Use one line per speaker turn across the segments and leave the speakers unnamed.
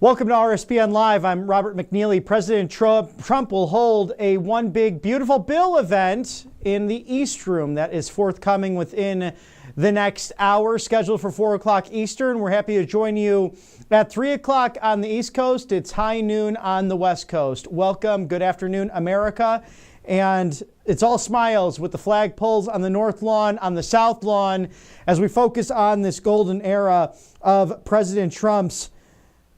Welcome to RSBN Live. I'm Robert McNeely. President Trump will hold a One Big Beautiful Bill event in the East Room that is forthcoming within the next hour, scheduled for 4 o'clock Eastern. We're happy to join you at 3 o'clock on the East Coast. It's high noon on the West Coast. Welcome. Good afternoon, America. And it's all smiles with the flagpoles on the North Lawn, on the South Lawn, as we focus on this golden era of President Trump's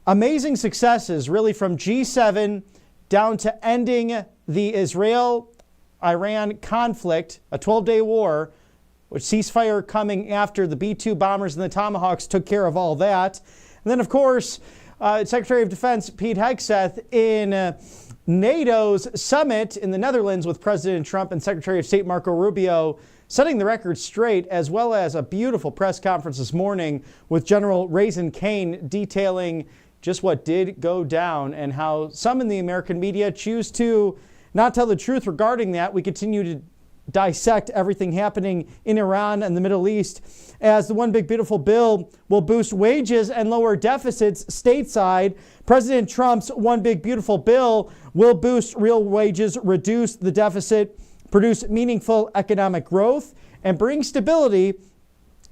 amazing successes, really from G7 down to ending the Israel-Iran conflict, a 12-day war, with ceasefire coming after the B-2 bombers and the Tomahawks took care of all that. And then, of course, Secretary of Defense Pete Hegseth in NATO's summit in the Netherlands with President Trump and Secretary of State Marco Rubio setting the record straight, as well as a beautiful press conference this morning with General Raisin Kane detailing just what did go down and how some in the American media choose to not tell the truth regarding that. We continue to dissect everything happening in Iran and the Middle East, as the One Big Beautiful Bill will boost wages and lower deficits stateside. President Trump's One Big Beautiful Bill will boost real wages, reduce the deficit, produce meaningful economic growth, and bring stability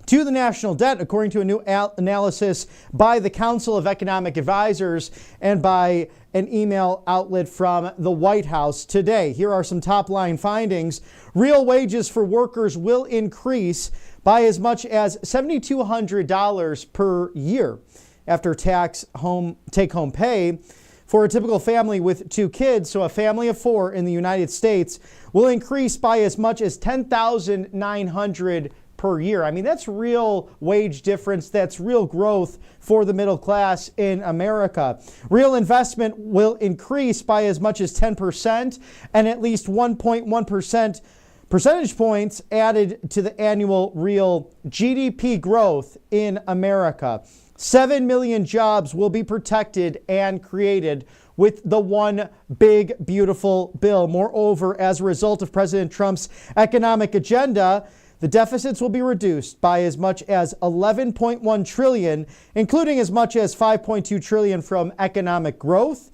to the national debt, according to a new analysis by the Council of Economic Advisors and by an email outlet from the White House today. Here are some top-line findings. Real wages for workers will increase by as much as $7,200 per year after tax take-home pay. For a typical family with 2 kids, so a family of 4 in the United States, will increase by as much as $10,900 per year. I mean, that's real wage difference. That's real growth for the middle class in America. Real investment will increase by as much as 10% and at least 1.1% percentage points added to the annual real GDP growth in America. 7 million jobs will be protected and created with the One Big Beautiful Bill. Moreover, as a result of President Trump's economic agenda, the deficits will be reduced by as much as $11.1 trillion, including as much as $5.2 trillion from economic growth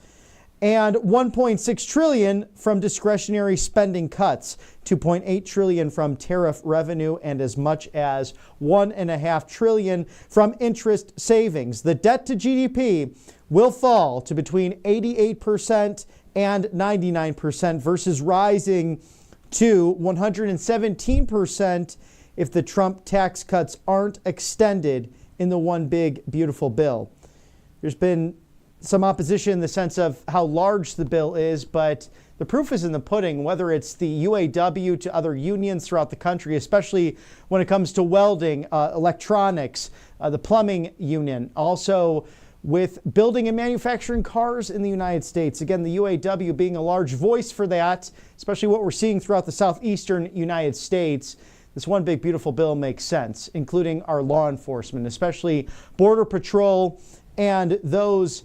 and $1.6 trillion from discretionary spending cuts, $2.8 trillion from tariff revenue, and as much as $1.5 trillion from interest savings. The debt to GDP will fall to between 88% and 99% versus rising to 117% if the Trump tax cuts aren't extended in the One Big Beautiful Bill. There's been some opposition in the sense of how large the bill is, but the proof is in the pudding, whether it's the UAW to other unions throughout the country, especially when it comes to welding, electronics, the plumbing union, also with building and manufacturing cars in the United States. Again, the UAW being a large voice for that, especially what we're seeing throughout the southeastern United States. This One Big Beautiful Bill makes sense, including our law enforcement, especially Border Patrol and those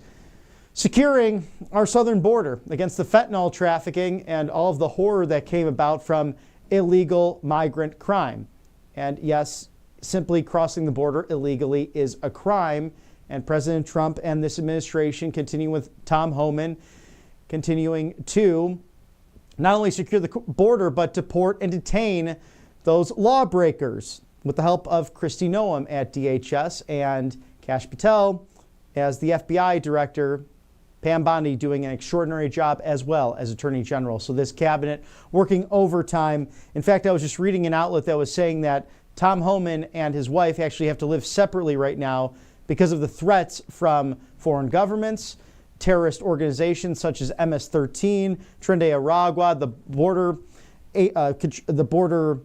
securing our southern border against the fentanyl trafficking and all of the horror that came about from illegal migrant crime. And yes, simply crossing the border illegally is a crime. And President Trump and this administration, continuing with Tom Homan, continuing to not only secure the border, but deport and detain those lawbreakers with the help of Kristi Noem at DHS and Kash Patel as the FBI director, Pam Bondi doing an extraordinary job as well as Attorney General. So this cabinet working overtime. In fact, I was just reading an outlet that was saying that Tom Homan and his wife actually have to live separately right now because of the threats from foreign governments, terrorist organizations such as MS-13, Tren de Aragua, the border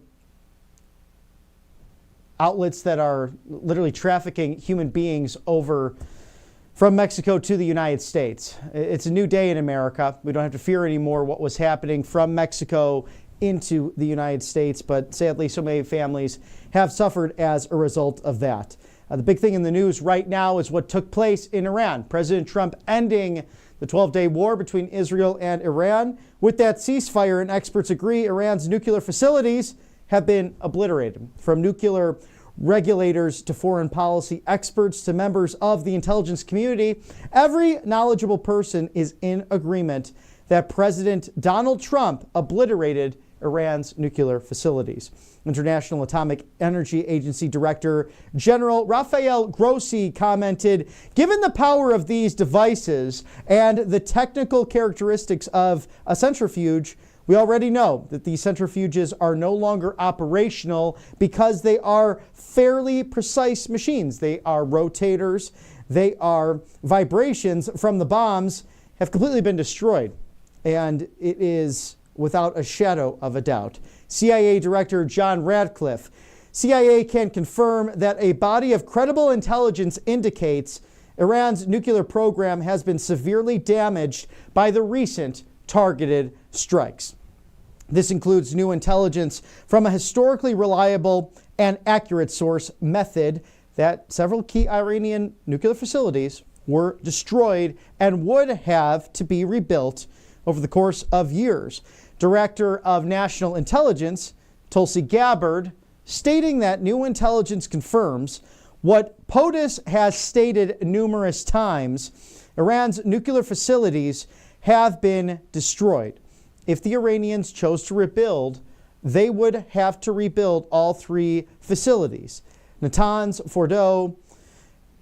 outlets that are literally trafficking human beings over from Mexico to the United States. It's a new day in America. We don't have to fear anymore what was happening from Mexico into the United States, but sadly, so many families have suffered as a result of that. The big thing in the news right now is what took place in Iran. President Trump ending the 12-day war between Israel and Iran. With that ceasefire, and experts agree Iran's nuclear facilities have been obliterated. From nuclear regulators to foreign policy experts to members of the intelligence community, every knowledgeable person is in agreement that President Donald Trump obliterated Iran's nuclear facilities. International Atomic Energy Agency Director General Rafael Grossi commented, "Given the power of these devices and the technical characteristics of a centrifuge, we already know that these centrifuges are no longer operational because they are fairly precise machines. They are rotators. They are vibrations from the bombs have completely been destroyed." And it is without a shadow of a doubt. CIA Director John Radcliffe, CIA can confirm that a body of credible intelligence indicates Iran's nuclear program has been severely damaged by the recent targeted strikes. This includes new intelligence from a historically reliable and accurate source method that several key Iranian nuclear facilities were destroyed and would have to be rebuilt over the course of years. Director of National Intelligence, Tulsi Gabbard, stating that new intelligence confirms what POTUS has stated numerous times: Iran's nuclear facilities have been destroyed. If the Iranians chose to rebuild, they would have to rebuild all three facilities, Natanz, Fordow,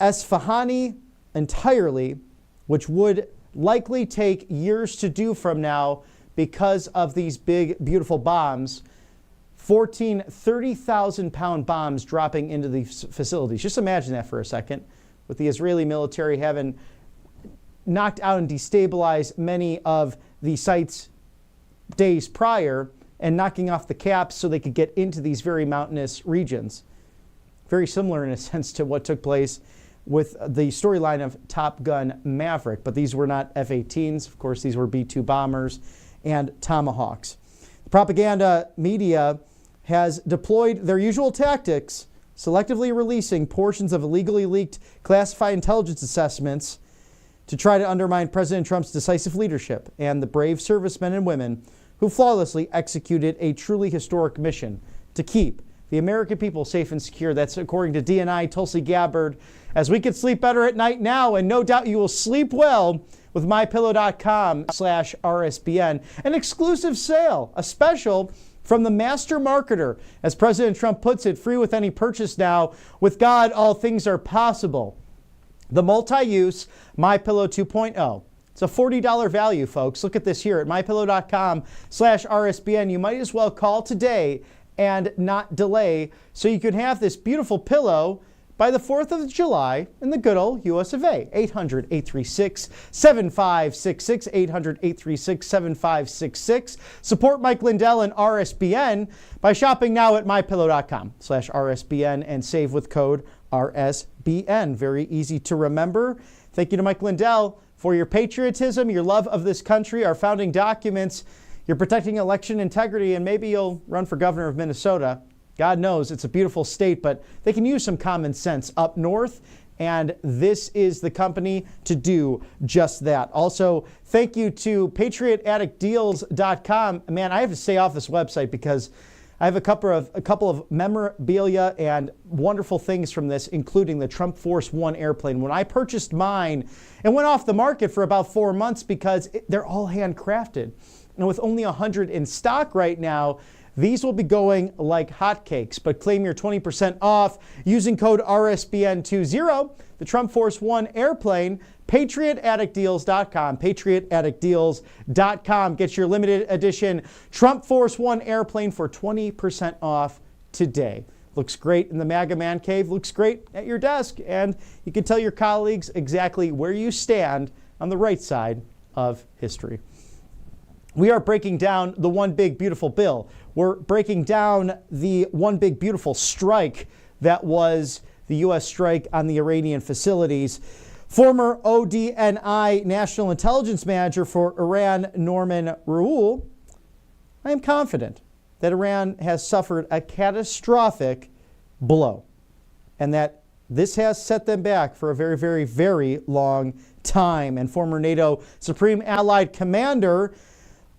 Esfahani entirely, which would likely take years to do from now because of these big, beautiful bombs, 30,000-pound bombs dropping into these facilities. Just imagine that for a second, with the Israeli military having knocked out and destabilized many of the sites days prior and knocking off the caps so they could get into these very mountainous regions. Very similar in a sense to what took place with the storyline of Top Gun Maverick, but these were not F-18s. Of course, these were B-2 bombers and Tomahawks. The propaganda media has deployed their usual tactics, selectively releasing portions of illegally leaked classified intelligence assessments to try to undermine President Trump's decisive leadership and the brave servicemen and women who flawlessly executed a truly historic mission to keep the American people safe and secure. That's according to DNI Tulsi Gabbard. As we can sleep better at night now, and no doubt you will sleep well with mypillow.com/RSBN. An exclusive sale, a special from the master marketer. As President Trump puts it, free with any purchase now. With God, all things are possible. The multi-use MyPillow 2.0. It's a $40 value, folks. Look at this here at mypillow.com/RSBN. You might as well call today and not delay so you can have this beautiful pillow by the 4th of July in the good old US of A. 800-836-7566, 800-836-7566. Support Mike Lindell and RSBN by shopping now at mypillow.com/RSBN and save with code RSBN. Very easy to remember. Thank you to Mike Lindell for your patriotism, your love of this country, our founding documents. You're protecting election integrity, and maybe you'll run for governor of Minnesota. God knows it's a beautiful state, but they can use some common sense up north, and this is the company to do just that. Also, thank you to PatriotAddictDeals.com. Man, I have to stay off this website because I have a couple of memorabilia and wonderful things from this, including the Trump Force One airplane. When I purchased mine, it went off the market for about 4 months because they're all handcrafted. And with only 100 in stock right now, these will be going like hotcakes. But claim your 20% off using code RSBN20. The Trump Force One airplane, PatriotAddictDeals.com. PatriotAddictDeals.com. Get your limited edition Trump Force One airplane for 20% off today. Looks great in the MAGA Man Cave. Looks great at your desk. And you can tell your colleagues exactly where you stand on the right side of history. We are breaking down the one big beautiful bill. We're breaking down the one big beautiful strike that was the U.S. strike on the Iranian facilities. Former ODNI National Intelligence Manager for Iran, Norman Reuel, I am confident that Iran has suffered a catastrophic blow and that this has set them back for a very, very, very long time. And former NATO Supreme Allied Commander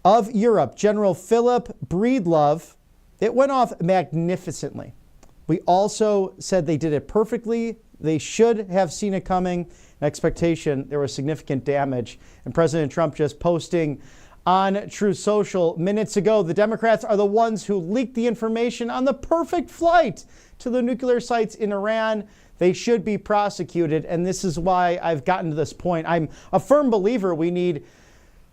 of Europe, General Philip Breedlove, it went off magnificently. We also said they did it perfectly. They should have seen it coming. Expectation, there was significant damage. And President Trump just posting on Truth Social minutes ago, the Democrats are the ones who leaked the information on the perfect flight to the nuclear sites in Iran. They should be prosecuted. And this is why I've gotten to this point. I'm a firm believer we need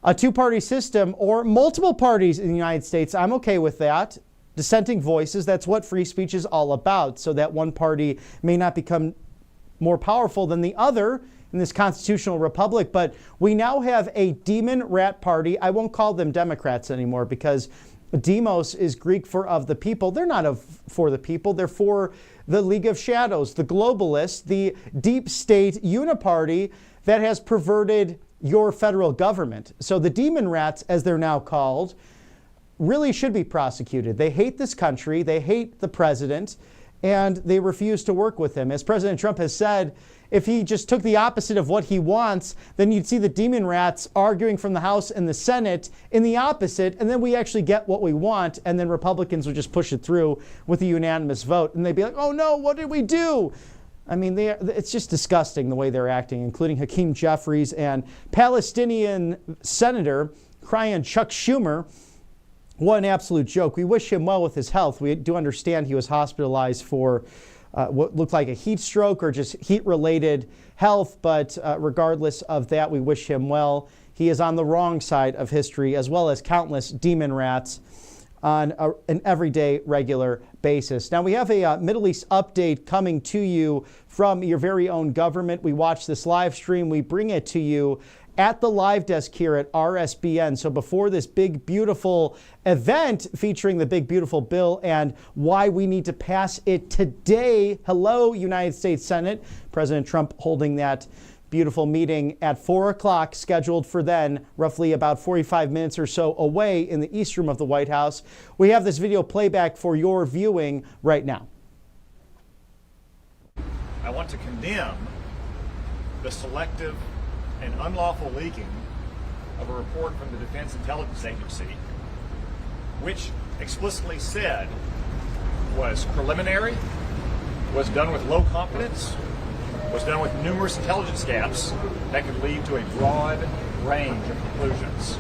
a two-party system or multiple parties in the United States. I'm okay with that. Dissenting voices, that's what free speech is all about, so that one party may not become more powerful than the other in this constitutional republic. But we now have a demon rat party. I won't call them Democrats anymore because demos is Greek for of the people. They're not for the people. They're for the League of Shadows, the globalists, the deep state uniparty that has perverted your federal government. So the demon rats, as they're now called, really should be prosecuted. They hate this country. They hate the president, and they refuse to work with him. As President Trump has said, if he just took the opposite of what he wants, then you'd see the demon rats arguing from the House and the Senate in the opposite, and then we actually get what we want, and then Republicans would just push it through with a unanimous vote, and they'd be like, oh no, what did we do? I mean, it's just disgusting the way they're acting, including Hakeem Jeffries and Palestinian Senator crying Chuck Schumer. What an absolute joke. We wish him well with his health. We do understand he was hospitalized for what looked like a heat stroke or just heat-related health. But regardless of that, we wish him well. He is on the wrong side of history, as well as countless demon rats on an everyday, regular basis. Now, we have a Middle East update coming to you from your very own government. We watch this live stream. We bring it to you at the live desk here at RSBN. So before this big, beautiful event featuring the big, beautiful bill and why we need to pass it today. Hello, United States Senate. President Trump holding that beautiful meeting at 4 o'clock, scheduled for then, roughly about 45 minutes or so away in the East Room of the White House. We have this video playback for your viewing right now.
I want to condemn the selective and unlawful leaking of a report from the Defense Intelligence Agency, which explicitly said was preliminary, was done with low confidence, was done with numerous intelligence gaps that could lead to a broad range of conclusions.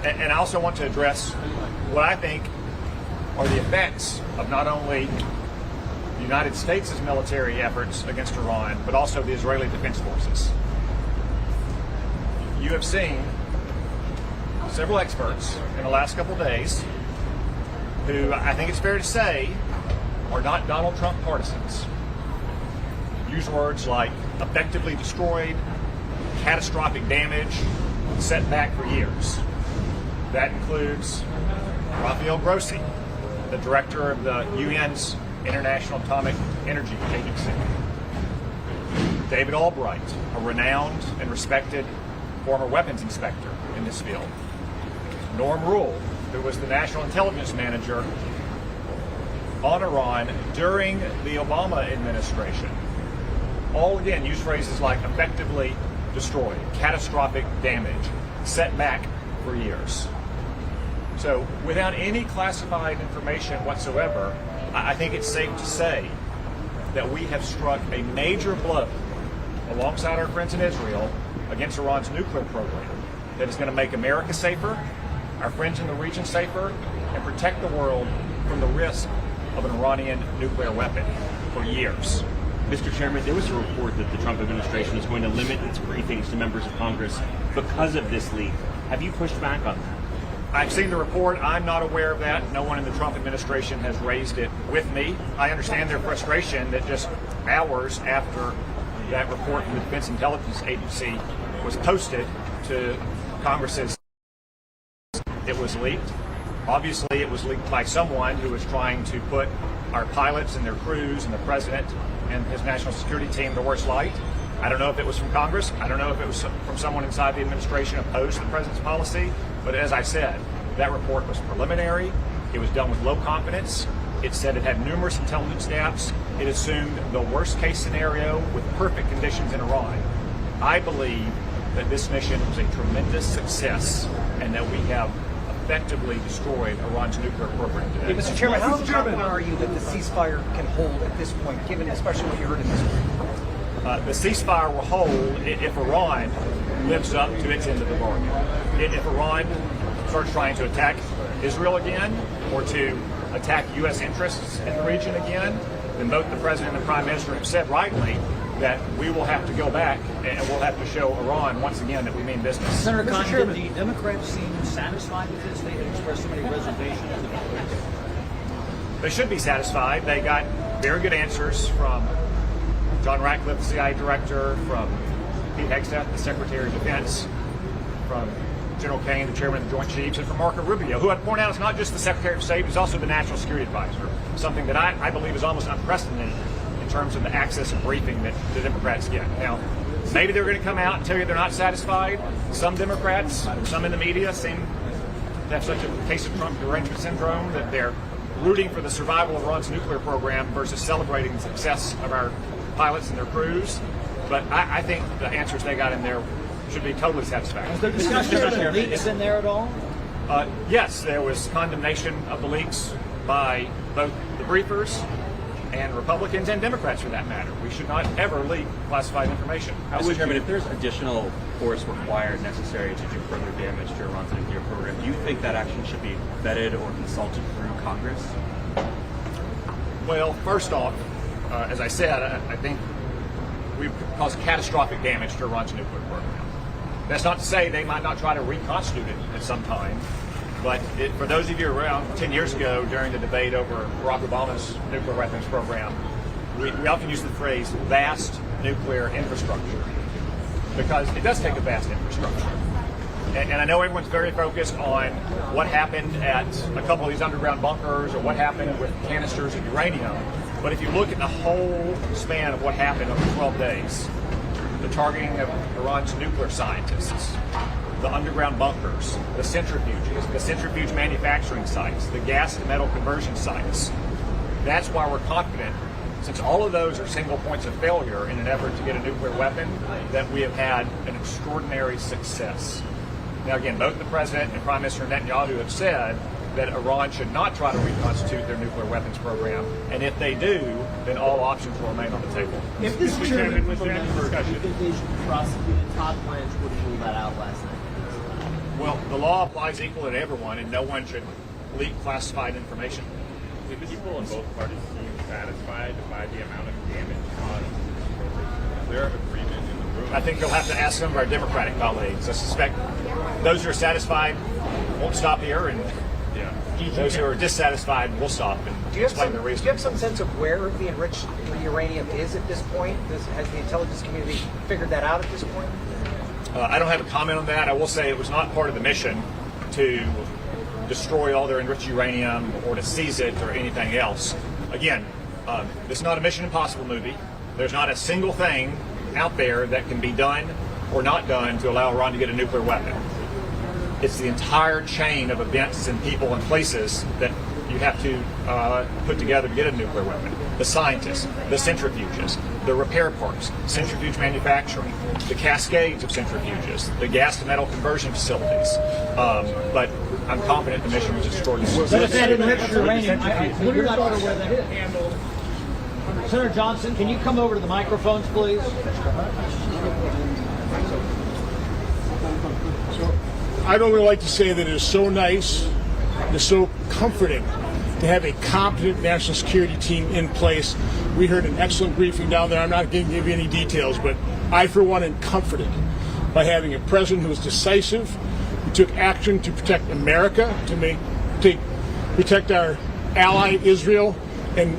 And I also want to address what I think are the effects of not only the United States' military efforts against Iran, but also the Israeli Defense Forces. You have seen several experts in the last couple of days who I think it's fair to say are not Donald Trump partisans. Use words like effectively destroyed, catastrophic damage, set back for years. That includes Rafael Grossi, the director of the UN's International Atomic Energy Agency. David Albright, a renowned and respected former weapons inspector in this field. Norm Rule, who was the National Intelligence Manager on Iran during the Obama administration. All again use phrases like effectively destroyed, catastrophic damage, set back for years. So without any classified information whatsoever, I think it's safe to say that we have struck a major blow alongside our friends in Israel against Iran's nuclear program that is going to make America safer, our friends in the region safer, and protect the world from the risk of an Iranian nuclear weapon for years.
Mr. Chairman, there was a report that the Trump administration is going to limit its briefings to members of Congress because of this leak. Have you pushed back on that?
I've seen the report. I'm not aware of that. No one in the Trump administration has raised it with me. I understand their frustration that just hours after that report from the Defense Intelligence Agency was posted to Congress's, it was leaked. Obviously, it was leaked by someone who was trying to put our pilots and their crews and the president and his national security team in the worst light. I don't know if it was from Congress. I don't know if it was from someone inside the administration opposed to the president's policy. But as I said, that report was preliminary. It was done with low confidence. It said it had numerous intelligence gaps. It assumed the worst case scenario with perfect conditions in Iran. I believe that this mission was a tremendous success and that we have effectively destroyed Iran's nuclear program today.
Mr. Chairman, how confident are you that the ceasefire can hold at this point, given especially what you heard in this week?
The ceasefire will hold if Iran lives up to its end of the bargain. If Iran starts trying to attack Israel again or to attack U.S. interests in the region again, then both the President and the Prime Minister have said rightly that we will have to go back and we'll have to show Iran once again that we mean business.
Senator Condon, the Democrats seem satisfied with this. They have expressed so many reservations about this.
They should be satisfied. They got very good answers from John Ratcliffe, the CIA director, from Pete Hegseth, the Secretary of Defense, from General Kane, the Chairman of the Joint Chiefs, and from Marco Rubio, who I'd point out is not just the Secretary of State, he's also the National Security Advisor, something that I believe is almost unprecedented in terms of the access and briefing that the Democrats get. Now, maybe they're going to come out and tell you they're not satisfied. Some Democrats, some in the media, seem to have such a case of Trump derangement syndrome that they're rooting for the survival of Iran's nuclear program versus celebrating the success of our pilots and their crews. But I think the answers they got in there should be totally satisfactory.
Was there discussion of the leaks in there at all?
Yes, there was condemnation of the leaks by both the briefers and Republicans and Democrats for that matter. We should not ever leak classified information.
Mr. Chairman, if there's additional force required necessary to do further damage to Iran's nuclear program, do you think that action should be vetted or consulted through Congress?
Well, first off, as I said, I think we've caused catastrophic damage to Iran's nuclear program. That's not to say they might not try to reconstitute it at some time, but for those of you around 10 years ago during the debate over Barack Obama's nuclear weapons program, we often use the phrase vast nuclear infrastructure because it does take a vast infrastructure. And I know everyone's very focused on what happened at a couple of these underground bunkers or what happened with canisters of uranium, but if you look at the whole span of what happened over 12 days, the targeting of Iran's nuclear scientists, the underground bunkers, the centrifuges, the centrifuge manufacturing sites, the gas to metal conversion sites. That's why we're confident, since all of those are single points of failure in an effort to get a nuclear weapon, that we have had an extraordinary success. Now again, both the President and Prime Minister Netanyahu have said that Iran should not try to reconstitute their nuclear weapons program, and if they do, then all options will remain on the table.
If this chairman was there for
discussion,
you think they should be prosecuted? Todd Blanche would have ruled that out last night.
well, the law applies equally to everyone, and no one should leak classified information.
The people in both parties seem satisfied by the amount of damage caused. Is there agreement in the room?
I think you'll have to ask some of our Democratic colleagues. I suspect those who are satisfied won't stop here, and those who are dissatisfied will stop and explain their reasons.
Do you have some sense of where the enriched uranium is at this point? Has the intelligence community figured that out at this point?
I don't have a comment on that. I will say it was not part of the mission to destroy all their enriched uranium or to seize it or anything else. Again, this is not a Mission Impossible movie. There's not a single thing out there that can be done or not done to allow Iran to get a nuclear weapon. It's the entire chain of events and people and places that you have to put together to get a nuclear weapon. The scientists, the centrifuges, the repair parts, centrifuge manufacturing, the cascades of centrifuges, the gas to metal conversion facilities. But I'm confident the mission was extraordinary.
But if that enriched uranium, we're not sure where that is. Senator Johnson, can you come over to the microphones, please?
I'd only like to say that it is so nice, it is so comforting to have a competent national security team in place. We heard an excellent briefing down there. I'm not going to give you any details, but I, for one, am comforted by having a president who was decisive, who took action to protect America, to protect our ally Israel, and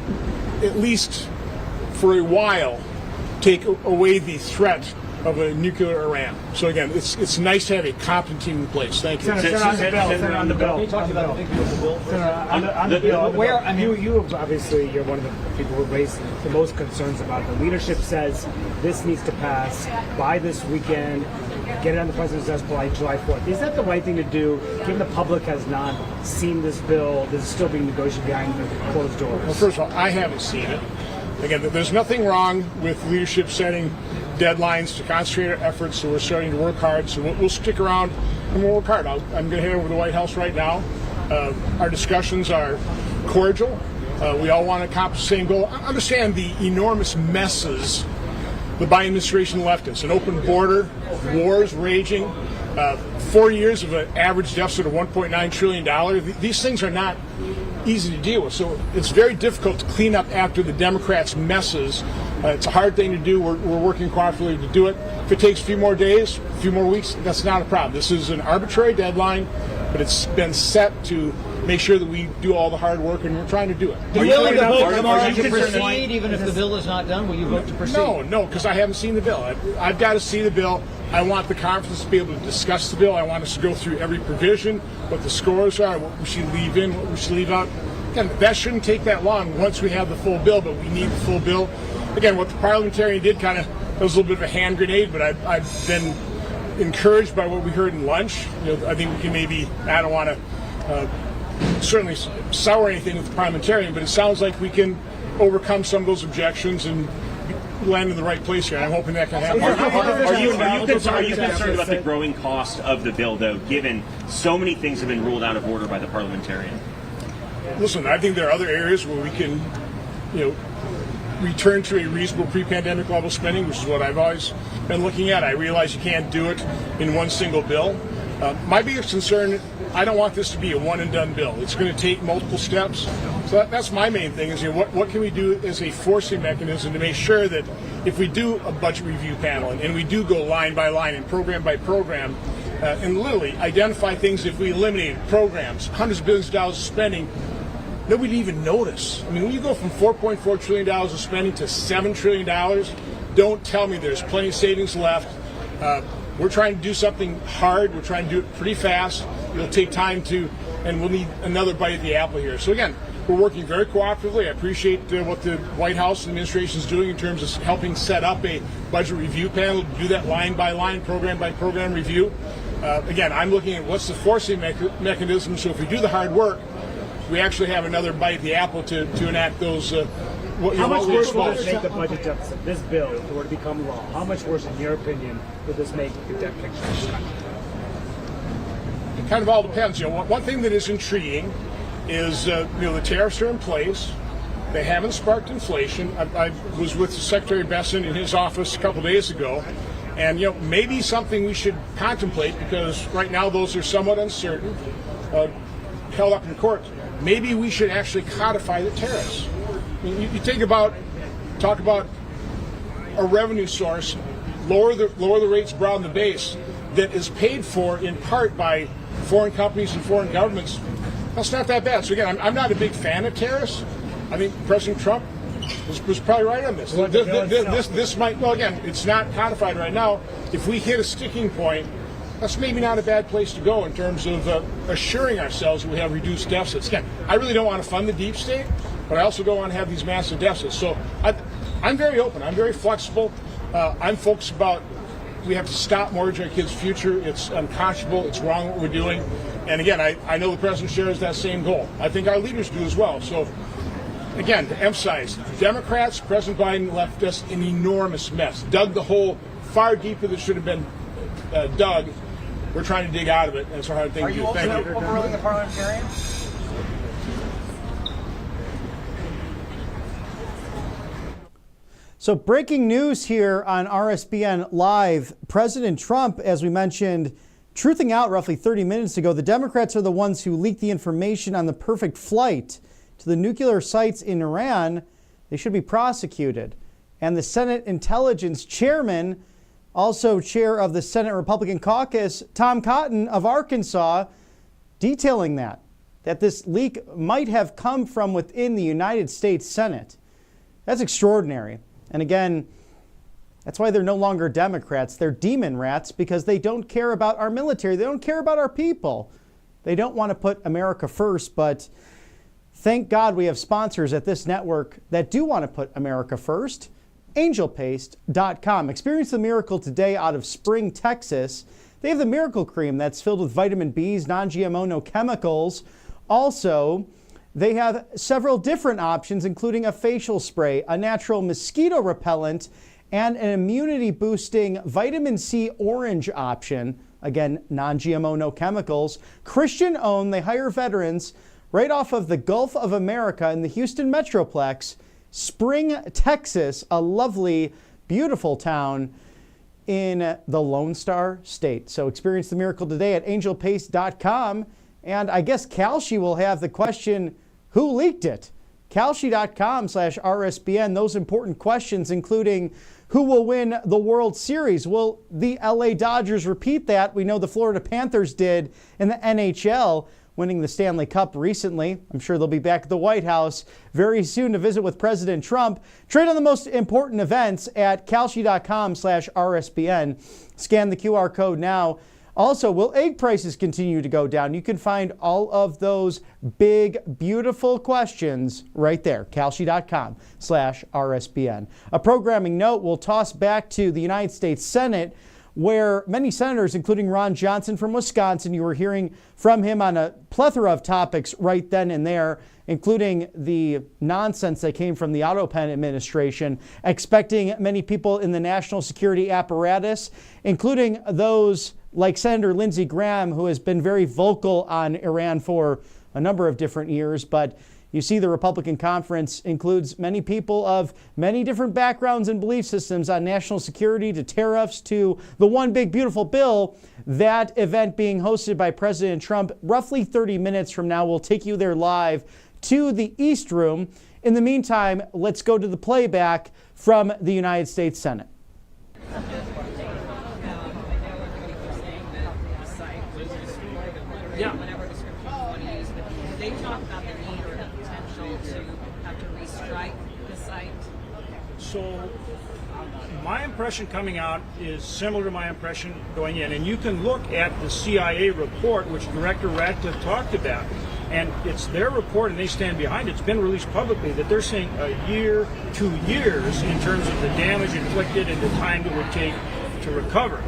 at least for a while take away the threat of a nuclear Iran. So again, it's nice to have a competent team in place. Thank you.
Senator, on the bill.
Can you talk about the big bill?
On the bill, where I mean, you have obviously, you're one of the people who raised the most concerns about it. The leadership says this needs to pass by this weekend, get it on the president's desk by July 4th. Is that the right thing to do, given the public has not seen this bill, this is still being negotiated behind closed doors?
Well, first of all, I haven't seen it. Again, there's nothing wrong with leadership setting deadlines to concentrate our efforts, so we're starting to work hard. So we'll stick around and we'll work hard. I'm going to head over to the White House right now. Our discussions are cordial. We all want to accomplish the same goal. I understand the enormous messes the Biden administration left us. An open border, wars raging, 4 years of an average deficit of $1.9 trillion. These things are not easy to deal with. So it's very difficult to clean up after the Democrats' messes. It's a hard thing to do. We're working cooperatively to do it. If it takes a few more days, a few more weeks, that's not a problem. This is an arbitrary deadline, but it's been set to make sure that we do all the hard work, and we're trying to do it.
Are you willing to vote tomorrow
are you
to
concerned-
proceed, even if the bill is not done? Will you vote to proceed?
No, because I haven't seen the bill. I've got to see the bill. I want the conference to be able to discuss the bill. I want us to go through every provision, what the scores are, what we should leave in, what we should leave out. Again, that shouldn't take that long once we have the full bill, but we need the full bill. Again, what the parliamentarian did that was a little bit of a hand grenade, but I've been encouraged by what we heard in lunch. I think we can maybe, I don't want to certainly sour anything with the parliamentarian, but it sounds like we can overcome some of those objections and land in the right place here. I'm hoping that can happen.
Are you concerned about the growing cost of the bill, though, given so many things have been ruled out of order by the parliamentarian?
Listen, I think there are other areas where we can, return to a reasonable pre-pandemic level spending, which is what I've always been looking at. I realize you can't do it in one single bill. My biggest concern, I don't want this to be a one-and-done bill. It's going to take multiple steps. So that's my main thing is, what can we do as a forcing mechanism to make sure that if we do a budget review panel and we do go line by line and program by program, and literally identify things, if we eliminated programs, hundreds of billions of dollars of spending, nobody would even notice. I mean, when you go from $4.4 trillion of spending to $7 trillion, don't tell me there's plenty of savings left. We're trying to do something hard. We're trying to do it pretty fast. It'll take time and we'll need another bite at the apple here. So again, we're working very cooperatively. I appreciate what the White House and administration is doing in terms of helping set up a budget review panel to do that line by line, program by program review. Again, I'm looking at what's the forcing mechanism, so if we do the hard work, we actually have another bite at the apple to enact those.
How much worse will this make the budget deficit? This bill, if it were to become law, how much worse, in your opinion, would this make the debt picture?
It kind of all depends. One thing that is intriguing is the tariffs are in place. They haven't sparked inflation. I was with Secretary Besson in his office a couple days ago, and maybe something we should contemplate, because right now those are somewhat uncertain, held up in court. Maybe we should actually codify the tariffs. I mean, you talk about a revenue source, lower the rates, broaden the base, that is paid for in part by foreign companies and foreign governments. That's not that bad. So again, I'm not a big fan of tariffs. I think President Trump was probably right on this. This might, well, again, it's not codified right now. If we hit a sticking point, that's maybe not a bad place to go in terms of assuring ourselves we have reduced deficits. Again, I really don't want to fund the deep state, but I also don't want to have these massive deficits. So I'm very open. I'm very flexible. I'm focused about we have to stop mortgaging our kids' future. It's unconscionable. It's wrong what we're doing. And again, I know the president shares that same goal. I think our leaders do as well. So again, to emphasize, Democrats, President Biden left us an enormous mess, dug the hole far deeper than should have been dug. We're trying to dig out of it, and it's a hard thing to do. Thank you.
Are you overruling the parliamentarian?
So breaking news here on RSBN Live. President Trump, as we mentioned, truthing out roughly 30 minutes ago, the Democrats are the ones who leaked the information on the perfect flight to the nuclear sites in Iran. They should be prosecuted. And the Senate Intelligence Chairman, also chair of the Senate Republican Caucus, Tom Cotton of Arkansas, detailing that this leak might have come from within the United States Senate. That's extraordinary. And again, that's why they're no longer Democrats. They're demon rats, because they don't care about our military. They don't care about our people. They don't want to put America first, but thank God we have sponsors at this network that do want to put America first. AngelPaste.com. Experience the miracle today out of Spring, Texas. They have the Miracle Cream that's filled with vitamin B's, non-GMO, no chemicals. Also, they have several different options, including a facial spray, a natural mosquito repellent, and an immunity-boosting vitamin C orange option. Again, non-GMO, no chemicals. Christian-owned, they hire veterans right off of the Gulf of America in the Houston Metroplex. Spring, Texas, a lovely, beautiful town in the Lone Star State. So experience the miracle today at angelpace.com. And I guess Kalshi will have the question, who leaked it? Kalshi.com/RSBN. Those important questions, including who will win the World Series? Will the LA Dodgers repeat that? We know the Florida Panthers did in the NHL, winning the Stanley Cup recently. I'm sure they'll be back at the White House very soon to visit with President Trump. Trade on the most important events at Kalshi.com/RSBN. Scan the QR code now. Also, will egg prices continue to go down? You can find all of those big, beautiful questions right there, Kalshi.com/RSBN. A programming note, we'll toss back to the United States Senate, where many senators, including Ron Johnson from Wisconsin, you were hearing from him on a plethora of topics right then and there, including the nonsense that came from the Autopen administration, expecting many people in the national security apparatus, including those like Senator Lindsey Graham, who has been very vocal on Iran for a number of different years. But you see the Republican conference includes many people of many different backgrounds and belief systems, on national security to tariffs to the one big beautiful bill. That event being hosted by President Trump roughly 30 minutes from now. We'll take you there live to the East Room. In the meantime, let's go to the playback from the United States Senate.
Yeah. Whatever description you want to use, but they talk about the need or the potential to have to restrike the site.
So my impression coming out is similar to my impression going in, and you can look at the CIA report, which Director Ratcliffe talked about, and it's their report, and they stand behind it. It's been released publicly that they're saying a year, 2 years in terms of the damage inflicted and the time it would take to recover.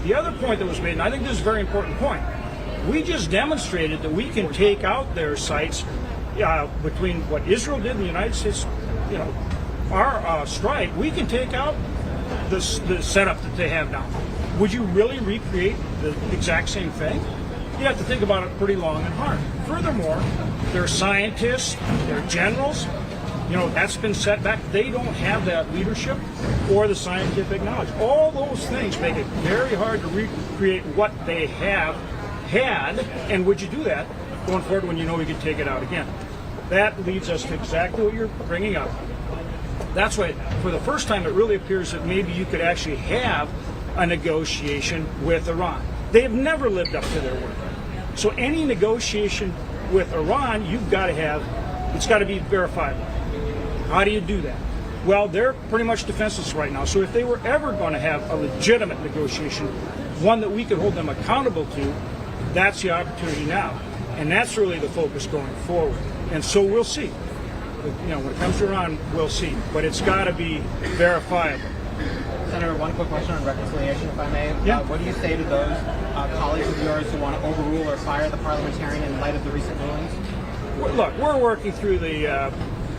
The other point that was made, and I think this is a very important point, we just demonstrated that we can take out their sites between what Israel did and the United States, our strike. We can take out the setup that they have now. Would you really recreate the exact same thing? You have to think about it pretty long and hard. Furthermore, they're scientists, they're generals. That's been set back. They don't have that leadership or the scientific knowledge. All those things make it very hard to recreate what they have had, and would you do that going forward when you know we could take it out again? That leads us to exactly what you're bringing up. That's why, for the first time, it really appears that maybe you could actually have a negotiation with Iran. They have never lived up to their word. So any negotiation with Iran, you've got to have, it's got to be verifiable. How do you do that? Well, they're pretty much defenseless right now. So if they were ever going to have a legitimate negotiation, one that we could hold them accountable to, that's the opportunity now. And that's really the focus going forward. And so we'll see. When it comes to Iran, we'll see. But it's got to be verifiable.
Senator, one quick question on reconciliation, if I may.
Yeah.
What do you say to those colleagues of yours who want to overrule or fire the parliamentarian in light of the recent rulings?
Look, we're working through the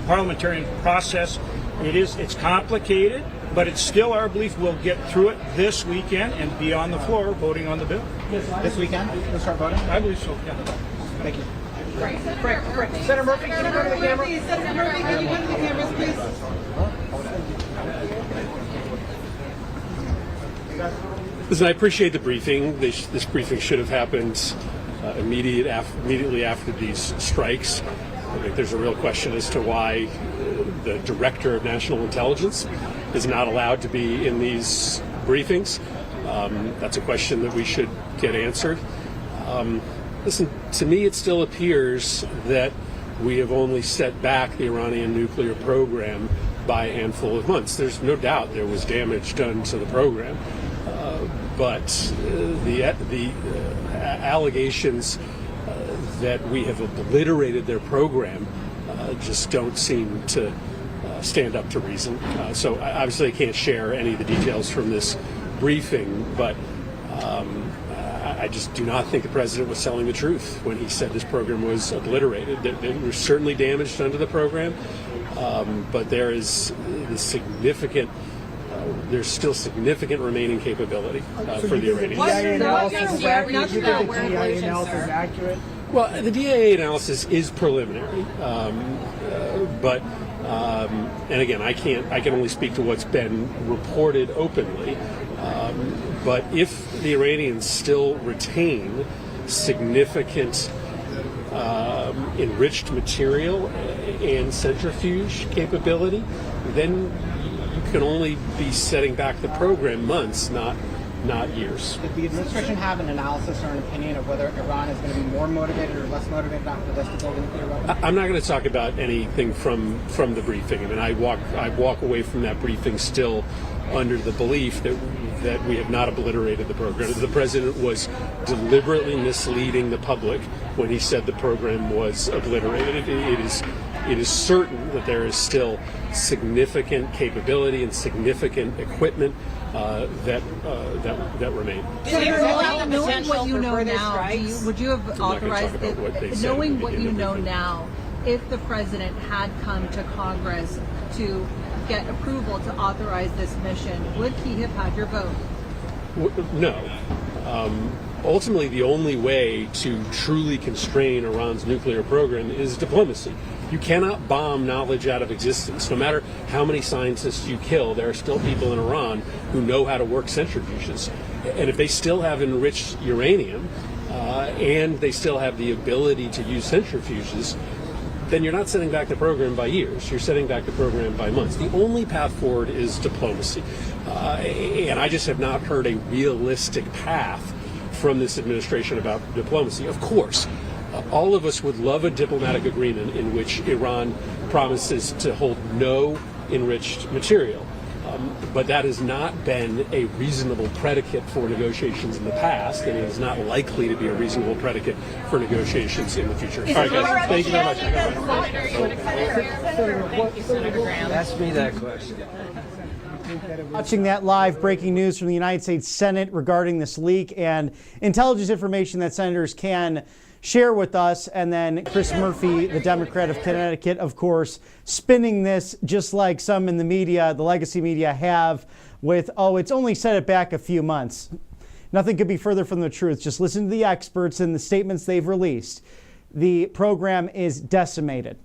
parliamentarian process. It's complicated, but it's still our belief we'll get through it this weekend and be on the floor voting on the bill.
This weekend? We'll start voting?
I believe so, yeah.
Thank you.
Frank.
Senator Murphy, can you go to the camera?
Senator Murphy, can you go to the cameras, please?
Listen, I appreciate the briefing. This briefing should have happened immediately after these strikes. I think there's a real question as to why the Director of National Intelligence is not allowed to be in these briefings. That's a question that we should get answered. Listen, to me it still appears that we have only set back the Iranian nuclear program by a handful of months. There's no doubt there was damage done to the program, but the allegations that we have obliterated their program just don't seem to stand up to reason. So obviously I can't share any of the details from this briefing, but I just do not think the president was telling the truth when he said this program was obliterated. There was certainly damage done to the program, but there is the significant there's still significant remaining capability for the Iranians.
Accurate?
Well, the DIA analysis is preliminary, but and again, I can only speak to what's been reported openly. But if the Iranians still retain significant enriched material and centrifuge capability, then you can only be setting back the program months, not years.
Did the administration have an analysis or an opinion of whether Iran is going to be more motivated or less motivated after this to build a nuclear weapon?
I'm not going to talk about anything from the briefing. I mean, I walk away from that briefing still under the belief that we have not obliterated the program. The president was deliberately misleading the public when he said the program was obliterated. It is certain that there is still significant capability and significant equipment that remain.
Knowing what you know now, would you have authorized it? Knowing what you know now, if the president had come to Congress to get approval to authorize this mission, would he have had your vote?
No. Ultimately, the only way to truly constrain Iran's nuclear program is diplomacy. You cannot bomb knowledge out of existence. No matter how many scientists you kill, there are still people in Iran who know how to work centrifuges. And if they still have enriched uranium and they still have the ability to use centrifuges, then you're not setting back the program by years. You're setting back the program by months. The only path forward is diplomacy. And I just have not heard a realistic path from this administration about diplomacy. Of course, all of us would love a diplomatic agreement in which Iran promises to hold no enriched material. But that has not been a reasonable predicate for negotiations in the past, and it is not likely to be a reasonable predicate for negotiations in the future. All right, guys. Thank you very much.
Ask me that question.
Watching that live breaking news from the United States Senate regarding this leak and intelligence information that senators can share with us. And then Chris Murphy, the Democrat of Connecticut, of course, spinning this just like some in the media, the legacy media have with, oh, it's only set it back a few months. Nothing could be further from the truth. Just listen to the experts and the statements they've released. The program is decimated.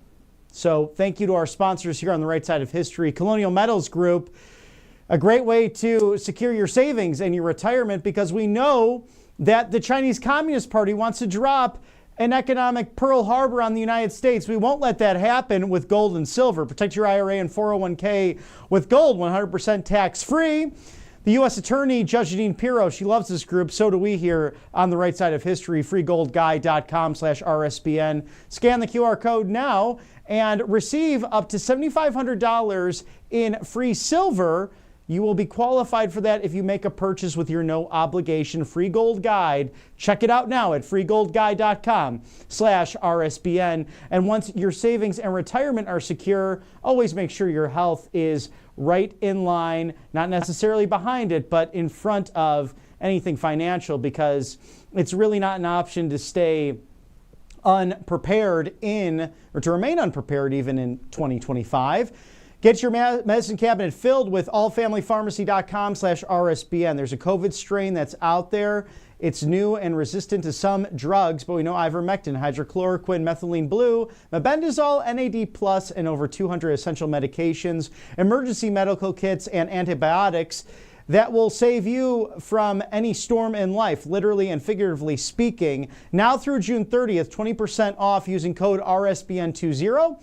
So thank you to our sponsors here on the right side of history. Colonial Metals Group, a great way to secure your savings and your retirement, because we know that the Chinese Communist Party wants to drop an economic Pearl Harbor on the United States. We won't let that happen with gold and silver. Protect your IRA and 401k with gold, 100% tax-free. The U.S. Attorney, Judge Jeanine Pirro, she loves this group. So do we here on the right side of history. freegoldguy.com/RSBN. Scan the QR code now and receive up to $7,500 in free silver. You will be qualified for that if you make a purchase with your no obligation free gold guide. Check it out now at freegoldguy.com/RSBN. And once your savings and retirement are secure, always make sure your health is right in line, not necessarily behind it, but in front of anything financial, because it's really not an option to stay unprepared or to remain unprepared even in 2025. Get your medicine cabinet filled with allfamilypharmacy.com/RSBN. There's a COVID strain that's out there. It's new and resistant to some drugs, but we know ivermectin, hydrochloroquine, methylene blue, mebendazole, NAD+, and over 200 essential medications, emergency medical kits, and antibiotics that will save you from any storm in life, literally and figuratively speaking. Now through June 30th, 20% off using code RSBN20.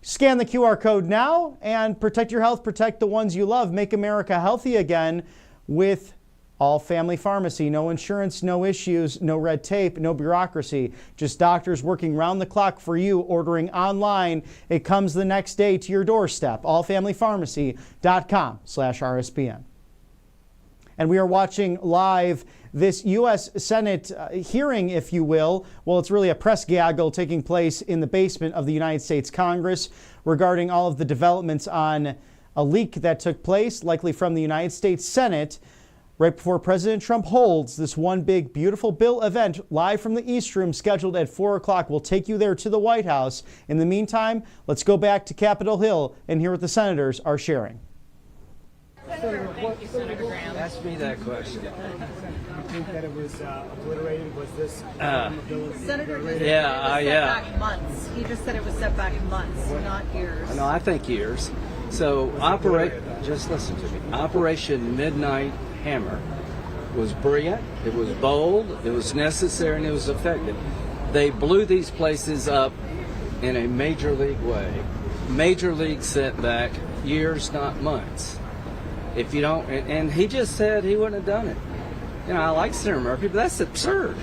Scan the QR code now and protect your health, protect the ones you love. Make America healthy again with All Family Pharmacy. No insurance, no issues, no red tape, no bureaucracy. Just doctors working round the clock for you, ordering online. It comes the next day to your doorstep. allfamilypharmacy.com/RSBN. And we are watching live this U.S. Senate hearing, if you will. Well, it's really a press gaggle taking place in the basement of the United States Congress regarding all of the developments on a leak that took place, likely from the United States Senate, right before President Trump holds this one big, beautiful bill event live from the East Room, scheduled at 4 o'clock. We'll take you there to the White House. In the meantime, let's go back to Capitol Hill and hear what the senators are sharing.
Ask me that question.
You think that it was obliterated? Was this
Senator just
Yeah,
said it was set
yeah.
back months. He just said it was set back months, not years.
No, I think years. So just listen to me. Operation Midnight Hammer was brilliant, it was bold, it was necessary, and it was effective. They blew these places up in a major league way. Major league setback, years, not months. If you don't, and he just said he wouldn't have done it. You know, I like Senator Murphy, but that's absurd.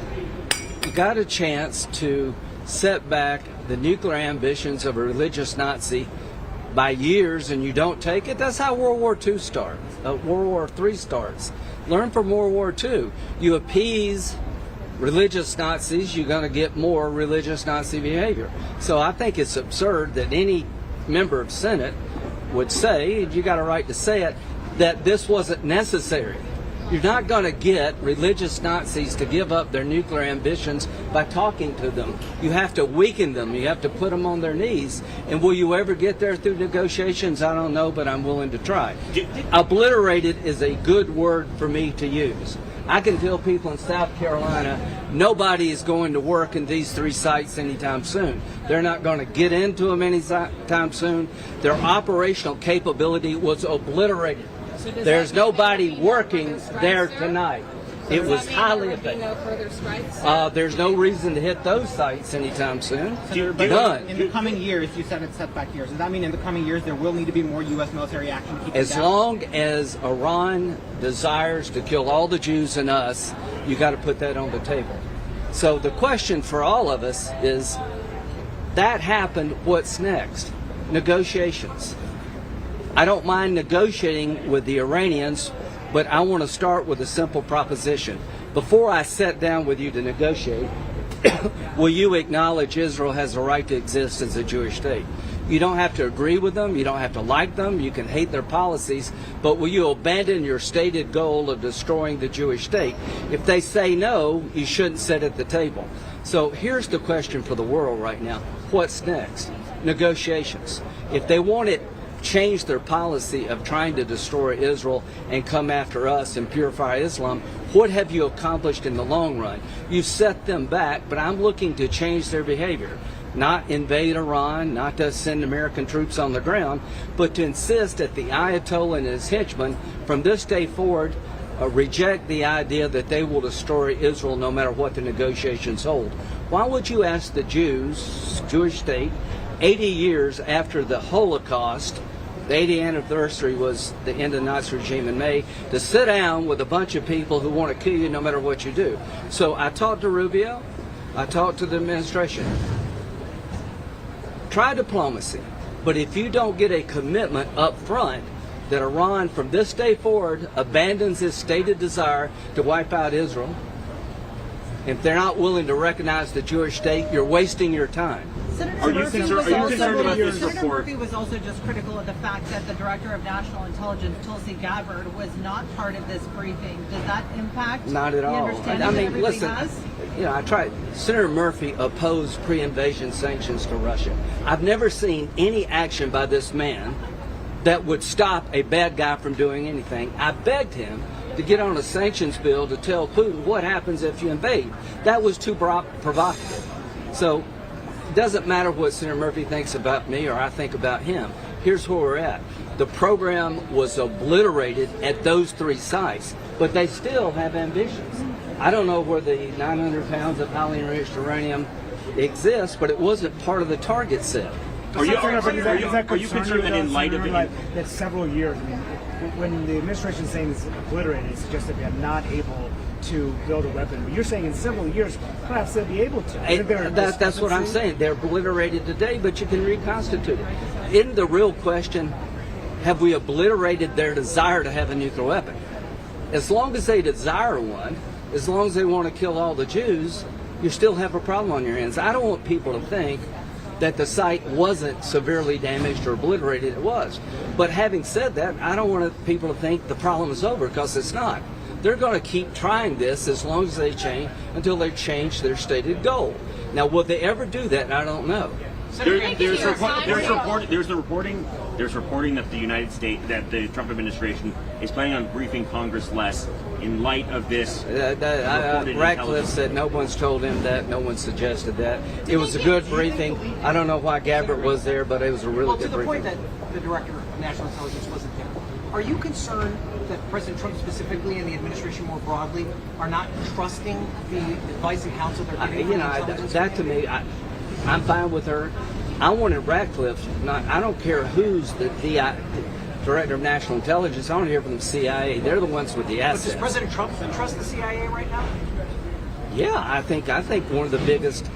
You got a chance to set back the nuclear ambitions of a religious Nazi by years, and you don't take it. That's how World War II starts. World War III starts. Learn from World War II. You appease religious Nazis, you're going to get more religious Nazi behavior. So I think it's absurd that any member of Senate would say, and you got a right to say it, that this wasn't necessary. You're not going to get religious Nazis to give up their nuclear ambitions by talking to them. You have to weaken them. You have to put them on their knees. And will you ever get there through negotiations? I don't know, but I'm willing to try. Obliterated is a good word for me to use. I can tell people in South Carolina, nobody is going to work in these 3 sites anytime soon. They're not going to get into them anytime soon. Their operational capability was obliterated. There's nobody working there tonight. It was highly effective.
No further strikes?
There's no reason to hit those sites anytime soon.
None. In the coming years, you said it's setback years. Does that mean in the coming years there will need to be more U.S. military action to keep it down?
As long as Iran desires to kill all the Jews and us, you got to put that on the table. So the question for all of us is, that happened, what's next? Negotiations. I don't mind negotiating with the Iranians, but I want to start with a simple proposition. Before I sit down with you to negotiate, will you acknowledge Israel has a right to exist as a Jewish state? You don't have to agree with them, you don't have to like them, you can hate their policies, but will you abandon your stated goal of destroying the Jewish state? If they say no, you shouldn't sit at the table. So here's the question for the world right now. What's next? Negotiations. If they want it, change their policy of trying to destroy Israel and come after us and purify Islam, what have you accomplished in the long run? You've set them back, but I'm looking to change their behavior. Not invade Iran, not to send American troops on the ground, but to insist that the Ayatollah and his henchmen from this day forward reject the idea that they will destroy Israel no matter what the negotiations hold. Why would you ask the Jewish state, 80 years after the Holocaust, the 80th anniversary was the end of the Nazi regime in May, to sit down with a bunch of people who want to kill you no matter what you do? So I talked to Rubio, I talked to the administration. Try diplomacy, but if you don't get a commitment up front that Iran from this day forward abandons its stated desire to wipe out Israel, if they're not willing to recognize the Jewish state, you're wasting your time.
Senator Murphy was also just critical of the fact that the Director of National Intelligence, Tulsi Gabbard, was not part of this briefing. Does that impact
Not at all. I mean, listen, you know, Senator Murphy opposed pre-invasion sanctions to Russia. I've never seen any action by this man that would stop a bad guy from doing anything. I begged him to get on a sanctions bill to tell Putin what happens if you invade. That was too provocative. So it doesn't matter what Senator Murphy thinks about me or I think about him. Here's where we're at. The program was obliterated at those 3 sites, but they still have ambitions. I don't know where the 900 pounds of highly enriched uranium exists, but it wasn't part of the target set.
Are you concerned that in light of that several years, I mean, when the administration is saying it's obliterated, it suggests that they're not able to build a weapon. But you're saying in several years, perhaps they'll be able to.
That's what I'm saying. They're obliterated today, but you can reconstitute it. Isn't the real question, have we obliterated their desire to have a nuclear weapon? As long as they desire one, as long as they want to kill all the Jews, you still have a problem on your hands. I don't want people to think that the site wasn't severely damaged or obliterated. It was. But having said that, I don't want people to think the problem is over, because it's not. They're going to keep trying this as long as they change, until they change their stated goal. Now, will they ever do that? I don't know.
There's reporting that the United States, that the Trump administration is planning on briefing Congress less in light of this.
Ratcliffe said no one's told him that. No one suggested that. It was a good briefing. I don't know why Gabbard was there, but it was a really good briefing.
To the point that the director of national intelligence wasn't there, are you concerned that President Trump specifically and the administration more broadly are not trusting the advice and counsel they're giving?
That to me, I'm fine with her. I wanted Ratcliffe. I don't care who's the director of national intelligence. I want to hear from the CIA. They're the ones with the assets.
But does President Trump trust the CIA right now?
Yeah, I think one of the biggest,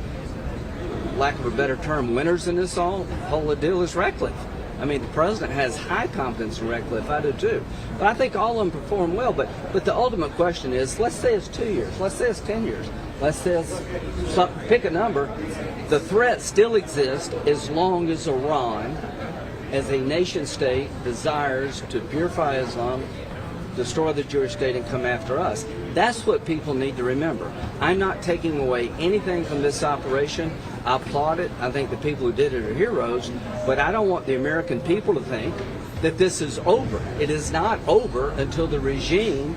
lack of a better term, winners in this whole deal is Ratcliffe. I mean, the president has high confidence in Ratcliffe. I do too. But I think all of them perform well. But the ultimate question is, let's say it's 2 years. Let's say it's 10 years. Let's say it's pick a number. The threat still exists as long as Iran, as a nation state, desires to purify Islam, destroy the Jewish state, and come after us. That's what people need to remember. I'm not taking away anything from this operation. I applaud it. I think the people who did it are heroes. But I don't want the American people to think that this is over. It is not over until the regime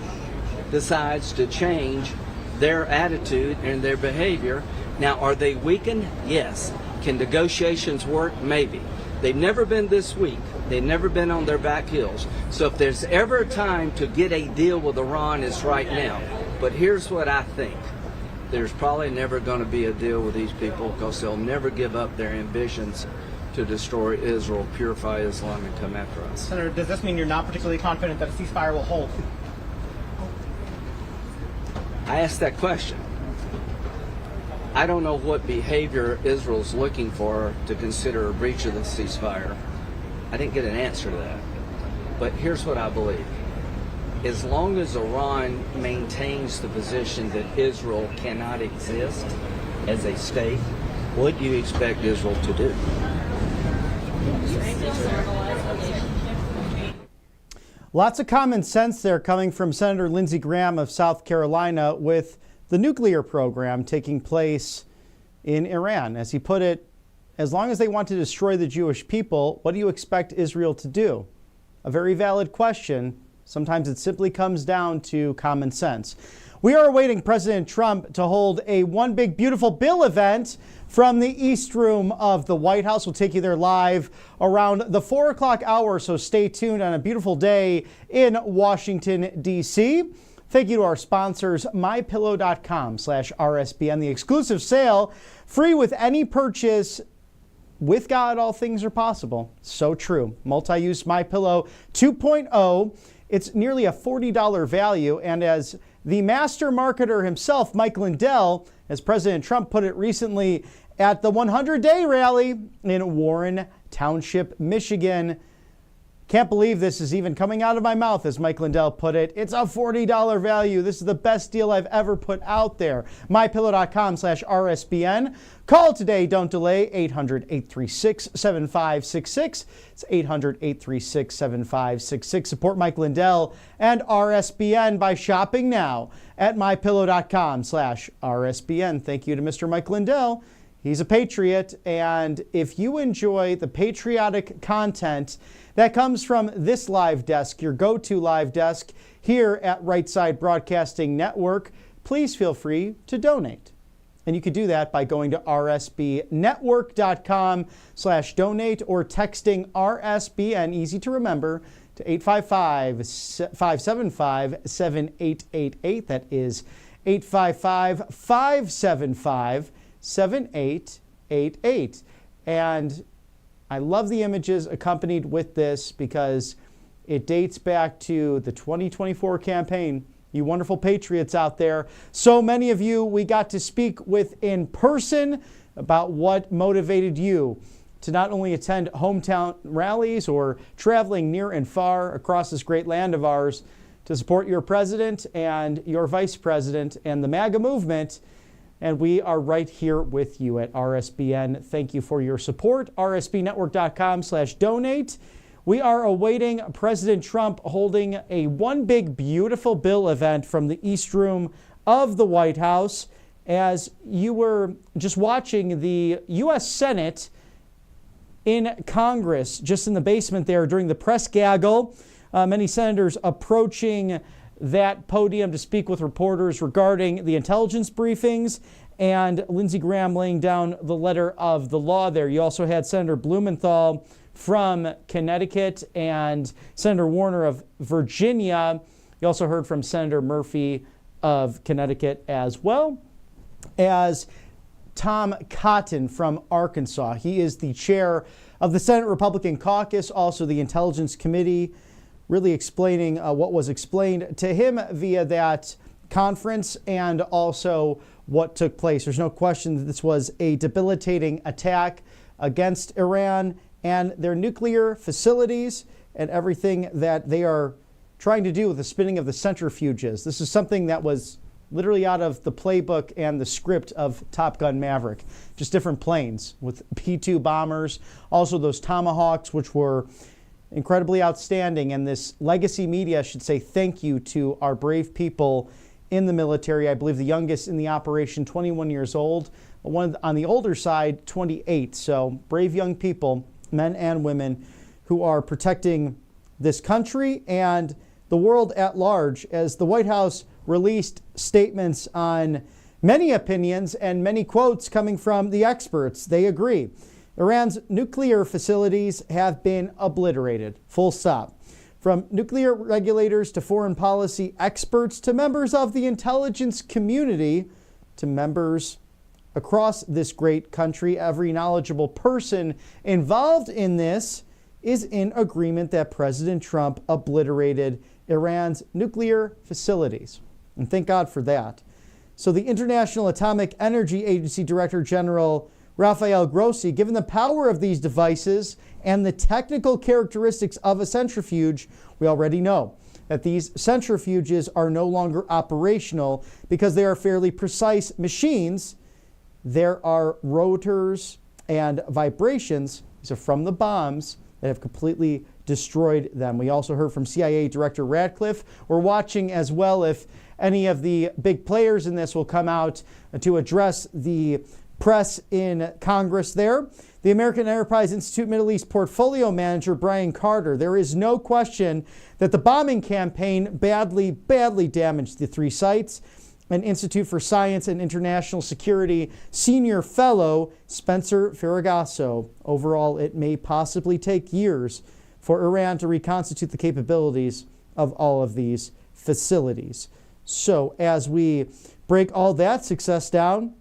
decides to change their attitude and their behavior. Now, are they weakened? Yes. Can negotiations work? Maybe. They've never been this weak. They've never been on their back heels. So if there's ever a time to get a deal with Iran, it's right now. But here's what I think. There's probably never going to be a deal with these people because they'll never give up their ambitions to destroy Israel, purify Islam, and come after us.
Senator, does this mean you're not particularly confident that a ceasefire will hold?
I asked that question. I don't know what behavior Israel's looking for to consider a breach of the ceasefire. I didn't get an answer to that. But here's what I believe. As long as Iran maintains the position that Israel cannot exist as a state, what do you expect Israel to do?
Lots of common sense there coming from Senator Lindsey Graham of South Carolina with the nuclear program taking place in Iran. As he put it, as long as they want to destroy the Jewish people, what do you expect Israel to do? A very valid question. Sometimes it simply comes down to common sense. We are awaiting President Trump to hold a One Big Beautiful Bill event from the East Room of the White House. We'll take you there live around the 4 o'clock hour, so stay tuned on a beautiful day in Washington, D.C. Thank you to our sponsors, mypillow.com/RSBN. The exclusive sale, free with any purchase. With God, all things are possible. So true. Multi-use MyPillow 2.0. It's nearly a $40 value. And as the master marketer himself, Mike Lindell, as President Trump put it recently at the 100-day rally in Warren Township, Michigan. Can't believe this is even coming out of my mouth, as Mike Lindell put it. It's a $40 value. This is the best deal I've ever put out there. MyPillow.com/RSBN. Call today. Don't delay. 800-836-7566. It's 800-836-7566. Support Mike Lindell and RSBN by shopping now at MyPillow.com/RSBN. Thank you to Mr. Mike Lindell. He's a patriot, and if you enjoy the patriotic content that comes from this live desk, your go-to live desk here at Right Side Broadcasting Network, please feel free to donate. And you can do that by going to rsbnetwork.com/donate or texting RSBN, easy to remember, to 855-575-7888. That is 855-575-7888. And I love the images accompanied with this because it dates back to the 2024 campaign. You wonderful patriots out there. So many of you we got to speak with in person about what motivated you to not only attend hometown rallies or traveling near and far across this great land of ours to support your president and your vice president and the MAGA movement. And we are right here with you at RSBN. Thank you for your support. rsbnetwork.com/donate. We are awaiting President Trump holding a One Big Beautiful Bill event from the East Room of the White House. As you were just watching the U.S. Senate in Congress, just in the basement there during the press gaggle. Many senators approaching that podium to speak with reporters regarding the intelligence briefings, and Lindsey Graham laying down the letter of the law there. You also had Senator Blumenthal from Connecticut and Senator Warner of Virginia. You also heard from Senator Murphy of Connecticut, as well as Tom Cotton from Arkansas. He is the chair of the Senate Republican Caucus, also the Intelligence Committee, really explaining what was explained to him via that conference and also what took place. There's no question that this was a debilitating attack against Iran and their nuclear facilities and everything that they are trying to do with the spinning of the centrifuges. This is something that was literally out of the playbook and the script of Top Gun Maverick. Just different planes with P-2 bombers, also those Tomahawks, which were incredibly outstanding. And this legacy media should say thank you to our brave people in the military. I believe the youngest in the operation, 21 years old. One on the older side, 28. So brave young people, men and women, who are protecting this country and the world at large, as the White House released statements on many opinions and many quotes coming from the experts. They agree. Iran's nuclear facilities have been obliterated. Full stop. From nuclear regulators to foreign policy experts to members of the intelligence community to members across this great country, every knowledgeable person involved in this is in agreement that President Trump obliterated Iran's nuclear facilities. And thank God for that. So the International Atomic Energy Agency Director General Rafael Grossi, given the power of these devices and the technical characteristics of a centrifuge, we already know that these centrifuges are no longer operational because they are fairly precise machines. There are rotors and vibrations. These are from the bombs that have completely destroyed them. We also heard from CIA Director Ratcliffe. We're watching as well if any of the big players in this will come out to address the press in Congress there. The American Enterprise Institute Middle East Portfolio Manager Brian Carter. There is no question that the bombing campaign badly damaged the three sites. An Institute for Science and International Security Senior Fellow Spencer Ferragasso. Overall, it may possibly take years for Iran to reconstitute the capabilities of all of these facilities. So as we break all that success down,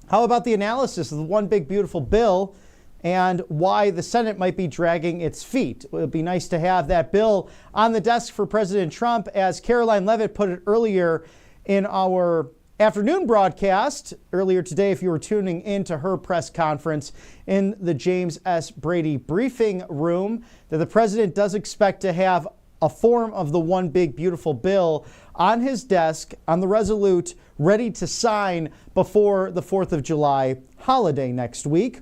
how about the analysis of the one big beautiful bill and why the Senate might be dragging its feet? It would be nice to have that bill on the desk for President Trump. As Caroline Levitt put it earlier in our afternoon broadcast earlier today, if you were tuning into her press conference in the James S. Brady briefing room, that the president does expect to have a form of the one big beautiful bill on his desk, on the Resolute, ready to sign before the 4th of July holiday next week.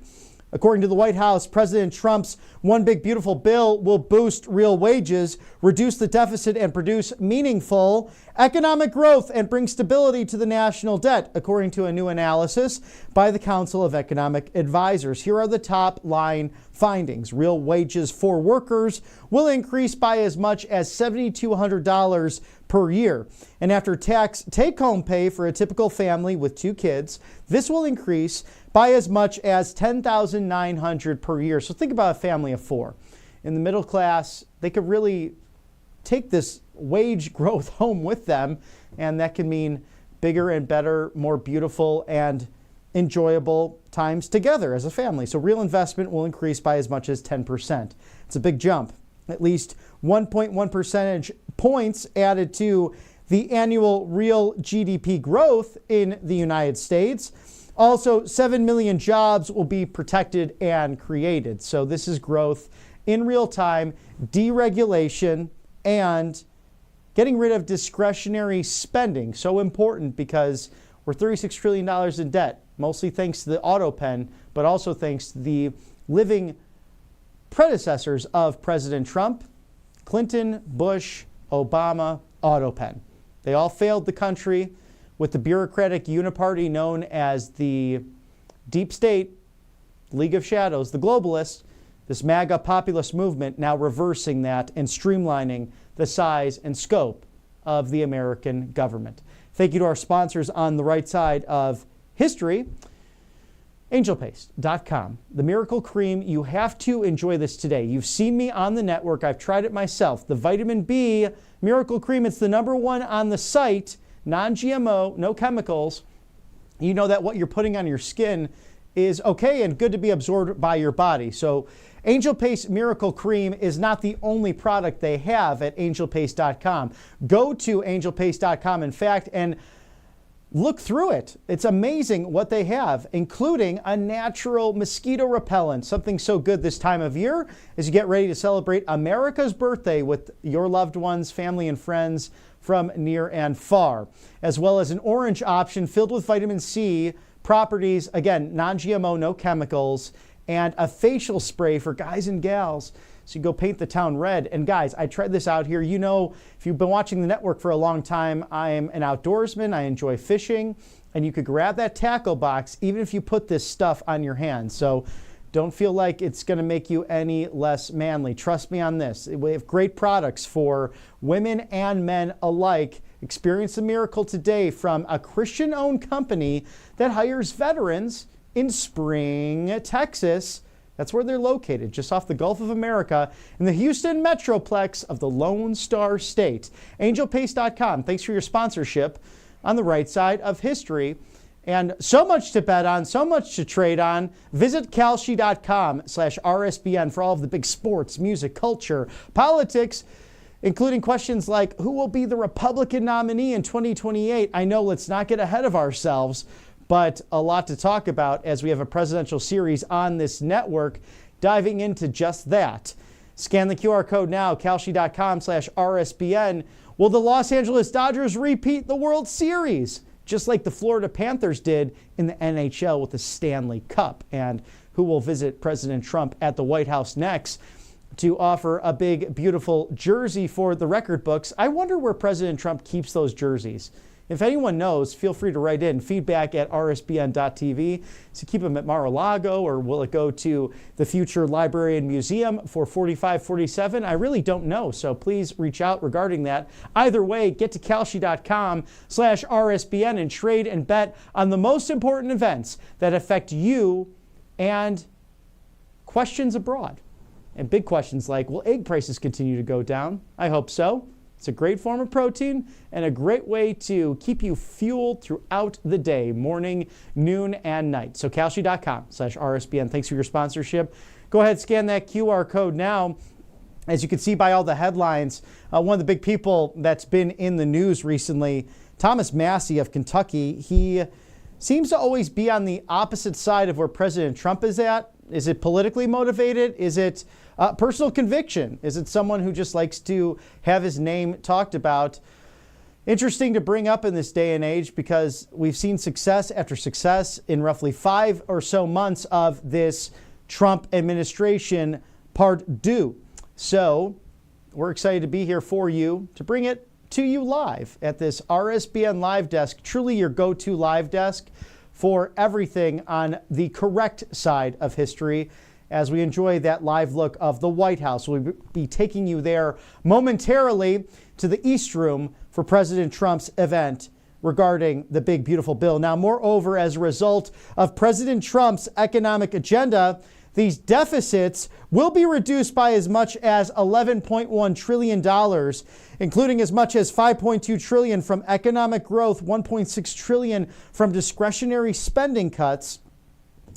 According to the White House, President Trump's one big beautiful bill will boost real wages, reduce the deficit, and produce meaningful economic growth and bring stability to the national debt, according to a new analysis by the Council of Economic Advisors. Here are the top line findings. Real wages for workers will increase by as much as $7,200 per year. And after tax take-home pay for a typical family with 2 kids, this will increase by as much as $10,900 per year. So think about a family of 4. In the middle class, they could really take this wage growth home with them, and that can mean bigger and better, more beautiful and enjoyable times together as a family. So real investment will increase by as much as 10%. It's a big jump. At least 1.1 percentage points added to the annual real GDP growth in the United States. Also, 7 million jobs will be protected and created. So this is growth in real time, deregulation, and getting rid of discretionary spending. So important because we're $36 trillion in debt, mostly thanks to the auto pen, but also thanks to the living predecessors of President Trump, Clinton, Bush, Obama, auto pen. They all failed the country with the bureaucratic uniparty known as the Deep State, League of Shadows, the globalists, This MAGA populist movement now reversing that and streamlining the size and scope of the American government. Thank you to our sponsors on the right side of history. Angelpaste.com, the miracle cream. You have to enjoy this today. You've seen me on the network. I've tried it myself. The vitamin B miracle cream, it's the #1 on the site. Non-GMO, no chemicals. You know that what you're putting on your skin is okay and good to be absorbed by your body. So Angel Paste Miracle Cream is not the only product they have at angelpaste.com. Go to angelpaste.com, in fact, and look through it. It's amazing what they have, including a natural mosquito repellent, something so good this time of year as you get ready to celebrate America's birthday with your loved ones, family, and friends from near and far, as well as an orange option filled with vitamin C properties, again, non-GMO, no chemicals, and a facial spray for guys and gals so you go paint the town red. And guys, I tried this out here. You know, if you've been watching the network for a long time, I'm an outdoorsman. I enjoy fishing, and you could grab that tackle box even if you put this stuff on your hands. So don't feel like it's going to make you any less manly. Trust me on this. We have great products for women and men alike. Experience the miracle today from a Christian-owned company that hires veterans in Spring, Texas. That's where they're located, just off the Gulf of America in the Houston Metroplex of the Lone Star State. Angelpaste.com. Thanks for your sponsorship on the right side of history. And so much to bet on, so much to trade on. Visit kalshi.com/RSBN for all of the big sports, music, culture, politics, including questions like who will be the Republican nominee in 2028. I know, let's not get ahead of ourselves, but a lot to talk about as we have a presidential series on this network diving into just that. Scan the QR code now, kalshi.com/RSBN. Will the Los Angeles Dodgers repeat the World Series, just like the Florida Panthers did in the NHL with the Stanley Cup? And who will visit President Trump at the White House next to offer a big, beautiful jersey for the record books? I wonder where President Trump keeps those jerseys. If anyone knows, feel free to write in feedback at rsbn.tv. So keep them at Mar-a-Lago, or will it go to the future library and museum for 4547? I really don't know, so please reach out regarding that. Either way, get to kalshi.com/RSBN and trade and bet on the most important events that affect you and questions abroad. And big questions like, will egg prices continue to go down? I hope so. It's a great form of protein and a great way to keep you fueled throughout the day, morning, noon, and night. So kalshi.com/RSBN. Thanks for your sponsorship. Go ahead, scan that QR code now. As you can see by all the headlines, one of the big people that's been in the news recently, Thomas Massie of Kentucky, he seems to always be on the opposite side of where President Trump is at. Is it politically motivated? Is it personal conviction? Is it someone who just likes to have his name talked about? Interesting to bring up in this day and age, because we've seen success after success in roughly 5 or so months of this Trump administration part due. So we're excited to be here for you to bring it to you live at this RSBN live desk, truly your go-to live desk for everything on the correct side of history. As we enjoy that live look of the White House, we'll be taking you there momentarily to the East Room for President Trump's event regarding the big, beautiful bill. Now, moreover, as a result of President Trump's economic agenda, these deficits will be reduced by as much as $11.1 trillion, including as much as $5.2 trillion from economic growth, $1.6 trillion from discretionary spending cuts,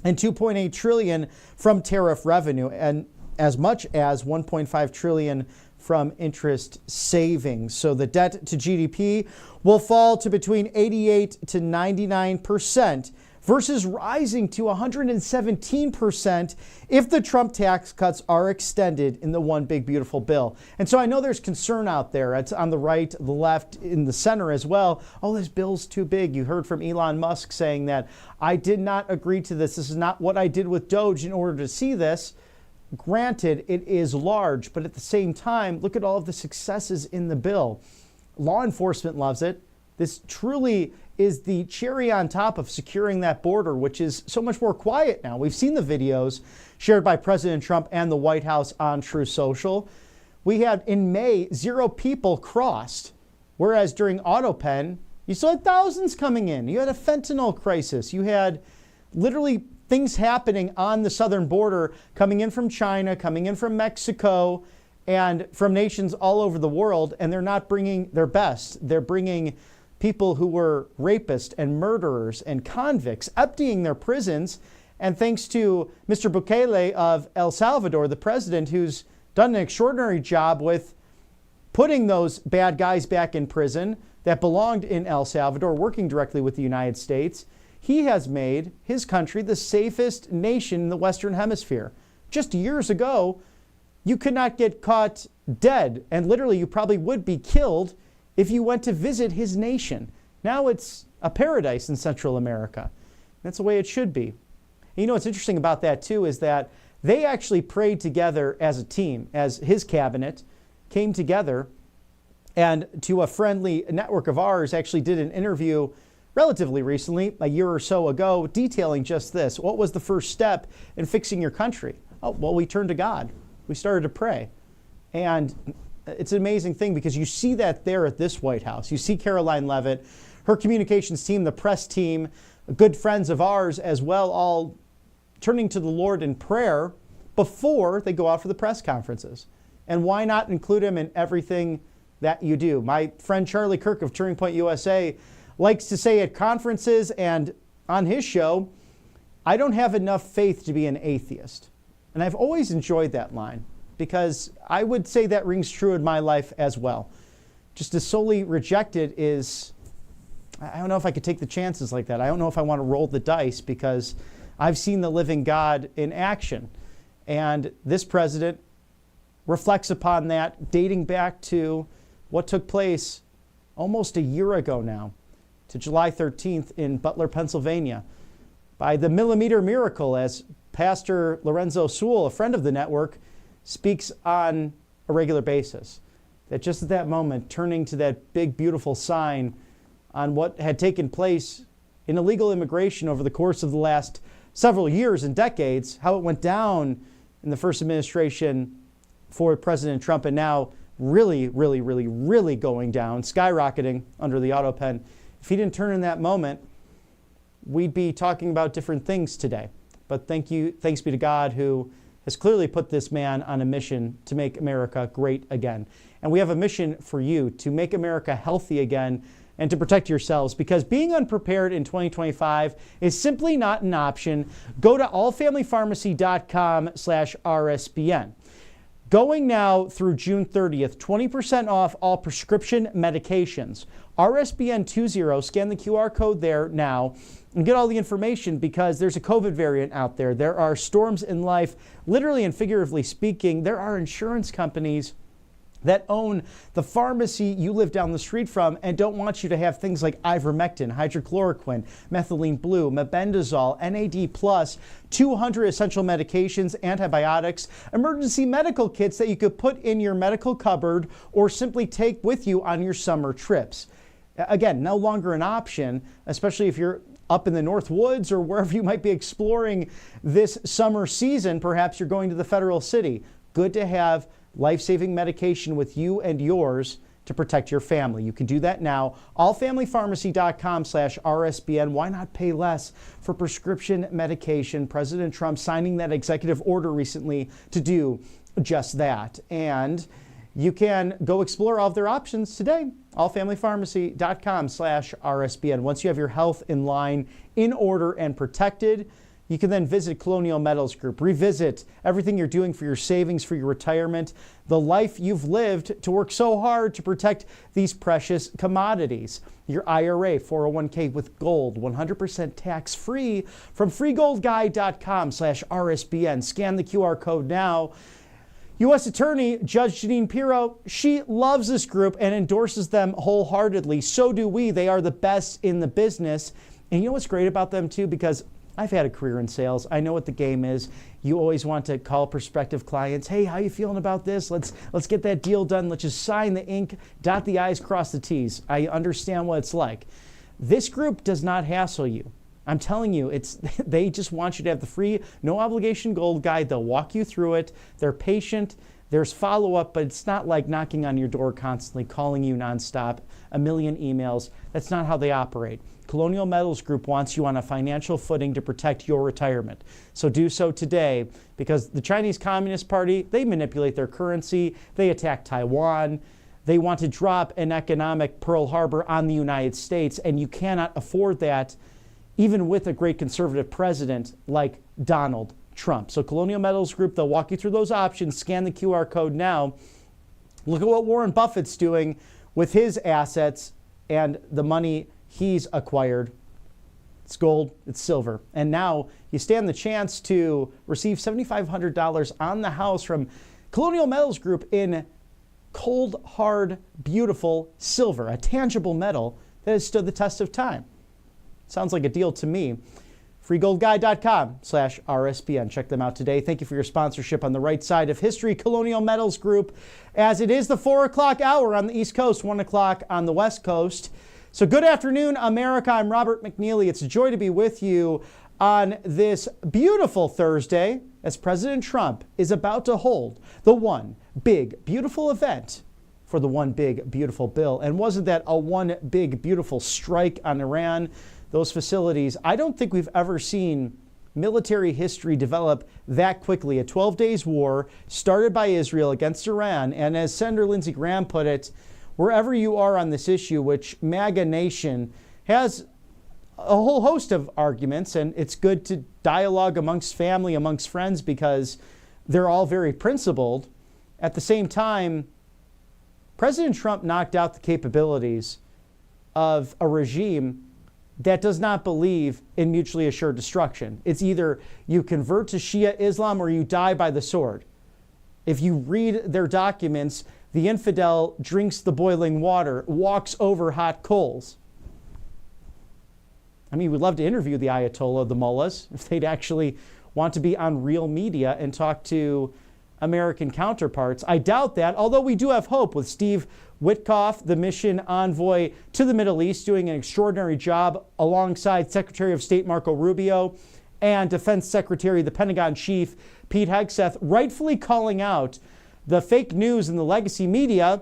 and $2.8 trillion from tariff revenue, and as much as $1.5 trillion from interest savings. So the debt to GDP will fall to between 88 to 99%, versus rising to 117% if the Trump tax cuts are extended in the one big beautiful bill. And so I know there's concern out there. It's on the right, the left, in the center as well. Oh, this bill's too big. You heard from Elon Musk saying that I did not agree to this. This is not what I did with Doge in order to see this. Granted, it is large, but at the same time, look at all of the successes in the bill. Law enforcement loves it. This truly is the cherry on top of securing that border, which is so much more quiet now. We've seen the videos shared by President Trump and the White House on Truth Social. We had in May 0 people crossed, whereas during AutoPen, you still had thousands coming in. You had a fentanyl crisis. You had literally things happening on the southern border, coming in from China, coming in from Mexico, and from nations all over the world, and they're not bringing their best. They're bringing people who were rapists and murderers and convicts, emptying their prisons. And thanks to Mr. Bukele of El Salvador, the president, who's done an extraordinary job with putting those bad guys back in prison that belonged in El Salvador, working directly with the United States, he has made his country the safest nation in the Western Hemisphere. Just years ago, you could not get caught dead, and literally you probably would be killed if you went to visit his nation. Now it's a paradise in Central America. That's the way it should be. And you know what's interesting about that too is that they actually prayed together as a team, as his cabinet came together, and to a friendly network of ours actually did an interview relatively recently, a year or so ago, detailing just this. What was the first step in fixing your country? Oh, well, we turned to God. We started to pray. And it's an amazing thing because you see that there at this White House. You see Caroline Leavitt, her communications team, the press team, good friends of ours as well, all turning to the Lord in prayer before they go out for the press conferences. And why not include him in everything that you do? My friend Charlie Kirk of Turning Point USA likes to say at conferences and on his show, I don't have enough faith to be an atheist. And I've always enjoyed that line because I would say that rings true in my life as well. Just to solely reject it is, I don't know if I could take the chances like that. I don't know if I want to roll the dice because I've seen the living God in action. And this president reflects upon that, dating back to what took place almost a year ago now, to July 13th in Butler, Pennsylvania, by the millimeter miracle, as Pastor Lorenzo Sewell, a friend of the network, speaks on a regular basis. That just at that moment, turning to that big, beautiful sign on what had taken place in illegal immigration over the course of the last several years and decades, how it went down in the first administration for President Trump, and now really going down, skyrocketing under the AutoPen. If he didn't turn in that moment, we'd be talking about different things today. But thanks be to God who has clearly put this man on a mission to make America great again. And we have a mission for you to make America healthy again and to protect yourselves, because being unprepared in 2025 is simply not an option. Go to allfamilypharmacy.com/RSBN. Going now through June 30th, 20% off all prescription medications. RSBN 20, scan the QR code there now and get all the information because there's a COVID variant out there. There are storms in life, literally and figuratively speaking. There are insurance companies that own the pharmacy you live down the street from and don't want you to have things like ivermectin, hydrochloroquine, methylene blue, mebendazole, NAD+, 200 essential medications, antibiotics, emergency medical kits that you could put in your medical cupboard or simply take with you on your summer trips. Again, no longer an option, especially if you're up in the North Woods or wherever you might be exploring this summer season. Perhaps you're going to the federal city. Good to have life-saving medication with you and yours to protect your family. You can do that now. allfamilypharmacy.com/RSBN. Why not pay less for prescription medication? President Trump signing that executive order recently to do just that. And you can go explore all of their options today. allfamilypharmacy.com/RSBN. Once you have your health in line, in order, and protected, you can then visit Colonial Metals Group, revisit everything you're doing for your savings, for your retirement, the life you've lived to work so hard to protect these precious commodities. Your IRA, 401k with gold, 100% tax-free from freegoldguide.com/RSBN. Scan the QR code now. U.S. Attorney Judge Jeanine Pirro, she loves this group and endorses them wholeheartedly. So do we. They are the best in the business. And you know what's great about them too? Because I've had a career in sales. I know what the game is. You always want to call prospective clients. Hey, how you feeling about this? Let's get that deal done. Let's just sign the ink, dot the I's, cross the T's. I understand what it's like. This group does not hassle you. I'm telling you, they just want you to have the free, no obligation gold guide. They'll walk you through it. They're patient. There's follow-up, but it's not like knocking on your door constantly, calling you nonstop, a million emails. That's not how they operate. Colonial Metals Group wants you on a financial footing to protect your retirement. So do so today, because the Chinese Communist Party, they manipulate their currency. They attack Taiwan. They want to drop an economic Pearl Harbor on the United States, and you cannot afford that even with a great conservative president like Donald Trump. So Colonial Metals Group, they'll walk you through those options. Scan the QR code now. Look at what Warren Buffett's doing with his assets and the money he's acquired. It's gold, it's silver. And now you stand the chance to receive $7,500 on the house from Colonial Metals Group in cold, hard, beautiful silver, a tangible metal that has stood the test of time. Sounds like a deal to me. freegoldguide.com/RSBN. Check them out today. Thank you for your sponsorship on the right side of history, Colonial Metals Group, as it is the 4 o'clock hour on the East Coast, 1 o'clock on the West Coast. So good afternoon, America. I'm Robert McNeely. It's a joy to be with you on this beautiful Thursday as President Trump is about to hold the one big, beautiful event for the one big, beautiful bill. And wasn't that a one big, beautiful strike on Iran? Those facilities, I don't think we've ever seen military history develop that quickly. A 12 days war started by Israel against Iran. And as Senator Lindsey Graham put it, wherever you are on this issue, which MAGA Nation has a whole host of arguments, and it's good to dialogue amongst family, amongst friends, because they're all very principled. At the same time, President Trump knocked out the capabilities of a regime that does not believe in mutually assured destruction. It's either you convert to Shia Islam or you die by the sword. If you read their documents, the infidel drinks the boiling water, walks over hot coals. I mean, we'd love to interview the Ayatollah, the mullahs, if they'd actually want to be on real media and talk to American counterparts. I doubt that, although we do have hope with Steve Witkoff, the mission envoy to the Middle East, doing an extraordinary job alongside Secretary of State Marco Rubio and Defense Secretary, the Pentagon Chief, Pete Hegseth, rightfully calling out the fake news in the legacy media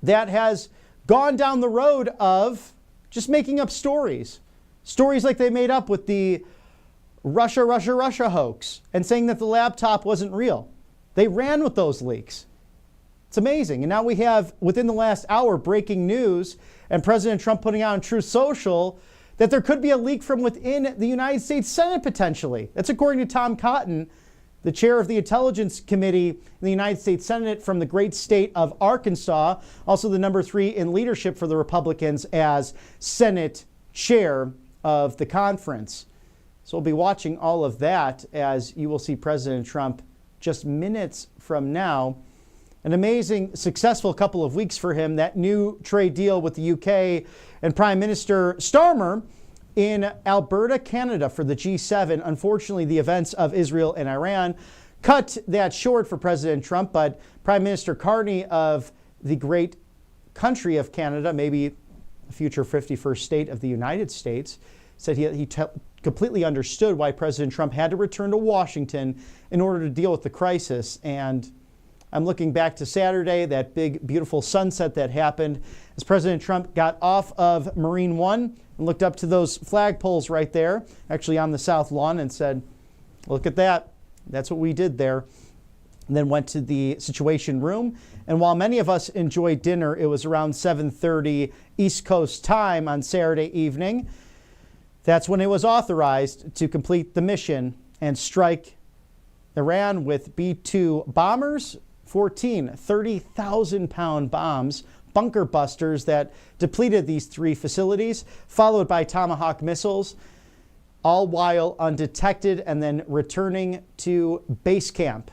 that has gone down the road of just making up stories. Stories like they made up with the Russia hoax and saying that the laptop wasn't real. They ran with those leaks. It's amazing. And now we have, within the last hour, breaking news and President Trump putting out on Truth Social that there could be a leak from within the United States Senate potentially. That's according to Tom Cotton, the chair of the Intelligence Committee in the United States Senate from the great state of Arkansas, also the number 3 in leadership for the Republicans as Senate chair of the conference. So we'll be watching all of that as you will see President Trump just minutes from now. An amazing, successful couple of weeks for him. That new trade deal with the UK and Prime Minister Starmer in Alberta, Canada for the G7. Unfortunately, the events of Israel and Iran cut that short for President Trump, but Prime Minister Carney of the great country of Canada, maybe the future 51st state of the United States, said he completely understood why President Trump had to return to Washington in order to deal with the crisis. And I'm looking back to Saturday, that big, beautiful sunset that happened as President Trump got off of Marine One and looked up to those flagpoles right there, actually on the South Lawn, and said, look at that. That's what we did there. And then went to the Situation Room. And while many of us enjoyed dinner, it was around 7:30 East Coast time on Saturday evening. That's when it was authorized to complete the mission and strike Iran with B-2 bombers, 14 30,000-pound bombs, bunker busters that depleted these 3 facilities, followed by Tomahawk missiles, all while undetected and then returning to base camp.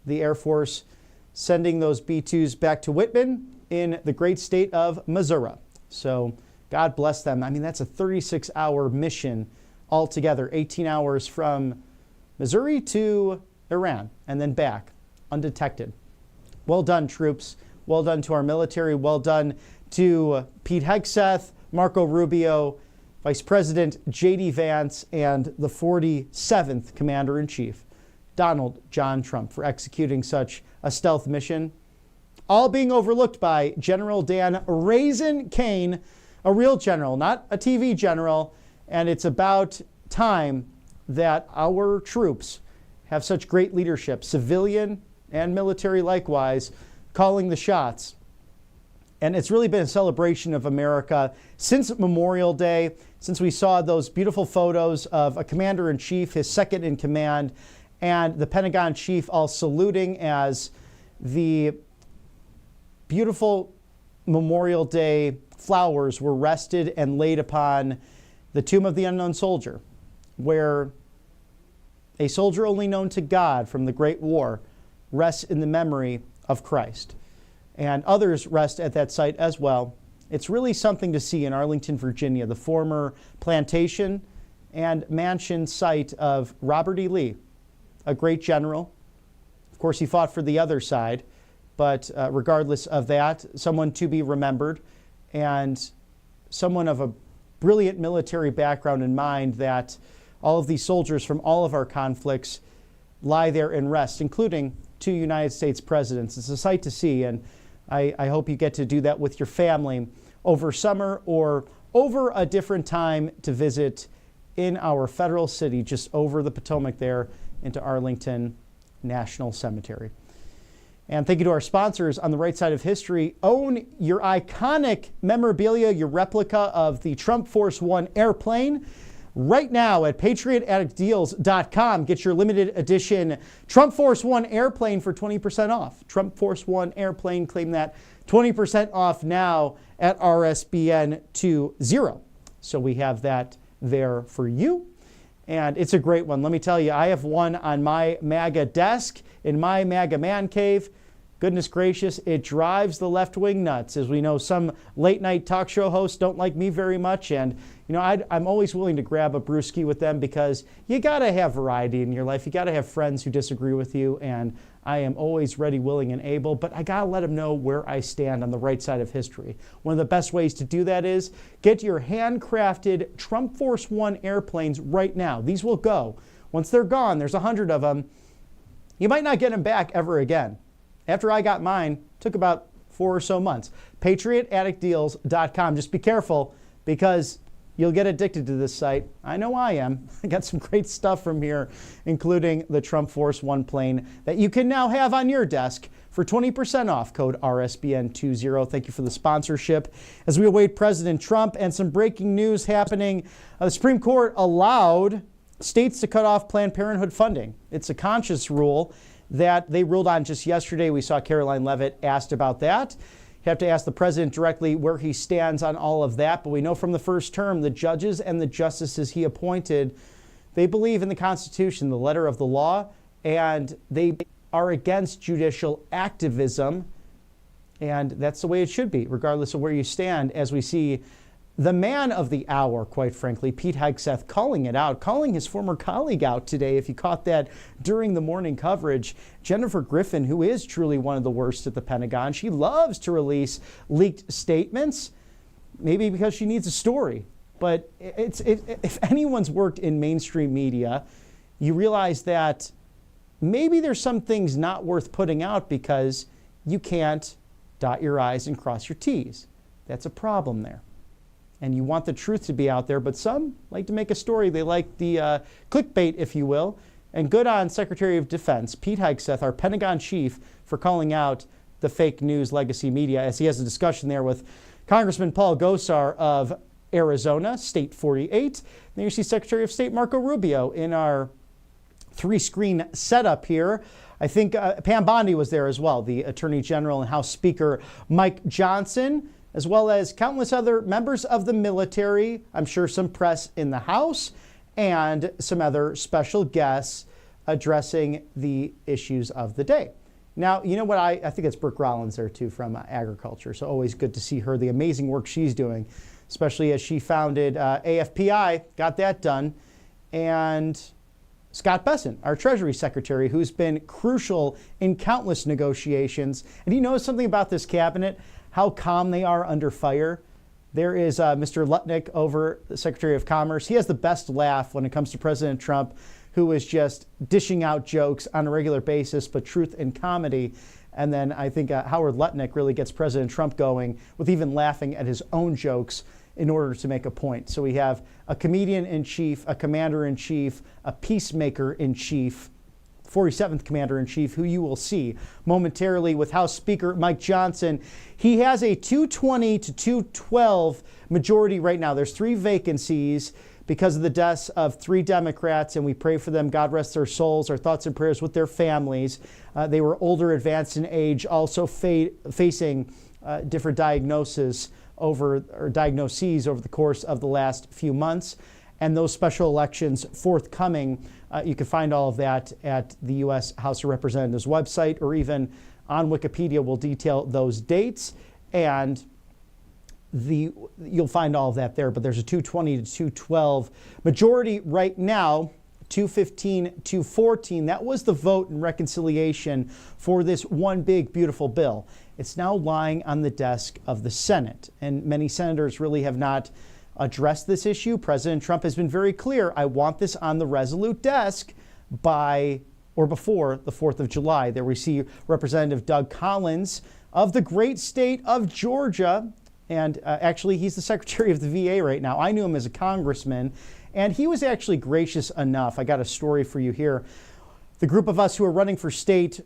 The Air Force sending those B-2s back to Whitman in the great state of Missouri. So God bless them. I mean, that's a 36-hour mission altogether, 18 hours from Missouri to Iran and then back, undetected. Well done, troops. Well done to our military. Well done to Pete Hegseth. Marco Rubio, Vice President J.D. Vance, and the 47th Commander-in-Chief, Donald John Trump, for executing such a stealth mission, all being overlooked by General Dan Raisin Kane, a real general, not a TV general. And it's about time that our troops have such great leadership, civilian and military likewise, calling the shots. And it's really been a celebration of America since Memorial Day, since we saw those beautiful photos of a commander-in-chief, his second in command, and the Pentagon chief all saluting as the beautiful Memorial Day flowers were rested and laid upon the tomb of the unknown soldier, where a soldier only known to God from the Great War rests in the memory of Christ. And others rest at that site as well. It's really something to see in Arlington, Virginia, the former plantation and mansion site of Robert E. Lee, a great general. Of course, he fought for the other side, but regardless of that, someone to be remembered, and someone of a brilliant military background in mind, that all of these soldiers from all of our conflicts lie there in rest, including 2 United States presidents. It's a sight to see, and I hope you get to do that with your family over summer or over a different time to visit in our federal city, just over the Potomac there into Arlington National Cemetery. And thank you to our sponsors on the right side of history. Own your iconic memorabilia, your replica of the Trump Force One airplane right now at patriotaddictdeals.com. Get your limited edition Trump Force One airplane for 20% off. Trump Force One airplane, claim that 20% off now at RSBN 20. So we have that there for you. And it's a great one. Let me tell you, I have one on my MAGA desk in my MAGA man cave. Goodness gracious, it drives the left wing nuts. As we know, some late night talk show hosts don't like me very much. And, you know, I'm always willing to grab a brewski with them, because you got to have variety in your life. You got to have friends who disagree with you. And I am always ready, willing, and able. But I got to let them know where I stand on the right side of history. One of the best ways to do that is get your handcrafted Trump Force One airplanes right now. These will go. Once they're gone, there's 100 of them. You might not get them back ever again. After I got mine, took about 4 or so months. PatriotAddictDeals.com. Just be careful, because you'll get addicted to this site. I know I am. I got some great stuff from here, including the Trump Force One plane that you can now have on your desk for 20% off. Code RSBN20. Thank you for the sponsorship. As we await President Trump and some breaking news happening, the Supreme Court allowed states to cut off Planned Parenthood funding. It's a conscious rule that they ruled on just yesterday. We saw Caroline Leavitt asked about that. You have to ask the president directly where he stands on all of that. But we know from the first term, the judges and the justices he appointed, they believe in the Constitution, the letter of the law, and they are against judicial activism. And that's the way it should be, regardless of where you stand, as we see the man of the hour, quite frankly, Pete Hegseth, calling it out, calling his former colleague out today, if you caught that during the morning coverage. Jennifer Griffin, who is truly one of the worst at the Pentagon, she loves to release leaked statements, maybe because she needs a story. But if anyone's worked in mainstream media, you realize that maybe there's some things not worth putting out because you can't dot your I's and cross your T's. That's a problem there. And you want the truth to be out there, but some like to make a story. They like the clickbait, if you will. And good on Secretary of Defense Pete Hegseth, our Pentagon chief, for calling out the fake news legacy media, as he has a discussion there with Congressman Paul Gosar of Arizona, State 48. Then you see Secretary of State Marco Rubio in our 3-screen setup here. I think Pam Bondi was there as well, the Attorney General and House Speaker Mike Johnson, as well as countless other members of the military, I'm sure some press in the House, and some other special guests addressing the issues of the day. Now, you know what, I think it's Brooke Rollins there too from agriculture, so always good to see her, the amazing work she's doing, especially as she founded AFPI, got that done, and Scott Bessent, our Treasury Secretary, who's been crucial in countless negotiations. And you know something about this cabinet? How calm they are under fire. There is Mr. Lutnick over the Secretary of Commerce. He has the best laugh when it comes to President Trump, who is just dishing out jokes on a regular basis, but truth and comedy. And then I think Howard Lutnick really gets President Trump going with even laughing at his own jokes in order to make a point. So we have a comedian-in-chief, a commander-in-chief, a peacemaker-in-chief, 47th Commander-in-Chief, who you will see momentarily with House Speaker Mike Johnson. He has a 220 to 212 majority right now. There's 3 vacancies because of the deaths of 3 Democrats, and we pray for them. God rest their souls. Our thoughts and prayers with their families. They were older, advanced in age, also facing different diagnoses over the course of the last few months. And those special elections forthcoming. You can find all of that at the U.S. House of Representatives website, or even on Wikipedia will detail those dates, and you'll find all of that there. But there's a 220 to 212 majority right now, 215 to 14. That was the vote in reconciliation for this one big, beautiful bill. It's now lying on the desk of the Senate, and many senators really have not addressed this issue. President Trump has been very clear. I want this on the Resolute desk by or before the 4th of July. There we see Representative Doug Collins of the great state of Georgia. And actually, he's the Secretary of the VA right now. I knew him as a congressman, and he was actually gracious enough. I got a story for you here. The group of us who are running for state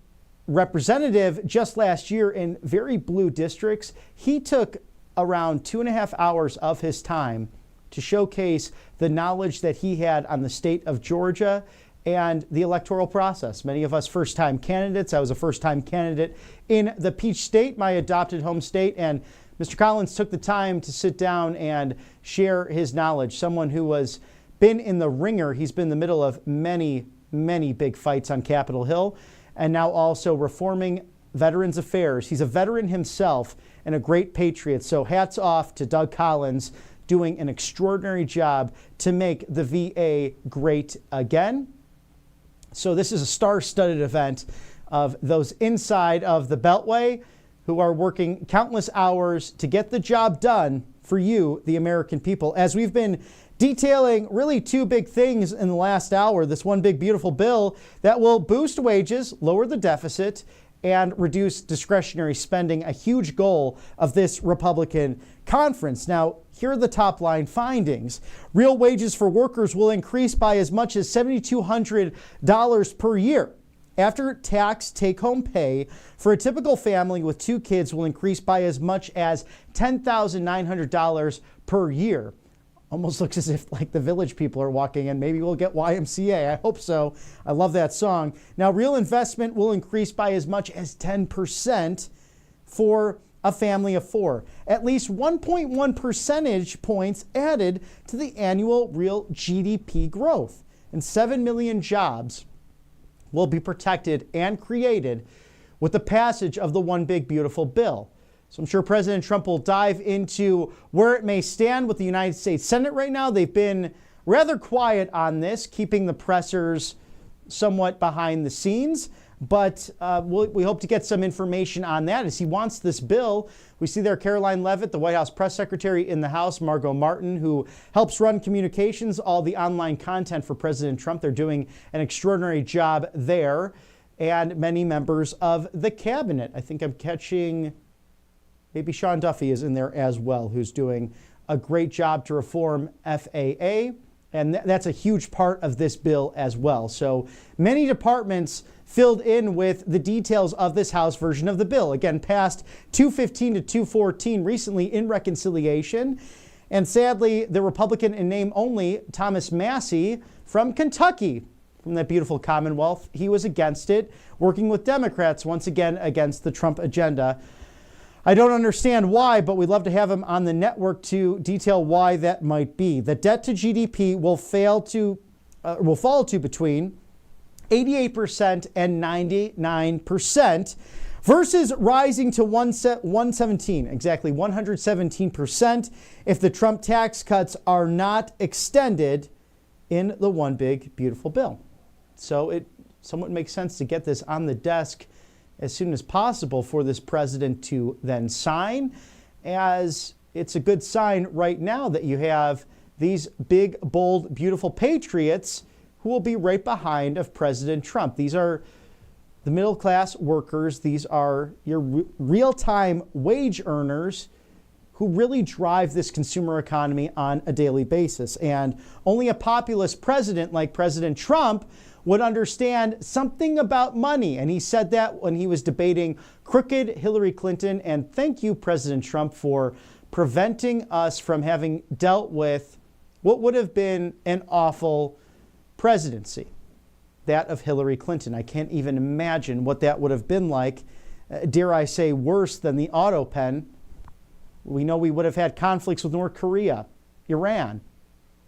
representative just last year in very blue districts, he took around 2.5 hours of his time to showcase the knowledge that he had on the state of Georgia and the electoral process. Many of us first-time candidates. I was a first-time candidate in the Peach State, my adopted home state, and Mr. Collins took the time to sit down and share his knowledge. Someone who has been in the ringer. He's been in the middle of many, many big fights on Capitol Hill, and now also reforming Veterans Affairs. He's a veteran himself and a great patriot. So hats off to Doug Collins, doing an extraordinary job to make the VA great again. So this is a star-studded event of those inside of the Beltway who are working countless hours to get the job done for you, the American people. As we've been detailing really 2 big things in the last hour, this one big beautiful bill that will boost wages, lower the deficit, and reduce discretionary spending, a huge goal of this Republican conference. Now, here are the top line findings. Real wages for workers will increase by as much as $7,200 per year. After tax take-home pay for a typical family with 2 kids will increase by as much as $10,900 per year. Almost looks as if like the Village People are walking in. Maybe we'll get YMCA. I hope so. I love that song. Now, real investment will increase by as much as 10% for a family of 4. At least 1.1 percentage points added to the annual real GDP growth. And 7 million jobs will be protected and created with the passage of the one big beautiful bill. So I'm sure President Trump will dive into where it may stand with the United States Senate right now. They've been rather quiet on this, keeping the pressers somewhat behind the scenes. But we hope to get some information on that as he wants this bill. We see there Caroline Leavitt, the White House press secretary in the House, Margot Martin, who helps run communications, all the online content for President Trump. They're doing an extraordinary job there. And many members of the cabinet. I think I'm catching... Maybe Sean Duffy is in there as well, who's doing a great job to reform FAA. And that's a huge part of this bill as well. So many departments filled in with the details of this House version of the bill. Again, passed 215 to 214 recently in reconciliation. And sadly, the Republican in name only, Thomas Massie from Kentucky, from that beautiful Commonwealth, he was against it, working with Democrats once again against the Trump agenda. I don't understand why, but we'd love to have him on the network to detail why that might be. The debt to GDP will fall to between 88% and 99% versus rising to 117, exactly 117% if the Trump tax cuts are not extended in the one big beautiful bill. So it somewhat makes sense to get this on the desk as soon as possible for this president to then sign, as it's a good sign right now that you have these big, bold, beautiful patriots who will be right behind of President Trump. These are the middle-class workers. These are your real-time wage earners who really drive this consumer economy on a daily basis. And only a populist president like President Trump would understand something about money. And he said that when he was debating crooked Hillary Clinton. And thank you, President Trump, for preventing us from having dealt with what would have been an awful presidency, that of Hillary Clinton. I can't even imagine what that would have been like. Dare I say, worse than the auto pen. We know we would have had conflicts with North Korea, Iran,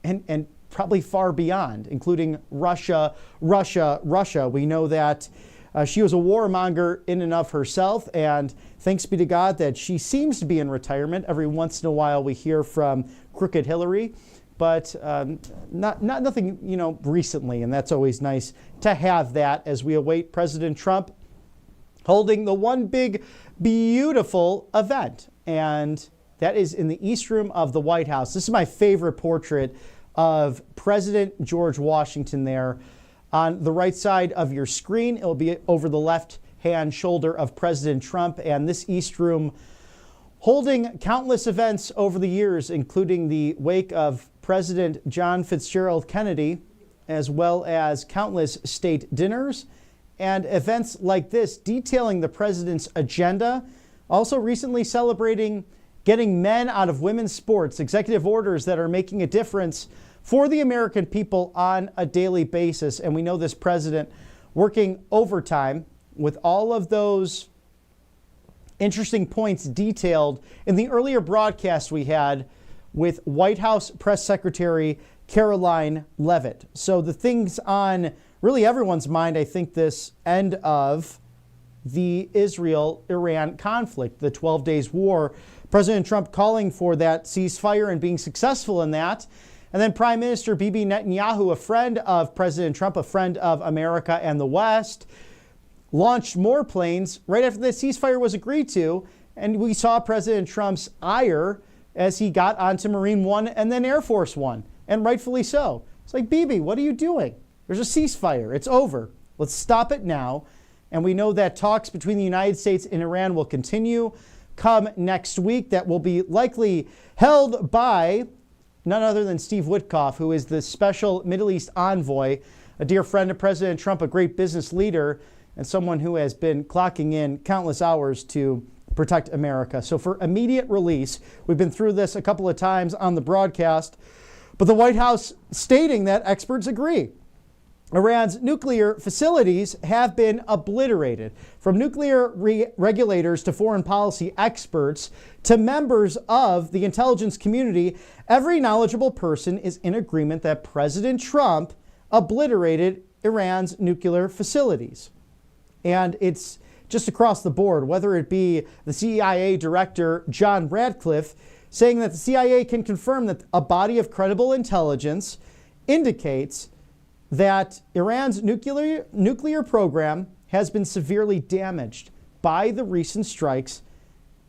and probably far beyond, including Russia. We know that she was a warmonger in and of herself, and thanks be to God that she seems to be in retirement. Every once in a while we hear from crooked Hillary, but nothing, recently, and that's always nice to have that as we await President Trump holding the one big, beautiful event, and that is in the East Room of the White House. This is my favorite portrait of President George Washington there. On the right side of your screen, it will be over the left-hand shoulder of President Trump, and this East Room holding countless events over the years, including the wake of President John Fitzgerald Kennedy, as well as countless state dinners and events like this detailing the president's agenda. Also recently celebrating getting men out of women's sports, executive orders that are making a difference for the American people on a daily basis. And we know this president working overtime with all of those interesting points detailed in the earlier broadcast we had with White House Press Secretary Caroline Leavitt. So the things on really everyone's mind, I think, this end of the Israel-Iran conflict, the 12 days war, President Trump calling for that ceasefire and being successful in that. And then Prime Minister Bibi Netanyahu, a friend of President Trump, a friend of America and the West, launched more planes right after the ceasefire was agreed to. And we saw President Trump's ire as he got onto Marine One and then Air Force One, and rightfully so. It's like, Bibi, what are you doing? There's a ceasefire. It's over. Let's stop it now. And we know that talks between the United States and Iran will continue come next week. That will be likely held by none other than Steve Witkoff, who is the special Middle East envoy, a dear friend of President Trump, a great business leader, and someone who has been clocking in countless hours to protect America. So for immediate release, we've been through this a couple of times on the broadcast, but the White House stating that experts agree. Iran's nuclear facilities have been obliterated. From nuclear regulators to foreign policy experts to members of the intelligence community, every knowledgeable person is in agreement that President Trump obliterated Iran's nuclear facilities. And it's just across the board, whether it be the CIA director, John Radcliffe, saying that the CIA can confirm that a body of credible intelligence indicates that Iran's nuclear program has been severely damaged by the recent strikes.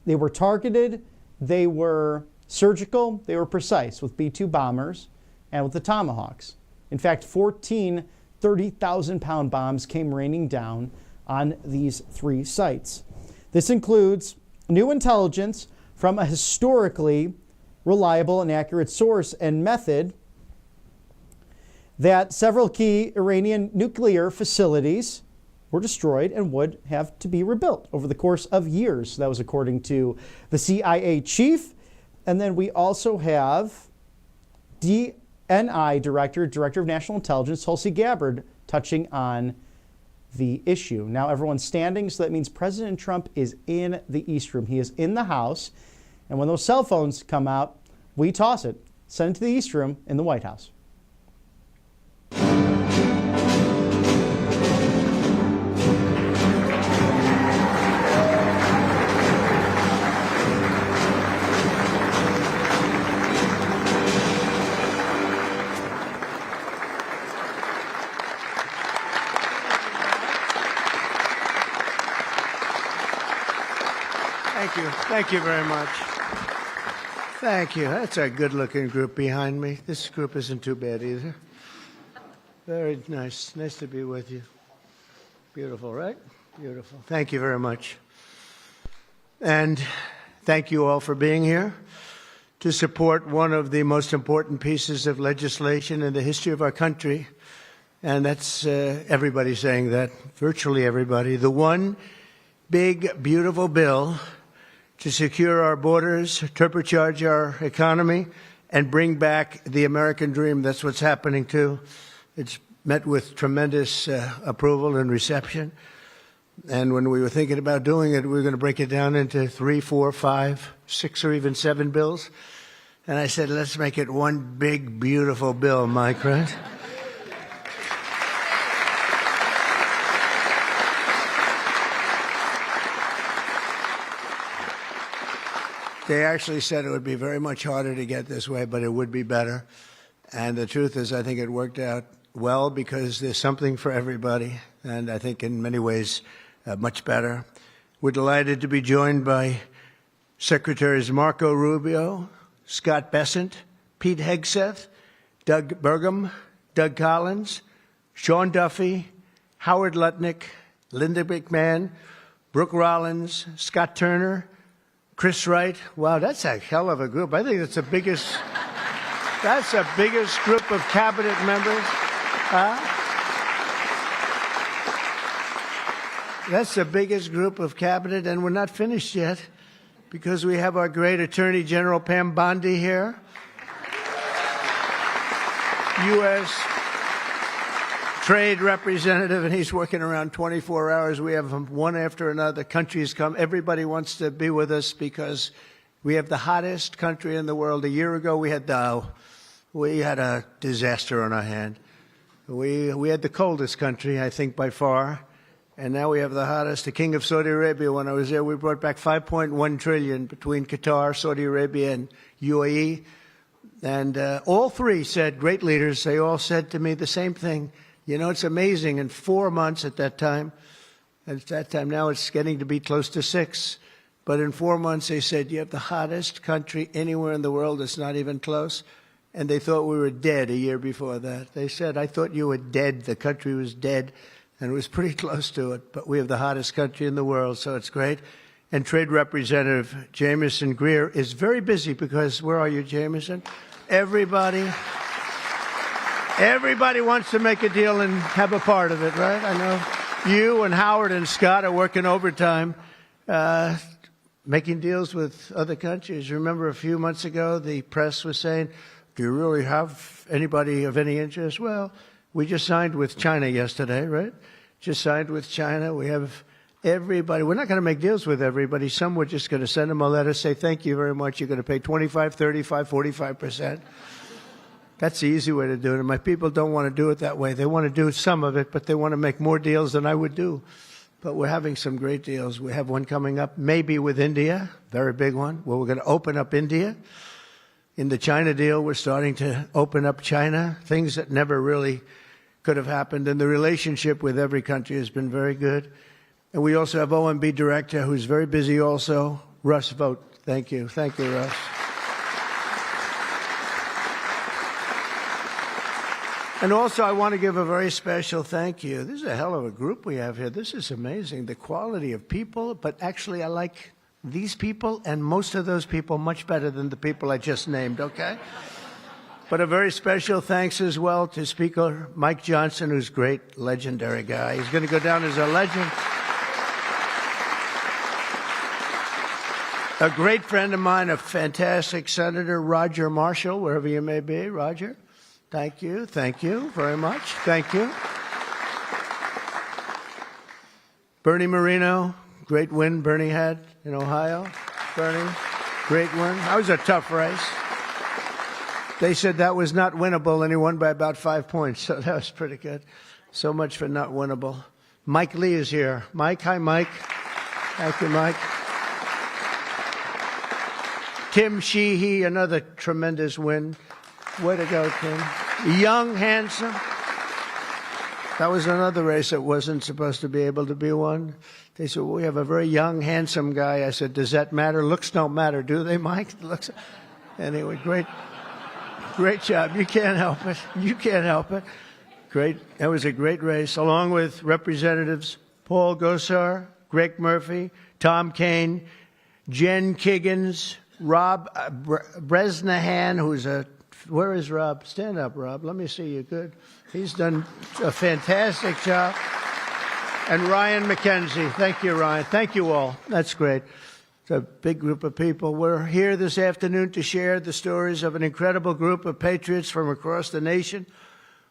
They were targeted, they were surgical, they were precise with B-2 bombers and with the Tomahawks. In fact, 14 30,000-pound bombs came raining down on these three sites. This includes new intelligence from a historically reliable and accurate source and method that several key Iranian nuclear facilities were destroyed and would have to be rebuilt over the course of years. That was according to the CIA chief. And then we also have DNI Director of National Intelligence, Tulsi Gabbard, touching on the issue. Now everyone's standing, so that means President Trump is in the East Room. He is in the House. And when those cell phones come out, we toss it, send it to the East Room in the White House.
Thank you very much. Thank you. That's a good-looking group behind me. This group isn't too bad either. Very nice. Nice to be with you. Beautiful, right? Beautiful. Thank you very much. And thank you all for being here to support one of the most important pieces of legislation in the history of our country. And that's everybody saying that, virtually everybody. The one big, beautiful bill to secure our borders, turbocharge our economy, and bring back the American dream. That's what's happening, too. It's met with tremendous approval and reception. And when we were thinking about doing it, we were going to break it down into 3, 4, 5, 6, or even 7 bills. And I said, let's make it one big, beautiful bill, Mike, right? They actually said it would be very much harder to get this way, but it would be better. And the truth is, I think it worked out well because there's something for everybody, and I think in many ways much better. We're delighted to be joined by Secretaries Marco Rubio, Scott Bessent, Pete Hegseth, Doug Burgum, Doug Collins, Sean Duffy, Howard Lutnick, Linda McMahon, Brooke Rollins, Scott Turner, Chris Wright. Wow, that's a hell of a group. I think that's the biggest group of cabinet members. That's the biggest group of cabinet, and we're not finished yet because we have our great Attorney General Pam Bondi here, U.S. Trade Representative, and he's working around 24 hours. We have them one after another. Countries come. Everybody wants to be with us because we have the hottest country in the world. A year ago, we had a disaster on our hand. We had the coldest country, I think, by far. And now we have the hottest. The King of Saudi Arabia, when I was there, we brought back $5.1 trillion between Qatar, Saudi Arabia, and UAE. And all three said, great leaders, they all said to me the same thing. You know, it's amazing. In 4 months at that time, now it's getting to be close to 6. But in 4 months, they said, you have the hottest country anywhere in the world. It's not even close. And they thought we were dead a year before that. They said, I thought you were dead. The country was dead. And it was pretty close to it. But we have the hottest country in the world, so it's great. And Trade Representative Jamieson Greer is very busy because, where are you, Jamieson? Everybody wants to make a deal and have a part of it, right? I know you and Howard and Scott are working overtime, making deals with other countries. Remember a few months ago, the press was saying, do you really have anybody of any interest? Well, we just signed with China yesterday, right? Just signed with China. We have everybody. We're not going to make deals with everybody. Some we're just going to send them a letter, say, thank you very much. You're going to pay 25, 35, 45%. That's the easy way to do it. And my people don't want to do it that way. They want to do some of it, but they want to make more deals than I would do. But we're having some great deals. We have one coming up, maybe with India, very big one, where we're going to open up India. In the China deal, we're starting to open up China, things that never really could have happened. And the relationship with every country has been very good. And we also have OMB Director, who's very busy also, Russ Vogt. Thank you. Thank you, Russ. And also, I want to give a very special thank you. This is a hell of a group we have here. This is amazing, the quality of people. But actually, I like these people and most of those people much better than the people I just named, okay? But a very special thanks as well to Speaker Mike Johnson, who's a great, legendary guy. He's going to go down as a legend. A great friend of mine, a fantastic Senator, Roger Marshall, wherever you may be. Roger, thank you. Thank you very much. Thank you. Bernie Moreno, great win Bernie had in Ohio. Bernie, great win. That was a tough race. They said that was not winnable, and he won by about 5 points, so that was pretty good. So much for not winnable. Mike Lee is here. Mike, hi, Mike. Thank you, Mike. Tim Sheehy, another tremendous win. Way to go, Tim. Young, handsome. That was another race that wasn't supposed to be able to be won. They said, well, we have a very young, handsome guy. I said, does that matter? Looks don't matter, do they, Mike? Looks. Anyway, great job. You can't help it. You can't help it. Great. That was a great race, along with Representatives Paul Gosar, Greg Murphy, Tom Kaine, Jen Kiggins, Rob Bresnahan, who's where is Rob? Stand up, Rob. Let me see you. Good. He's done a fantastic job. And Ryan McKenzie. Thank you, Ryan. Thank you all. That's great. It's a big group of people. We're here this afternoon to share the stories of an incredible group of patriots from across the nation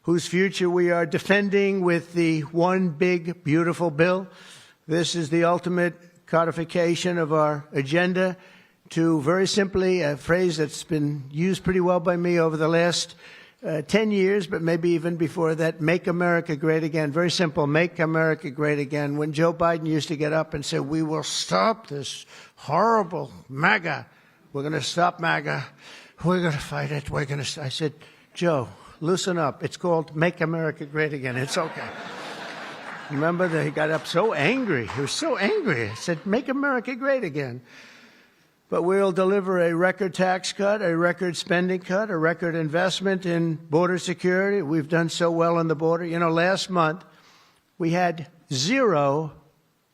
whose future we are defending with the One Big Beautiful Bill. This is the ultimate codification of our agenda to, very simply, a phrase that's been used pretty well by me over the last 10 years, but maybe even before that, make America great again. Very simple, make America great again. When Joe Biden used to get up and say, we will stop this horrible MAGA. We're going to stop MAGA. We're going to fight it. I said, Joe, loosen up. It's called Make America Great Again. It's okay. Remember that he got up so angry. He was so angry. He said, make America great again. But we'll deliver a record tax cut, a record spending cut, a record investment in border security. We've done so well on the border. You know, last month we had 0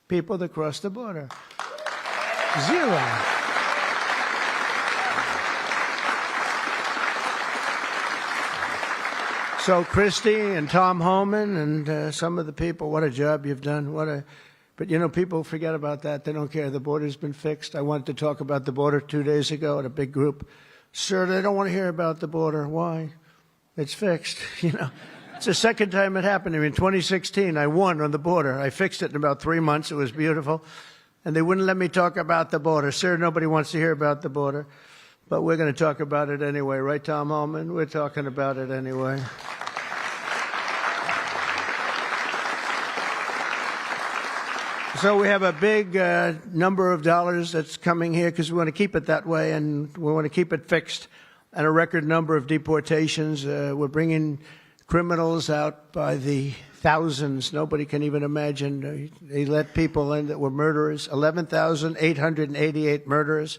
people that crossed the border. 0. So Christie and Tom Homan and some of the people, what a job you've done. But, you know, people forget about that. They don't care. The border's been fixed. I wanted to talk about the border 2 days ago at a big group. Sir, they don't want to hear about the border. Why? It's fixed. You know, it's the second time it happened to me. In 2016, I won on the border. I fixed it in about 3 months. It was beautiful. And they wouldn't let me talk about the border. Sir, nobody wants to hear about the border. But we're going to talk about it anyway. Right, Tom Homan? We're talking about it anyway. So we have a big number of dollars that's coming here because we want to keep it that way and we want to keep it fixed, and a record number of deportations. We're bringing criminals out by the thousands. Nobody can even imagine. They let people in that were murderers, 11,888 murderers,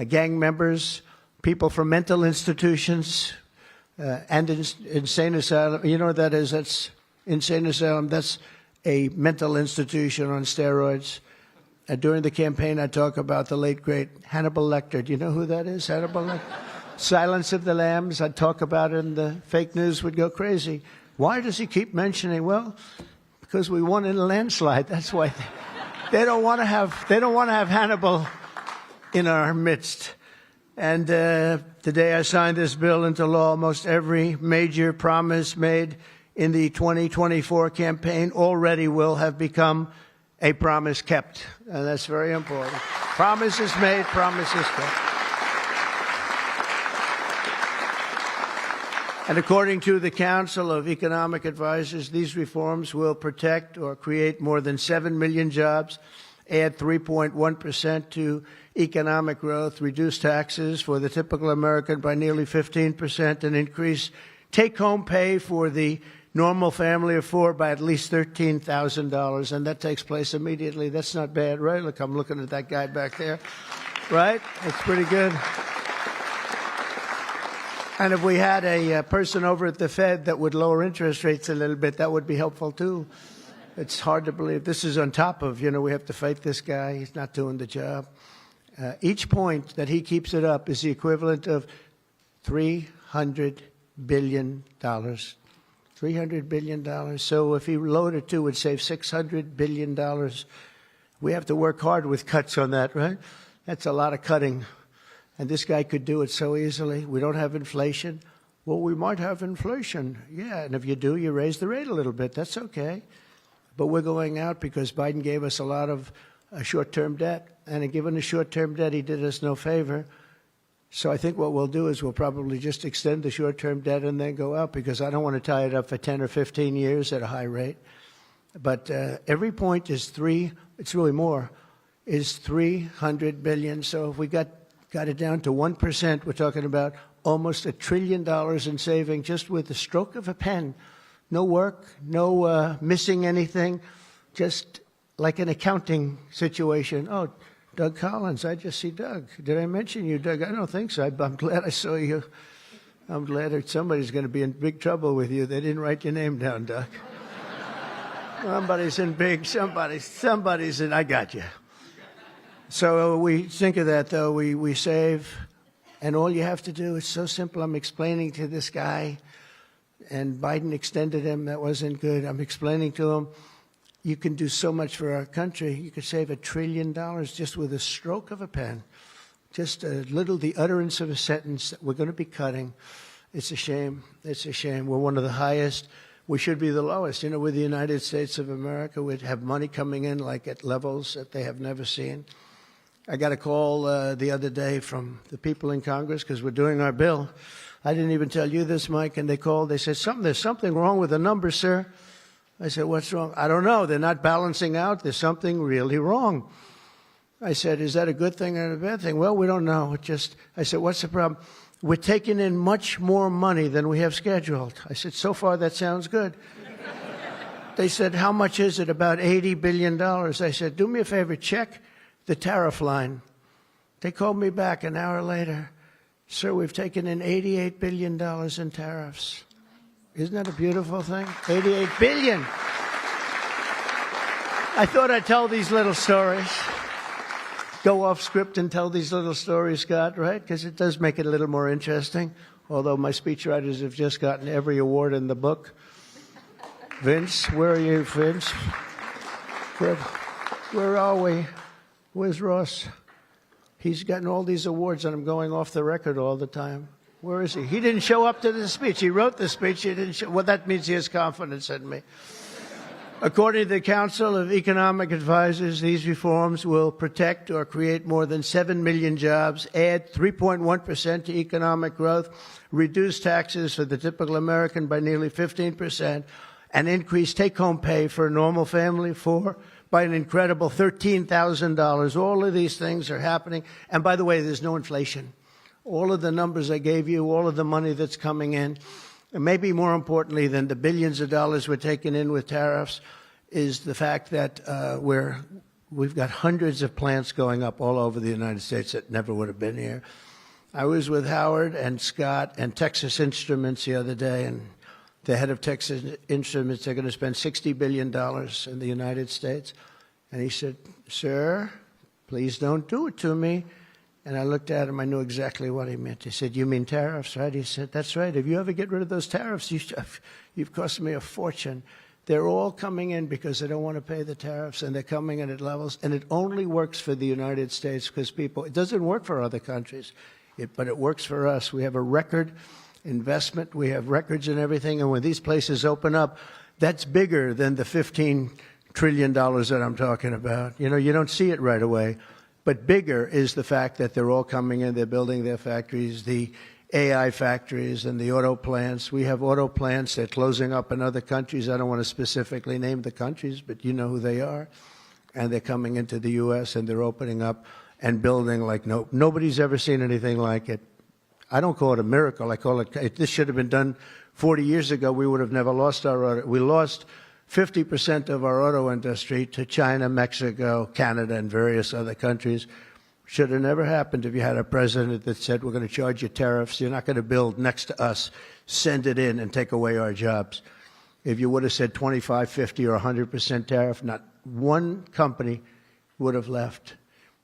gang members, people from mental institutions and insane asylum. You know what that is? That's insane asylum. That's a mental institution on steroids. During the campaign, I talk about the late, great Hannibal Lecter. Do you know who that is, Hannibal Lecter? Silence of the Lambs. I'd talk about it and the fake news would go crazy. Why does he keep mentioning? Well, because we won in a landslide. That's why they don't want to have Hannibal in our midst. And the day I signed this bill into law, almost every major promise made in the 2024 campaign already will have become a promise kept. And that's very important. Promises made, promises kept. And according to the Council of Economic Advisors, these reforms will protect or create more than 7 million jobs, add 3.1% to economic growth, reduce taxes for the typical American by nearly 15%, and increase take-home pay for the normal family of 4 by at least $13,000, and that takes place immediately. That's not bad, right? Look, I'm looking at that guy back there, right? That's pretty good. And if we had a person over at the Fed that would lower interest rates a little bit, that would be helpful too. It's hard to believe. This is on top of, we have to fight this guy. He's not doing the job. Each point that he keeps it up is the equivalent of $300 billion. $300 billion. So if he loaded 2, it would save $600 billion. We have to work hard with cuts on that, right? That's a lot of cutting. And this guy could do it so easily. We don't have inflation. Well, we might have inflation. Yeah, and if you do, you raise the rate a little bit. That's okay. But we're going out because Biden gave us a lot of short-term debt. And given the short-term debt, he did us no favor. So I think what we'll do is we'll probably just extend the short-term debt and then go out, because I don't want to tie it up for 10 or 15 years at a high rate. But every point is it's really more, is $300 billion. So if we got it down to 1%, we're talking about almost $1 trillion in saving just with the stroke of a pen. No work, no missing anything, just like an accounting situation. Oh, Doug Collins. I just see Doug. Did I mention you, Doug? I don't think so. I'm glad I saw you. I'm glad that somebody's going to be in big trouble with you. They didn't write your name down, Doug. Somebody's in, I got you. So we think of that, though. We save, and all you have to do is so simple. I'm explaining to this guy, and Biden extended him. That wasn't good. I'm explaining to him, you can do so much for our country. You could save $1 trillion just with a stroke of a pen. Just the utterance of a sentence that we're going to be cutting. It's a shame. It's a shame. We're one of the highest. We should be the lowest. You know, with the United States of America, we'd have money coming in like at levels that they have never seen. I got a call the other day from the people in Congress because we're doing our bill. I didn't even tell you this, Mike, and they called. They said, there's something wrong with the numbers, sir. I said, what's wrong? I don't know. They're not balancing out. There's something really wrong. I said, is that a good thing or a bad thing? Well, we don't know. I said, what's the problem? We're taking in much more money than we have scheduled. I said, so far that sounds good. They said, how much is it? About $80 billion. I said, do me a favor, check the tariff line. They called me back an hour later. Sir, we've taken in $88 billion in tariffs. Isn't that a beautiful thing? $88 billion. I thought I'd tell these little stories. Go off script and tell these little stories, Scott, right? Because it does make it a little more interesting. Although my speechwriters have just gotten every award in the book. Vince, where are you, Vince? Where are we? Where's Ross? He's gotten all these awards and I'm going off the record all the time. Where is he? He didn't show up to the speech. He wrote the speech. He didn't show. Well, that means he has confidence in me. According to the Council of Economic Advisors, these reforms will protect or create more than 7 million jobs, add 3.1% to economic growth, reduce taxes for the typical American by nearly 15%, and increase take-home pay for a normal family by an incredible $13,000. All of these things are happening. And by the way, there's no inflation. All of the numbers I gave you, all of the money that's coming in, and maybe more importantly than the billions of dollars we're taking in with tariffs, is the fact that we've got hundreds of plants going up all over the United States that never would have been here. I was with Howard and Scott and Texas Instruments the other day, and the head of Texas Instruments, they're going to spend $60 billion in the United States. And he said, sir, please don't do it to me. And I looked at him. I knew exactly what he meant. He said, you mean tariffs, right? He said, that's right. If you ever get rid of those tariffs, you've cost me a fortune. They're all coming in because they don't want to pay the tariffs, and they're coming in at levels. And it only works for the United States because it doesn't work for other countries, but it works for us. We have a record investment. We have records and everything. And when these places open up, that's bigger than the $15 trillion that I'm talking about. You know, you don't see it right away. But bigger is the fact that they're all coming in, they're building their factories, the AI factories and the auto plants. We have auto plants, they're closing up in other countries. I don't want to specifically name the countries, but you know who they are. And they're coming into the U.S. and they're opening up and building like nobody's ever seen anything like it. I don't call it a miracle. I call it, this should have been done 40 years ago. We would have never lost our auto. We lost 50% of our auto industry to China, Mexico, Canada, and various other countries. Should have never happened if you had a president that said, we're going to charge you tariffs. You're not going to build next to us. Send it in and take away our jobs. If you would have said 25, 50, or 100% tariff, not one company would have left.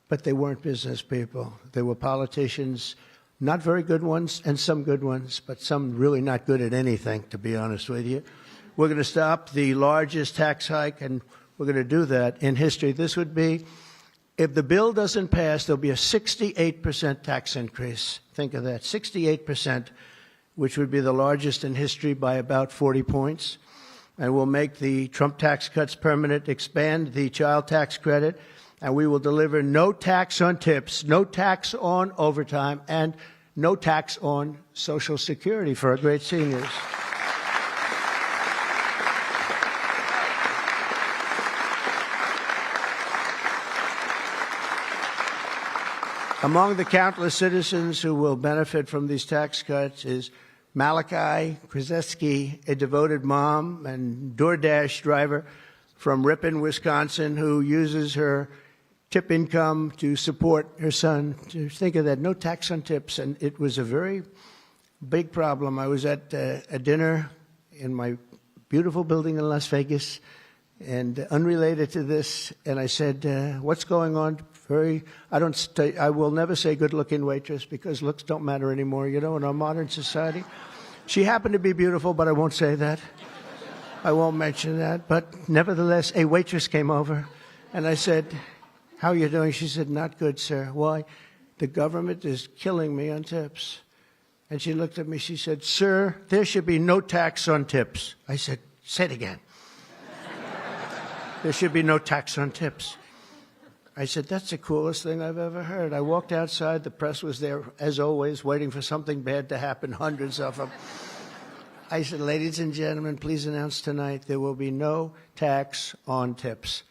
But they weren't business people. They were politicians, not very good ones, and some good ones, but some really not good at anything, to be honest with you. We're going to stop the largest tax hike, and we're going to do that in history. This would be, if the bill doesn't pass, there'll be a 68% tax increase. Think of that, 68%, which would be the largest in history by about 40 points. And we'll make the Trump tax cuts permanent, expand the child tax credit, and we will deliver no tax on tips, no tax on overtime, and no tax on Social Security for our great seniors. Among the countless citizens who will benefit from these tax cuts is Malachi Krzyzewski, a devoted mom and DoorDash driver from Ripon, Wisconsin, who uses her tip income to support her son. To think of that, no tax on tips. And it was a very big problem. I was at a dinner in my beautiful building in Las Vegas, and unrelated to this, and I said, what's going on? I will never say good-looking waitress, because looks don't matter anymore, you know, in our modern society. She happened to be beautiful, but I won't say that. I won't mention that. But nevertheless, a waitress came over, and I said, how are you doing? She said, not good, sir. Why? The government is killing me on tips. And she looked at me, she said, sir, there should be no tax on tips. I said, say it again. There should be no tax on tips. I said, that's the coolest thing I've ever heard. I walked outside, the press was there, as always, waiting for something bad to happen, hundreds of them. I said, ladies and gentlemen, please announce tonight there will be no tax on tips.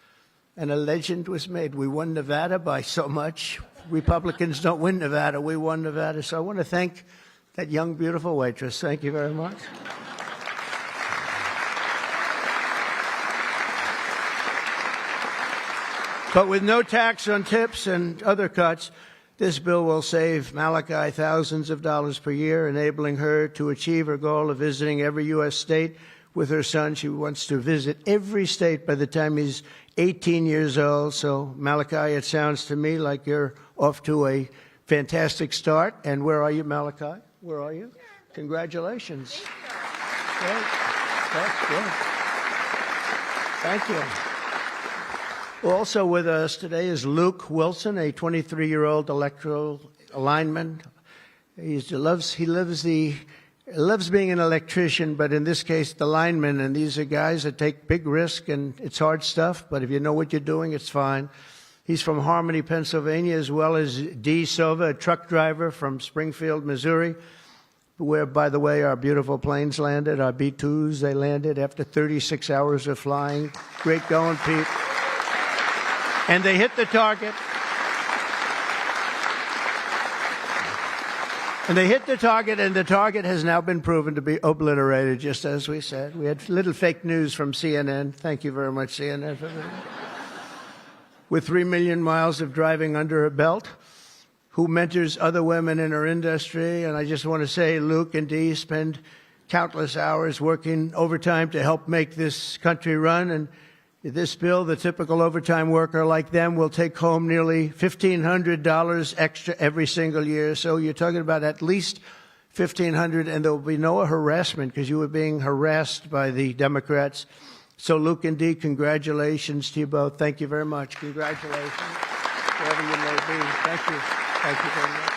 And a legend was made. We won Nevada by so much. Republicans don't win Nevada. We won Nevada. So I want to thank that young, beautiful waitress. Thank you very much. But with no tax on tips and other cuts, this bill will save Malachi thousands of dollars per year, enabling her to achieve her goal of visiting every U.S. state with her son. She wants to visit every state by the time he's 18 years old. So, Malachi, it sounds to me like you're off to a fantastic start. And where are you, Malachi? Where are you? Congratulations. Great. That's good. Thank you. Also with us today is Luke Wilson, a 23-year-old electrical lineman. He loves being an electrician, but in this case, the lineman. And these are guys that take big risk, and it's hard stuff. But if you know what you're doing, it's fine. He's from Harmony, Pennsylvania, as well as Dee Sova, a truck driver from Springfield, Missouri, where, by the way, our beautiful planes landed, our B-2s. They landed after 36 hours of flying. Great going, Pete. And they hit the target. And they hit the target, and the target has now been proven to be obliterated, just as we said. We had little fake news from CNN. Thank you very much, CNN, for that. With 3 million miles of driving under her belt, who mentors other women in her industry. And I just want to say, Luke and Dee spend countless hours working overtime to help make this country run. And this bill, the typical overtime worker like them will take home nearly $1,500 extra every single year. So you're talking about at least $1,500, and there will be no harassment because you were being harassed by the Democrats. So Luke and Dee, congratulations to you both. Thank you very much. Congratulations, wherever you may be. Thank you. Thank you very much.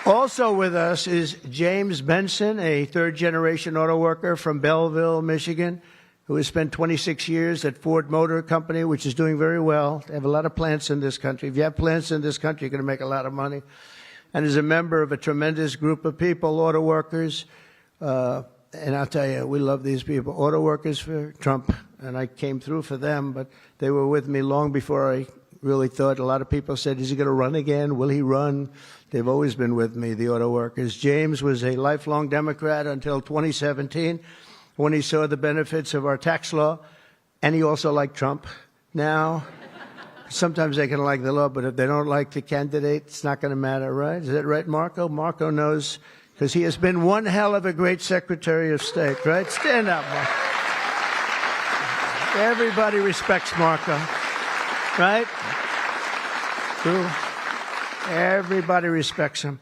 Also with us is James Benson, a third-generation auto worker from Belleville, Michigan, who has spent 26 years at Ford Motor Company, which is doing very well. They have a lot of plants in this country. If you have plants in this country, you're going to make a lot of money. And is a member of a tremendous group of people, auto workers. And I'll tell you, we love these people. Auto workers for Trump, and I came through for them, but they were with me long before I really thought. A lot of people said, is he going to run again? Will he run? They've always been with me, the auto workers. James was a lifelong Democrat until 2017 when he saw the benefits of our tax law, and he also liked Trump. Now, sometimes they can like the law, but if they don't like the candidate, it's not going to matter, right? Is that right, Marco? Marco knows, because he has been one hell of a great Secretary of State, right? Stand up, Marco. Everybody respects Marco, right? True. Everybody respects him.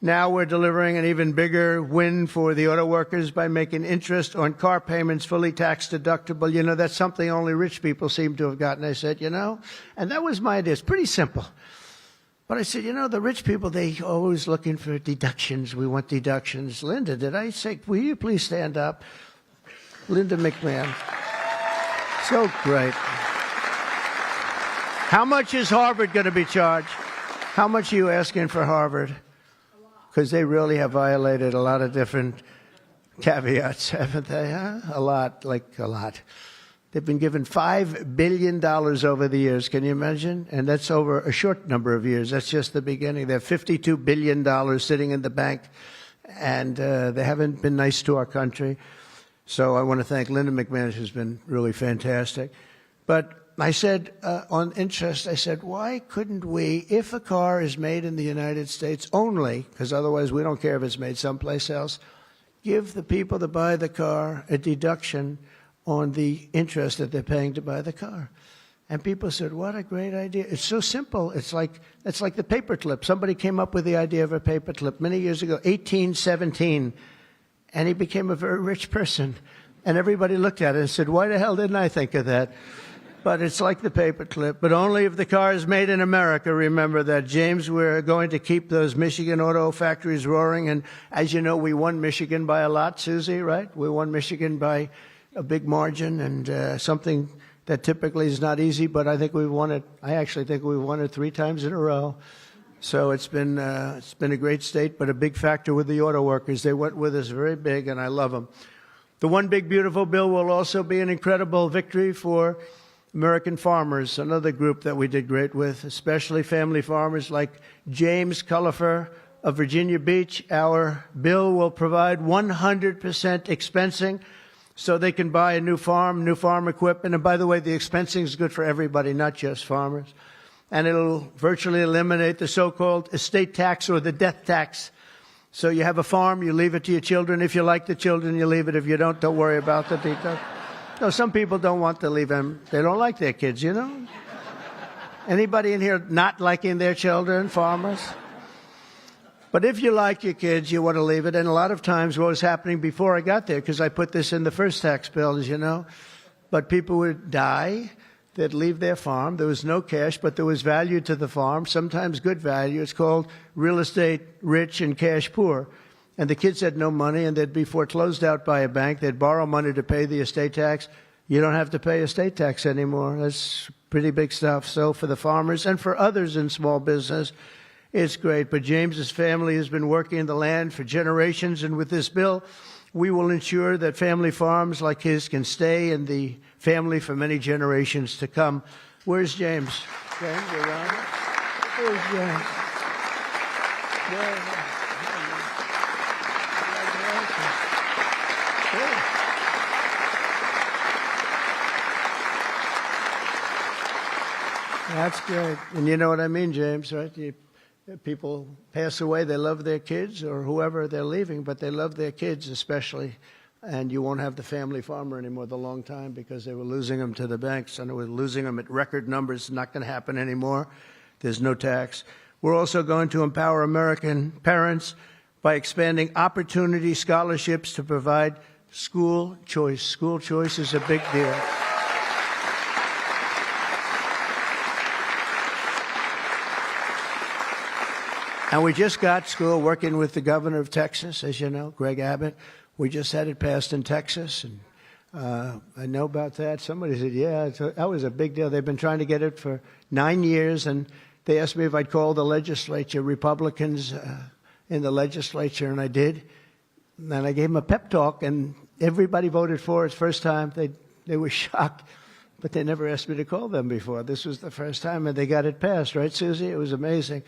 Now we're delivering an even bigger win for the auto workers by making interest on car payments fully tax deductible. You know, that's something only rich people seem to have gotten. I said, you know, and that was my idea. It's pretty simple. But I said, you know, the rich people, they always looking for deductions. We want deductions. Linda, did I say, will you please stand up? Linda McMahon. So great. How much is Harvard going to be charged? How much are you asking for Harvard? Because they really have violated a lot of different caveats, haven't they? Huh? A lot, like a lot. They've been given $5 billion over the years. Can you imagine? And that's over a short number of years. That's just the beginning. They have $52 billion sitting in the bank, and they haven't been nice to our country. So I want to thank Linda McMahon, who's been really fantastic. But I said, on interest, I said, why couldn't we, if a car is made in the United States only, because otherwise we don't care if it's made someplace else, give the people that buy the car a deduction on the interest that they're paying to buy the car. And people said, what a great idea. It's so simple. It's like the paperclip. Somebody came up with the idea of a paperclip many years ago, 1817, and he became a very rich person. And everybody looked at it and said, why the hell didn't I think of that? But it's like the paperclip, but only if the car is made in America. Remember that, James. We're going to keep those Michigan auto factories roaring. And as you know, we won Michigan by a lot, Susie, right? We won Michigan by a big margin, and something that typically is not easy, but I think we've won it. I actually think we've won it 3 times in a row. So it's been a great state, but a big factor with the auto workers. They went with us very big, and I love them. The One Big Beautiful Bill will also be an incredible victory for American farmers, another group that we did great with, especially family farmers like James Cullifer of Virginia Beach. Our bill will provide 100% expensing so they can buy a new farm equipment. And by the way, the expensing is good for everybody, not just farmers. And it'll virtually eliminate the so-called estate tax or the death tax. So you have a farm, you leave it to your children. If you like the children, you leave it. If you don't worry about the details. No, some people don't want to leave them. They don't like their kids, you know? Anybody in here not liking their children, farmers? But if you like your kids, you want to leave it. And a lot of times what was happening before I got there, because I put this in the first tax bill, as you know, but people would die. They'd leave their farm. There was no cash, but there was value to the farm, sometimes good value. It's called real estate rich and cash poor. And the kids had no money, and they'd be foreclosed out by a bank. They'd borrow money to pay the estate tax. You don't have to pay estate tax anymore. That's pretty big stuff. So for the farmers and for others in small business, it's great. But James's family has been working in the land for generations, and with this bill, we will ensure that family farms like his can stay in the family for many generations to come. Where's James? James, around? Where's James? That's great. And you know what I mean, James, right? People pass away, they love their kids or whoever they're leaving, but they love their kids especially. And you won't have the family farmer anymore the long time because they were losing them to the banks, and they were losing them at record numbers. It's not going to happen anymore. There's no tax. We're also going to empower American parents by expanding opportunity scholarships to provide school choice. School choice is a big deal. And we just got school working with the governor of Texas, as you know, Greg Abbott. We just had it passed in Texas, and I know about that. Somebody said, yeah, that was a big deal. They've been trying to get it for 9 years, and they asked me if I'd call the legislature, Republicans in the legislature, and I did. And I gave them a pep talk, and everybody voted for it. First time, they were shocked, but they never asked me to call them before. This was the first time, and they got it passed, right, Susie? It was amazing.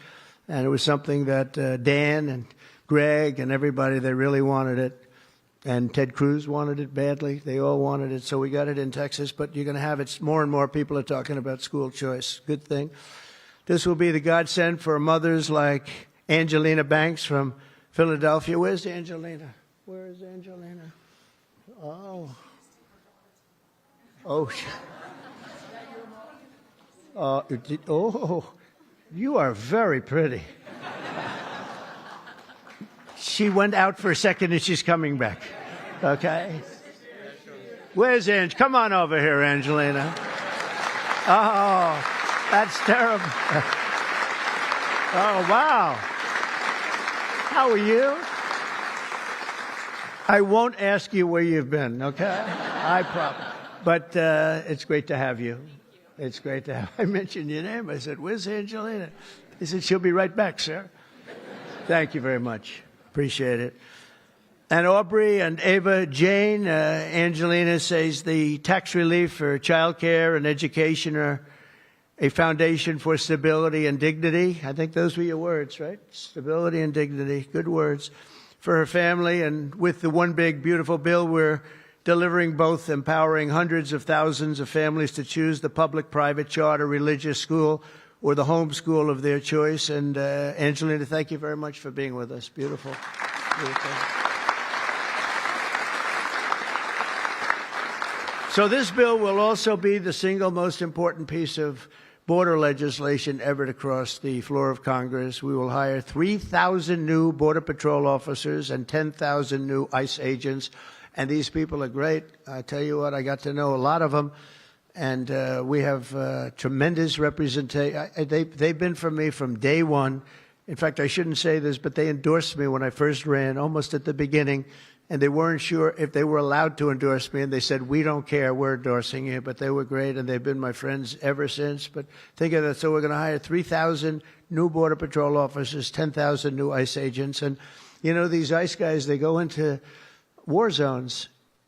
And it was something that Dan and Greg and everybody, they really wanted it. And Ted Cruz wanted it badly. They all wanted it. So we got it in Texas. But you're going to have it. More and more people are talking about school choice. Good thing. This will be the godsend for mothers like Angelina Banks from Philadelphia. Where's Angelina? Where is Angelina? Oh. Oh. Oh. You are very pretty. She went out for a second and she's coming back. Okay? Where's Ange? Come on over here, Angelina. Oh, that's terrible. Oh, wow. How are you? I won't ask you where you've been, okay? I promise. But it's great to have you. It's great to have. I mentioned your name. I said, where's Angelina? He said, she'll be right back, sir. Thank you very much. Appreciate it. And Aubrey and Ava Jane, Angelina says the tax relief for child care and education are a foundation for stability and dignity. I think those were your words, right? Stability and dignity. Good words for her family. And with the One Big Beautiful Bill, we're delivering both empowering hundreds of thousands of families to choose the public, private, charter, religious school, or the home school of their choice. And Angelina, thank you very much for being with us. Beautiful. Beautiful. So this bill will also be the single most important piece of border legislation ever to cross the floor of Congress. We will hire 3,000 new Border Patrol officers and 10,000 new ICE agents. And these people are great. I tell you what, I got to know a lot of them. And we have tremendous representation. They've been for me from day one. In fact, I shouldn't say this, but they endorsed me when I first ran, almost at the beginning. And they weren't sure if they were allowed to endorse me. And they said, we don't care, we're endorsing you. But they were great, and they've been my friends ever since. But think of that. So we're going to hire 3,000 new Border Patrol officers, 10,000 new ICE agents. And, you know, these ICE guys, they go into war zones,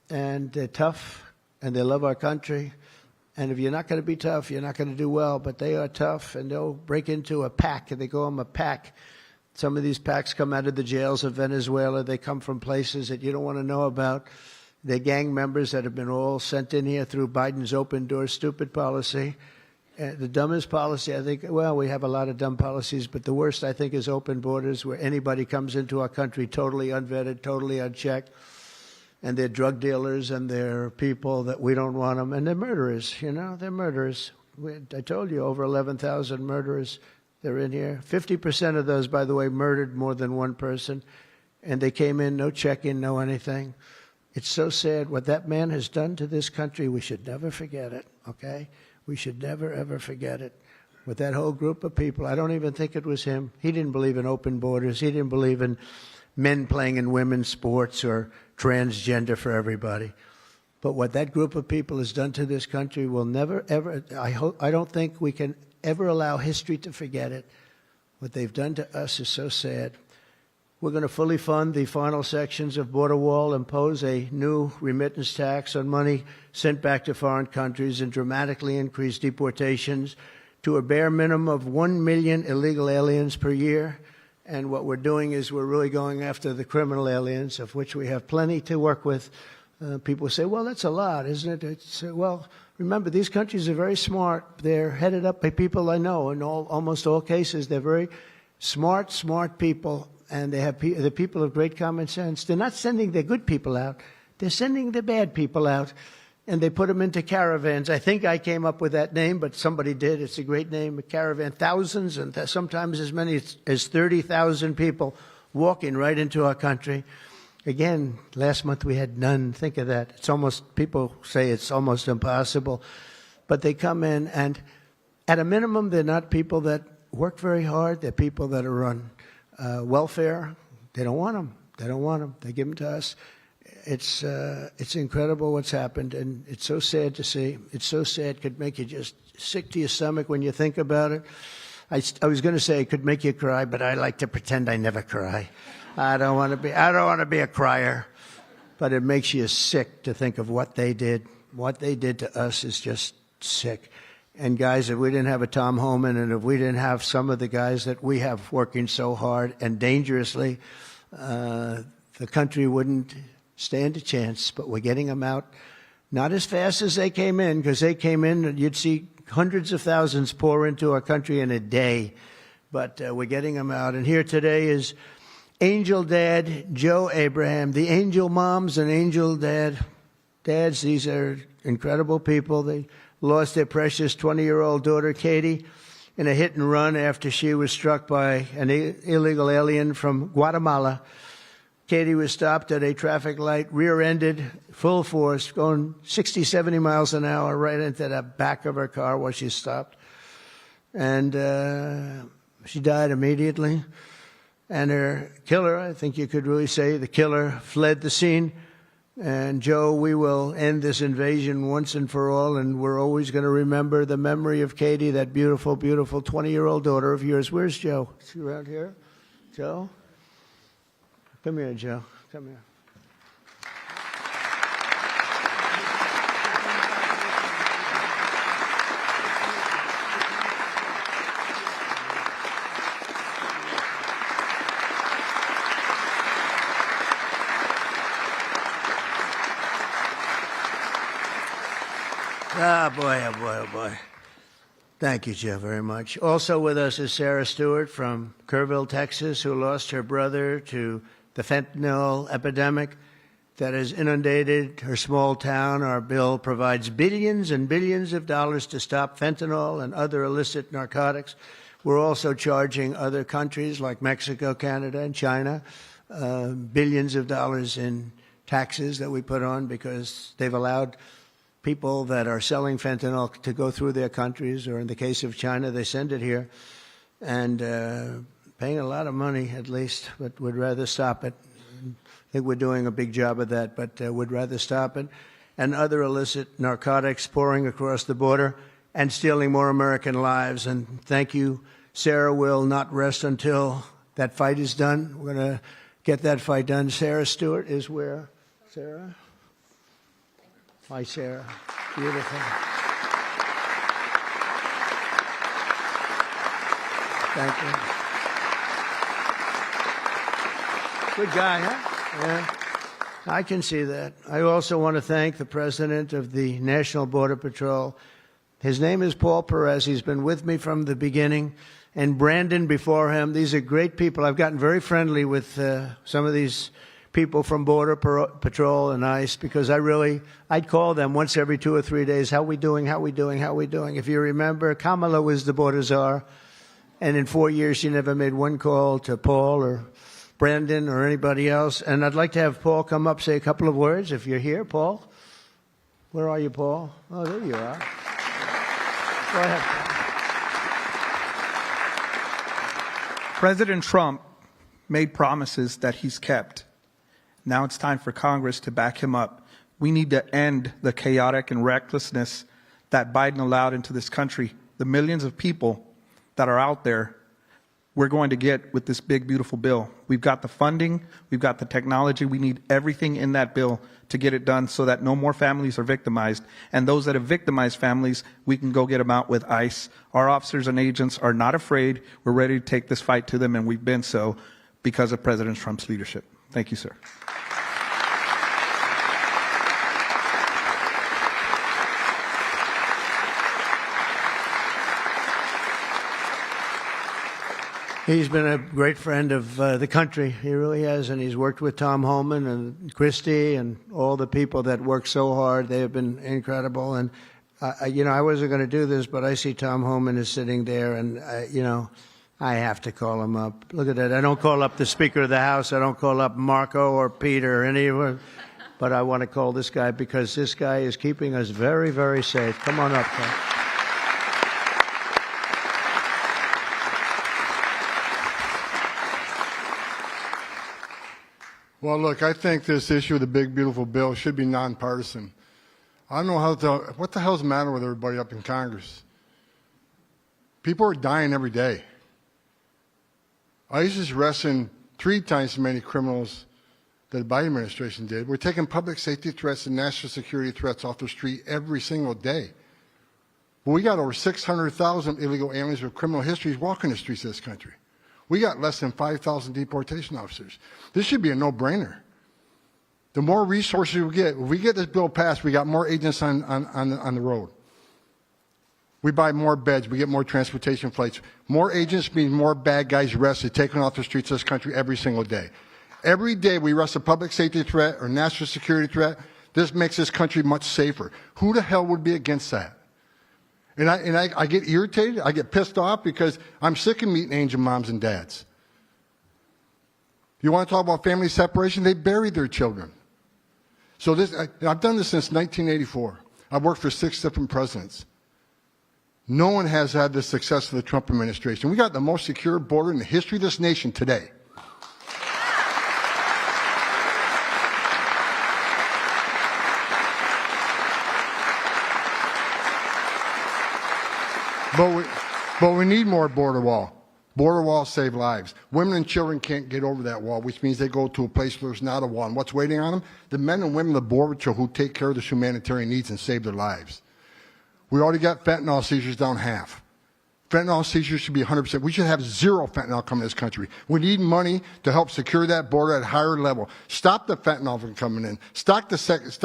and they're tough, and they love our country. And if you're not going to be tough, you're not going to do well. But they are tough, and they'll break into a pack, and they call them a pack. Some of these packs come out of the jails of Venezuela. They come from places that you don't want to know about. They're gang members that have been all sent in here through Biden's open door stupid policy. The dumbest policy, I think, well, we have a lot of dumb policies, but the worst, I think, is open borders, where anybody comes into our country totally unvetted, totally unchecked. And they're drug dealers, and they're people that we don't want them. And they're murderers, you know, they're murderers. I told you, over 11,000 murderers, they're in here. 50% of those, by the way, murdered more than one person. And they came in, no check-in, no anything. It's so sad. What that man has done to this country, we should never forget it, okay? We should never, ever forget it. With that whole group of people, I don't even think it was him. He didn't believe in open borders. He didn't believe in men playing in women's sports or transgender for everybody. But what that group of people has done to this country will never, ever, I don't think we can ever allow history to forget it. What they've done to us is so sad. We're going to fully fund the final sections of Border Wall, impose a new remittance tax on money sent back to foreign countries, and dramatically increase deportations to a bare minimum of 1 million illegal aliens per year. And what we're doing is we're really going after the criminal aliens, of which we have plenty to work with. People say, well, that's a lot, isn't it? Well, remember, these countries are very smart. They're headed up by people I know. In almost all cases, they're very smart people, and they have the people of great common sense. They're not sending their good people out. They're sending the bad people out, and they put them into caravans. I think I came up with that name, but somebody did. It's a great name, a caravan. Thousands and sometimes as many as 30,000 people walking right into our country. Again, last month we had none. Think of that. It's almost, people say it's almost impossible. But they come in, and at a minimum, they're not people that work very hard. They're people that are on welfare. They don't want them. They don't want them. They give them to us. It's incredible what's happened, and it's so sad to see. It's so sad. It could make you just sick to your stomach when you think about it. I was going to say it could make you cry, but I like to pretend I never cry. I don't want to be a crier, but it makes you sick to think of what they did. What they did to us is just sick. And guys, if we didn't have a Tom Homan, and if we didn't have some of the guys that we have working so hard and dangerously, the country wouldn't stand a chance. But we're getting them out, not as fast as they came in, because they came in and you'd see hundreds of thousands pour into our country in a day. But we're getting them out. And here today is Angel Dad Joe Abraham, the Angel Moms and Angel Dads. These are incredible people. They lost their precious 20-year-old daughter, Katie, in a hit and run after she was struck by an illegal alien from Guatemala. Katie was stopped at a traffic light, rear-ended, full force, going 60, 70 miles an hour right into the back of her car while she stopped. And she died immediately. And her killer, I think you could really say the killer, fled the scene. And Joe, we will end this invasion once and for all, and we're always going to remember the memory of Katie, that beautiful, beautiful 20-year-old daughter of yours. Where's Joe? Is she around here? Joe? Come here, Joe. Come here. Oh, boy, oh, boy, oh, boy. Thank you, Joe, very much. Also with us is Sarah Stewart from Kerrville, Texas, who lost her brother to the fentanyl epidemic that has inundated her small town. Our bill provides billions and billions of dollars to stop fentanyl and other illicit narcotics. We're also charging other countries like Mexico, Canada, and China billions of dollars in taxes that we put on because they've allowed people that are selling fentanyl to go through their countries, or in the case of China, they send it here, and paying a lot of money at least, but would rather stop it. I think we're doing a big job of that, but would rather stop it. And other illicit narcotics pouring across the border and stealing more American lives. And thank you. Sarah will not rest until that fight is done. We're going to get that fight done. Sarah Stewart is where? Sarah? Hi, Sarah. Beautiful. Thank you. Good guy, huh? Yeah. I can see that. I also want to thank the president of the National Border Patrol. His name is Paul Perez. He's been with me from the beginning. And Brandon before him. These are great people. I've gotten very friendly with some of these people from Border Patrol and ICE because I'd call them once every 2 or 3 days. How we doing? How we doing? How we doing? If you remember, Kamala was the border czar. And in 4 years, she never made one call to Paul or Brandon or anybody else. And I'd like to have Paul come up, say a couple of words if you're here. Paul? Where are you, Paul? Oh, there you are. Go ahead, Paul.
President Trump made promises that he's kept. Now it's time for Congress to back him up. We need to end the chaotic and recklessness that Biden allowed into this country. The millions of people that are out there, we're going to get with this big, beautiful bill. We've got the funding, we've got the technology, we need everything in that bill to get it done so that no more families are victimized. And those that have victimized families, we can go get them out with ICE. Our officers and agents are not afraid. We're ready to take this fight to them, and we've been so because of President Trump's leadership. Thank you, sir.
He's been a great friend of the country. He really has, and he's worked with Tom Homan and Christie and all the people that work so hard. They have been incredible. And, I wasn't going to do this, but I see Tom Homan is sitting there, and, I have to call him up. Look at that. I don't call up the Speaker of the House. I don't call up Marco or Peter or anyone. But I want to call this guy because this guy is keeping us very, very safe. Come on up, Tom.
Well, look, I think this issue of the big, beautiful bill should be nonpartisan. I don't know what the hell's the matter with everybody up in Congress? People are dying every day. ICE is arresting 3 times as many criminals that the Biden administration did. We're taking public safety threats and national security threats off the street every single day. But we got over 600,000 illegal aliens with criminal histories walking the streets of this country. We got less than 5,000 deportation officers. This should be a no-brainer. The more resources we get, if we get this bill passed, we got more agents on the road. We buy more beds, we get more transportation flights. More agents means more bad guys arrested, taken off the streets of this country every single day. Every day we arrest a public safety threat or national security threat. This makes this country much safer. Who the hell would be against that? And I get irritated, I get pissed off because I'm sick of meeting angel moms and dads. You want to talk about family separation? They buried their children. So I've done this since 1984. I've worked for 6 different presidents. No one has had the success of the Trump administration. We got the most secure border in the history of this nation today. But we need more border wall. Border walls save lives. Women and children can't get over that wall, which means they go to a place where there's not a wall. And what's waiting on them? The men and women of the Border Patrol who take care of the humanitarian needs and save their lives. We already got fentanyl seizures down half. Fentanyl seizures should be 100%. We should have zero fentanyl coming to this country. We need money to help secure that border at a higher level. Stop the fentanyl from coming in. Stop the sex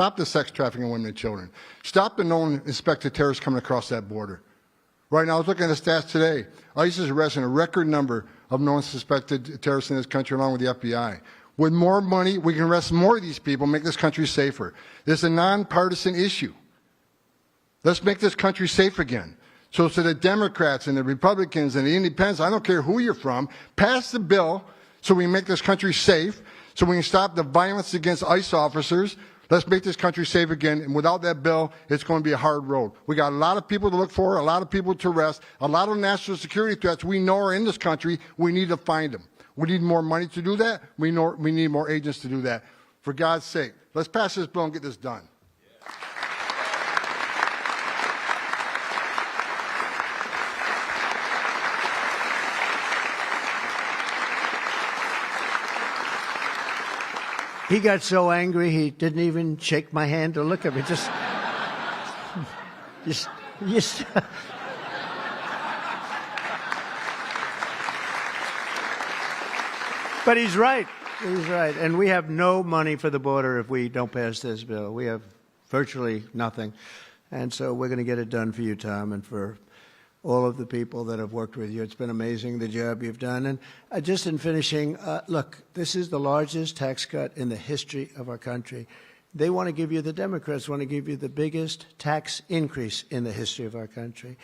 trafficking of women and children. Stop the known inspected terrorists coming across that border. Right now, I was looking at the stats today. ICE is arresting a record number of known suspected terrorists in this country, along with the FBI. With more money, we can arrest more of these people, make this country safer. This is a nonpartisan issue. Let's make this country safe again. So to the Democrats and the Republicans and the Independents, I don't care who you're from, pass the bill so we can make this country safe, so we can stop the violence against ICE officers. Let's make this country safe again. And without that bill, it's going to be a hard road. We got a lot of people to look for, a lot of people to arrest, a lot of national security threats we know are in this country. We need to find them. We need more money to do that. We need more agents to do that. For God's sake, let's pass this bill and get this done.
He got so angry he didn't even shake my hand or look at me. Just. But he's right. He's right. And we have no money for the border if we don't pass this bill. We have virtually nothing. And so we're going to get it done for you, Tom, and for all of the people that have worked with you. It's been amazing, the job you've done. And just in finishing, look, this is the largest tax cut in the history of our country. They want to give you, the Democrats want to give you the biggest tax increase in the history of our country.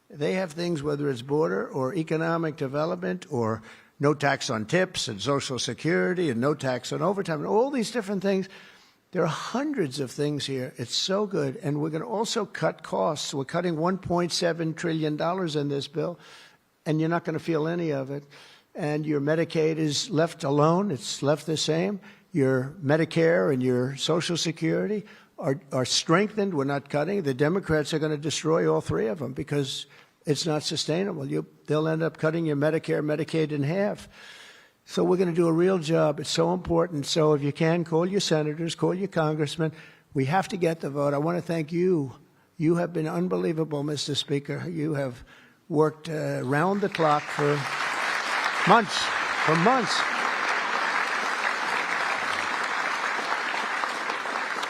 They have things, whether it's border or economic development or no tax on tips and Social Security and no tax on overtime and all these different things. There are hundreds of things here. It's so good. And we're going to also cut costs. We're cutting $1.7 trillion in this bill, and you're not going to feel any of it. And your Medicaid is left alone. It's left the same. Your Medicare and your Social Security are strengthened. We're not cutting. The Democrats are going to destroy all three of them because it's not sustainable. They'll end up cutting your Medicare, Medicaid in half. So we're going to do a real job. It's so important. So if you can, call your senators, call your congressmen. We have to get the vote. I want to thank you. You have been unbelievable, Mr. Speaker. You have worked round the clock for months,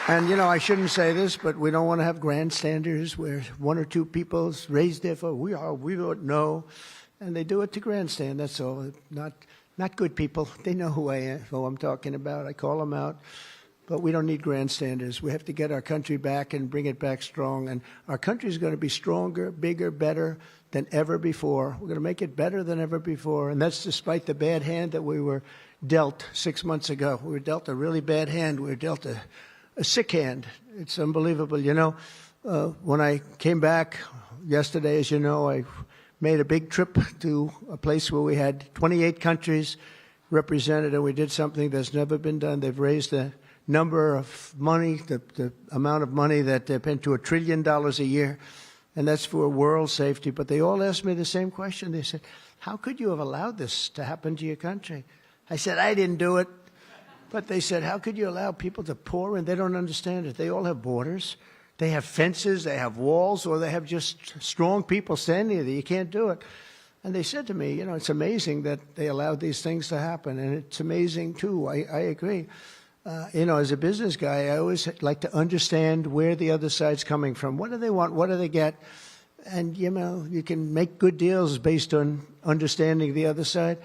And, you know, I shouldn't say this, but we don't want to have grandstanders where one or two people raise their vote. We vote no. And they do it to grandstand. That's all. Not good people. They know who I am, who I'm talking about. I call them out. But we don't need grandstanders. We have to get our country back and bring it back strong. And our country is going to be stronger, bigger, better than ever before. We're going to make it better than ever before. And that's despite the bad hand that we were dealt 6 months ago. We were dealt a really bad hand. We were dealt a sick hand. It's unbelievable. You know, when I came back yesterday, as you know, I made a big trip to a place where we had 28 countries represented, and we did something that's never been done. They've raised the number of money, the amount of money that they've been to $1 trillion a year, and that's for world safety. But they all asked me the same question. They said, how could you have allowed this to happen to your country? I said, I didn't do it. But they said, how could you allow people to pour in? They don't understand it. They all have borders. They have fences, they have walls, or they have just strong people standing there. You can't do it. And they said to me, you know, it's amazing that they allowed these things to happen. And it's amazing, too. I agree. You know, as a business guy, I always like to understand where the other side's coming from. What do they want? What do they get? And, you know, you can make good deals based on understanding the other side.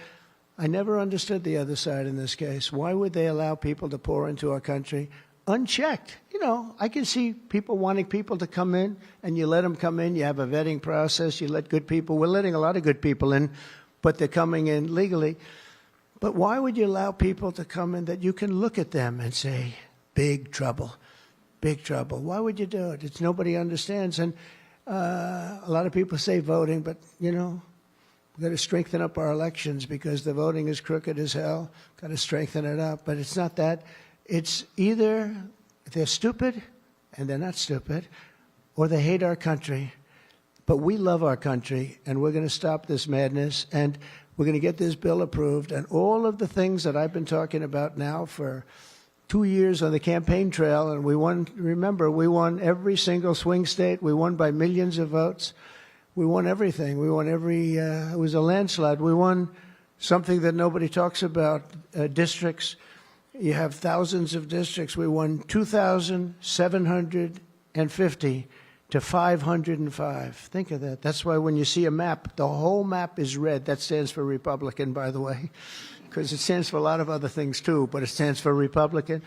I never understood the other side in this case. Why would they allow people to pour into our country unchecked? You know, I can see people wanting people to come in, and you let them come in. You have a vetting process. You let good people. We're letting a lot of good people in, but they're coming in legally. But why would you allow people to come in that you can look at them and say, big trouble, big trouble? Why would you do it? It's nobody understands. And a lot of people say voting, but, you know, we've got to strengthen up our elections because the voting is crooked as hell. Got to strengthen it up. But it's not that. It's either they're stupid and they're not stupid, or they hate our country. But we love our country, and we're going to stop this madness, and we're going to get this bill approved. And all of the things that I've been talking about now for 2 years on the campaign trail, and we won, remember, we won every single swing state. We won by millions of votes. We won everything. We won every, it was a landslide. We won something that nobody talks about, districts. You have thousands of districts. We won 2,750 to 505. Think of that. That's why when you see a map, the whole map is red. That stands for Republican, by the way, because it stands for a lot of other things too, but it stands for Republican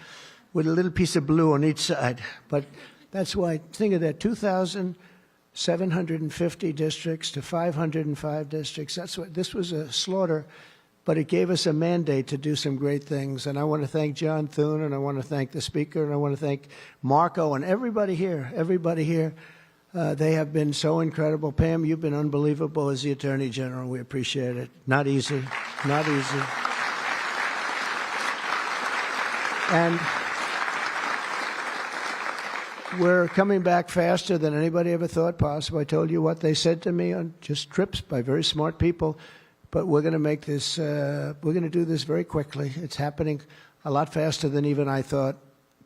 with a little piece of blue on each side. But that's why, think of that, 2,750 districts to 505 districts. That's what, this was a slaughter, but it gave us a mandate to do some great things. And I want to thank John Thune, and I want to thank the speaker, and I want to thank Marco and everybody here, they have been so incredible. Pam, you've been unbelievable as the Attorney General. We appreciate it. Not easy, not easy. And we're coming back faster than anybody ever thought possible. I told you what they said to me on just trips by very smart people, but we're going to make this, we're going to do this very quickly. It's happening a lot faster than even I thought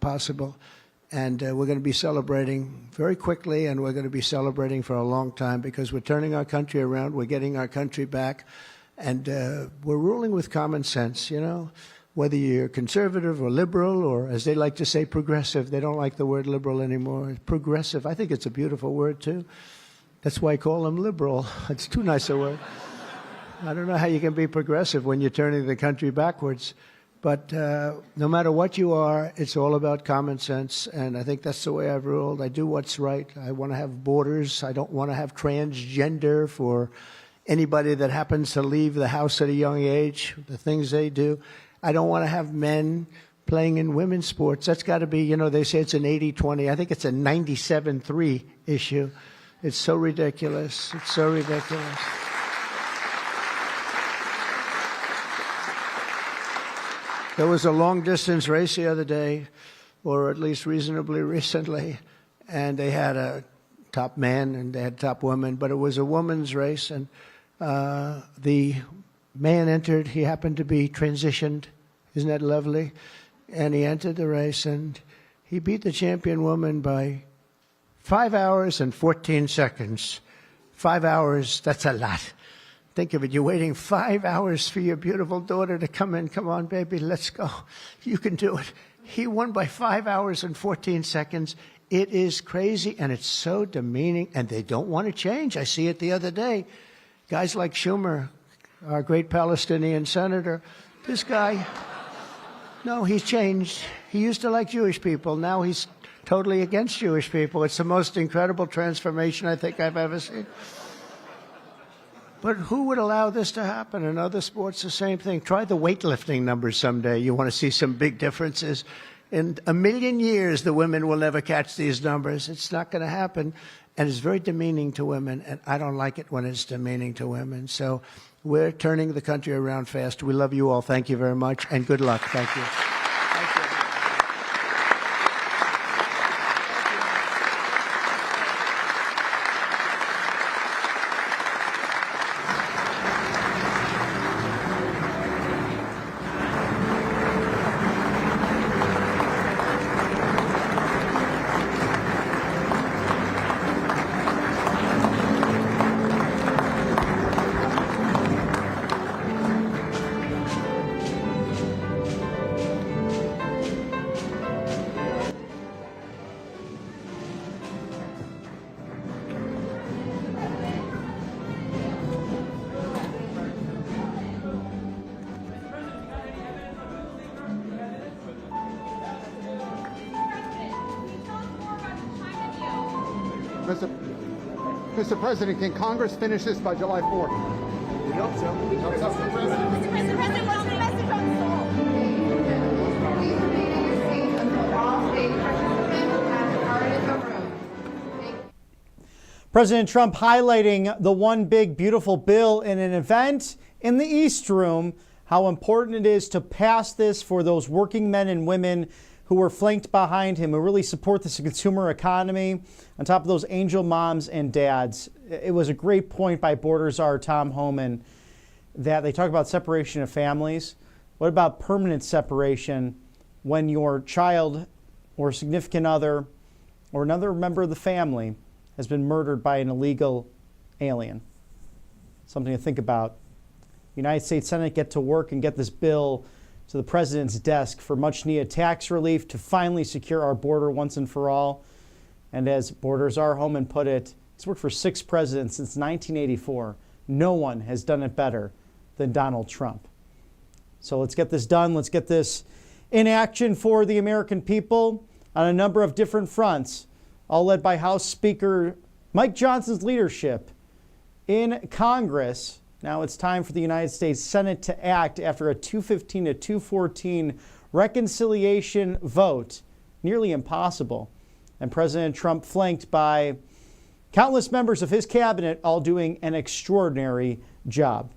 possible. And we're going to be celebrating very quickly, and we're going to be celebrating for a long time because we're turning our country around, we're getting our country back, and we're ruling with common sense, you know. Whether you're conservative or liberal, or as they like to say, progressive. They don't like the word liberal anymore. Progressive, I think it's a beautiful word too. That's why I call them liberal. It's too nice a word. I don't know how you can be progressive when you're turning the country backwards. But no matter what you are, it's all about common sense, and I think that's the way I've ruled. I do what's right. I want to have borders. I don't want to have transgender for anybody that happens to leave the house at a young age, the things they do. I don't want to have men playing in women's sports. That's got to be, you know, they say it's an 80-20. I think it's a 97-3 issue. It's so ridiculous. It's so ridiculous. There was a long-distance race the other day, or at least reasonably recently, and they had a top man and they had top woman, but it was a woman's race, and the man entered. He happened to be transitioned. Isn't that lovely? And he entered the race, and he beat the champion woman by 5 hours and 14 seconds. 5 hours, that's a lot. Think of it. You're waiting 5 hours for your beautiful daughter to come in. Come on, baby, let's go. You can do it. He won by 5 hours and 14 seconds. It is crazy, and it's so demeaning, and they don't want to change. I see it the other day. Guys like Schumer, our great Palestinian senator, this guy, no, he's changed. He used to like Jewish people. Now he's totally against Jewish people. It's the most incredible transformation I think I've ever seen. But who would allow this to happen? In other sports, the same thing. Try the weightlifting numbers someday. You want to see some big differences. In a million years, the women will never catch these numbers. It's not going to happen. And it's very demeaning to women, and I don't like it when it's demeaning to women. So we're turning the country around fast. We love you all. Thank you very much, and good luck. Thank you.
Mr. President, can Congress finish this by July 4th?
We hope so.
Mr. President,
what's the message on
President Trump highlighting the one big beautiful bill in an event in the East Room, how important it is to pass this for those working men and women who were flanked behind him, who really support this consumer economy, on top of those angel moms and dads. It was a great point by Border Czar Tom Homan that they talk about separation of families. What about permanent separation when your child or significant other or another member of the family has been murdered by an illegal alien. Something to think about. United States Senate get to work and get this bill to the president's desk for much needed tax relief to finally secure our border once and for all. And as Borders Our Home and put it, he's worked for 6 presidents since 1984. No one has done it better than Donald Trump. So let's get this done. Let's get this in action for the American people on a number of different fronts, all led by House Speaker Mike Johnson's leadership in Congress. Now it's time for the United States Senate to act after a 215 to 214 reconciliation vote. Nearly impossible. And President Trump flanked by countless members of his cabinet, all doing an extraordinary job.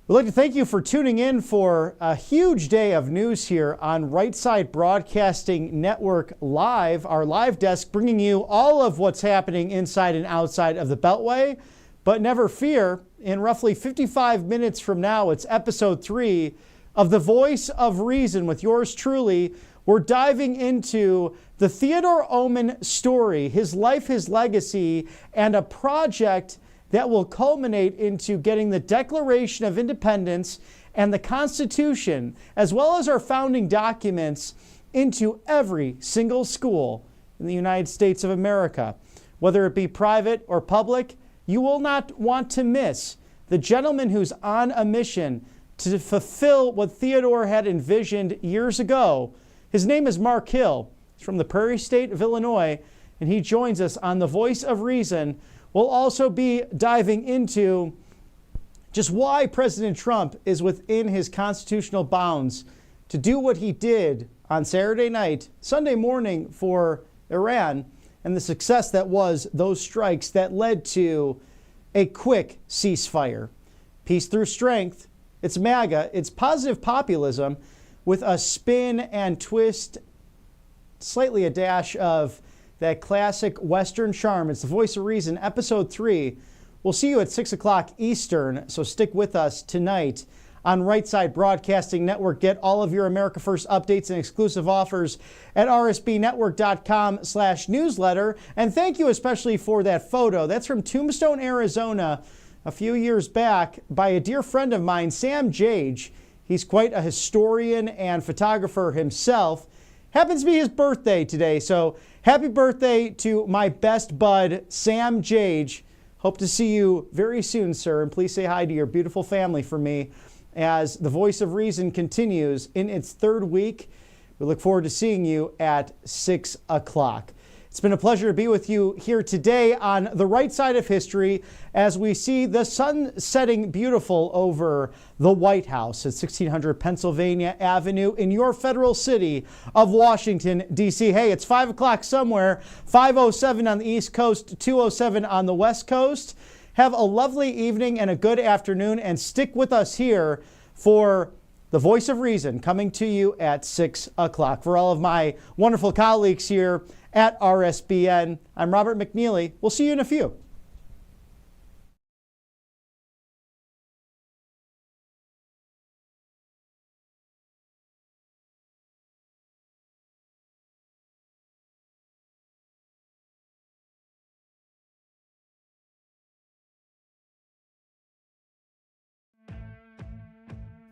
We'd like to thank you for tuning in for a huge day of news here on Right Side Broadcasting Network Live, our live desk bringing you all of what's happening inside and outside of the Beltway. But never fear, in roughly 55 minutes from now, it's episode 3 of The Voice of Reason with yours truly. We're diving into the Theodore Oman story, his life, his legacy, and a project that will culminate into getting the Declaration of Independence and the Constitution, as well as our founding documents, into every single school in the United States of America. Whether it be private or public, you will not want to miss the gentleman who's on a mission to fulfill what Theodore had envisioned years ago. His name is Mark Hill. He's from the Prairie State of Illinois, and he joins us on The Voice of Reason. We'll also be diving into just why President Trump is within his constitutional bounds to do what he did on Saturday night, Sunday morning for Iran, and the success that was those strikes that led to a quick ceasefire. Peace through strength. It's MAGA. It's positive populism with a spin and twist, slightly a dash of that classic Western charm. It's The Voice of Reason, episode 3. We'll see you at 6 o'clock Eastern, so stick with us tonight on Right Side Broadcasting Network. Get all of your America First updates and exclusive offers at rsbnetwork.com/newsletter. And thank you especially for that photo. That's from Tombstone, Arizona, a few years back by a dear friend of mine, Sam Jage. He's quite a historian and photographer himself. Happens to be his birthday today, so happy birthday to my best bud, Sam Jage. Hope to see you very soon, sir, and please say hi to your beautiful family for me as The Voice of Reason continues in its 3rd week. We look forward to seeing you at 6 o'clock. It's been a pleasure to be with you here today on the right side of history as we see the sun setting beautiful over the White House at 1600 Pennsylvania Avenue in your federal city of Washington, D.C. Hey, it's 5 o'clock somewhere, 5:07 on the East Coast, 2:07 on the West Coast. Have a lovely evening and a good afternoon, and stick with us here for The Voice of Reason coming to you at 6 o'clock. For all of my wonderful colleagues here at RSBN, I'm Robert McNeely. We'll see you in a few.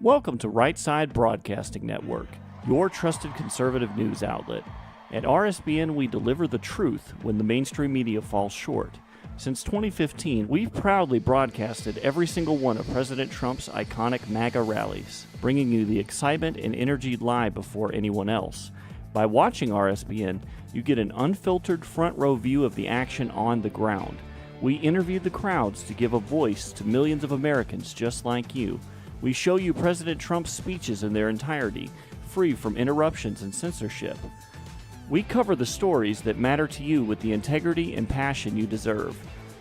Welcome to Right Side Broadcasting Network, your trusted conservative news outlet. At RSBN, we deliver the truth when the mainstream media falls short. Since 2015, we've proudly broadcasted every single one of President Trump's iconic MAGA rallies, bringing you the excitement and energy live before anyone else. By watching RSBN, you get an unfiltered front row view of the action on the ground. We interview the crowds to give a voice to millions of Americans just like you. We show you President Trump's speeches in their entirety, free from interruptions and censorship. We cover the stories that matter to you with the integrity and passion you deserve.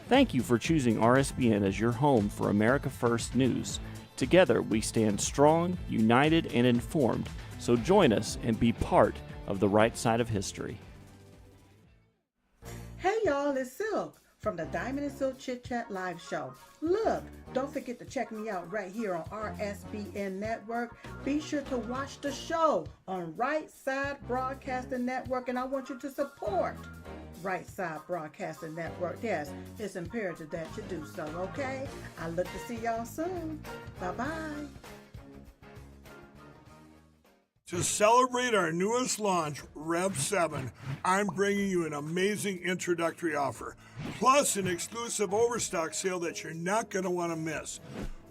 Thank you for choosing RSBN as your home for America First News. Together, we stand strong, united, and informed. So join us and be part of the right side of history.
Hey y'all, it's Silk from the Diamond and Silk Chit Chat Live Show. Look, don't forget to check me out right here on RSBN Network. Be sure to watch the show on Right Side Broadcasting Network, and I want you to support Right Side Broadcasting Network. Yes, it's imperative that you do so, okay? I look to see y'all soon. Bye-bye.
To celebrate our newest launch, Rev 7, I'm bringing you an amazing introductory offer, plus an exclusive overstock sale that you're not going to want to miss.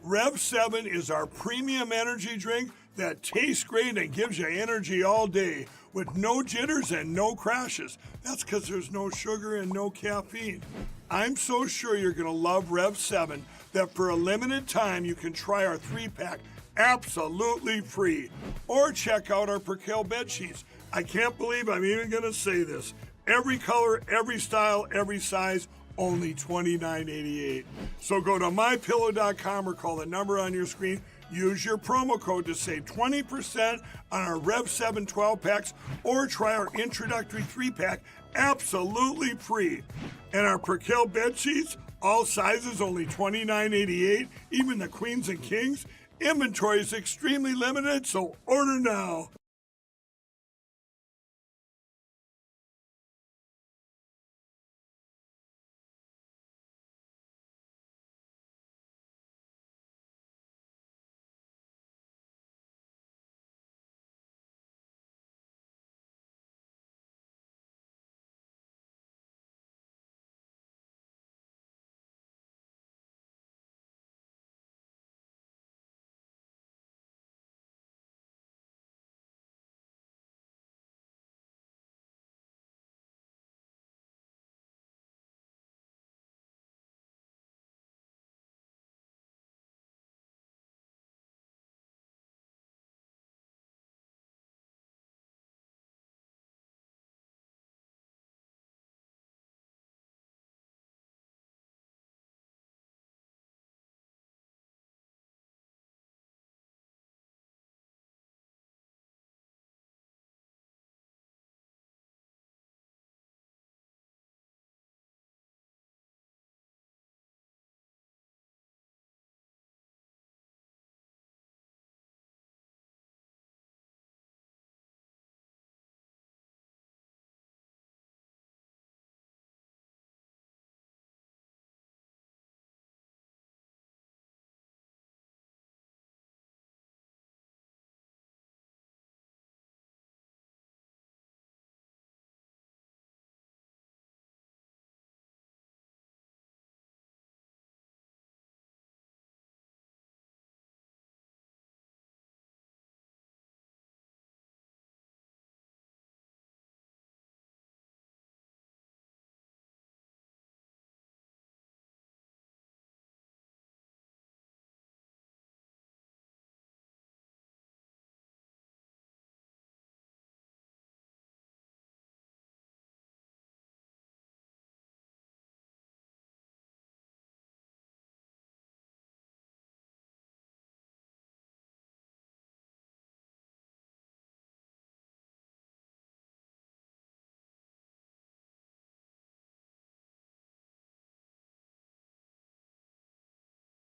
Rev 7 is our premium energy drink that tastes great and gives you energy all day with no jitters and no crashes. That's because there's no sugar and no caffeine. I'm so sure you're going to love Rev 7 that for a limited time you can try our 3-pack absolutely free. Or check out our Percale bed sheets. I can't believe I'm even going to say this. Every color, every style, every size, only $29.88. So go to mypillow.com or call the number on your screen. Use your promo code to save 20% on our Rev 7 12-packs or try our introductory 3-pack absolutely free. And our Percale bed sheets, all sizes only $29.88, even the queens and kings. Inventory is extremely limited, so order now.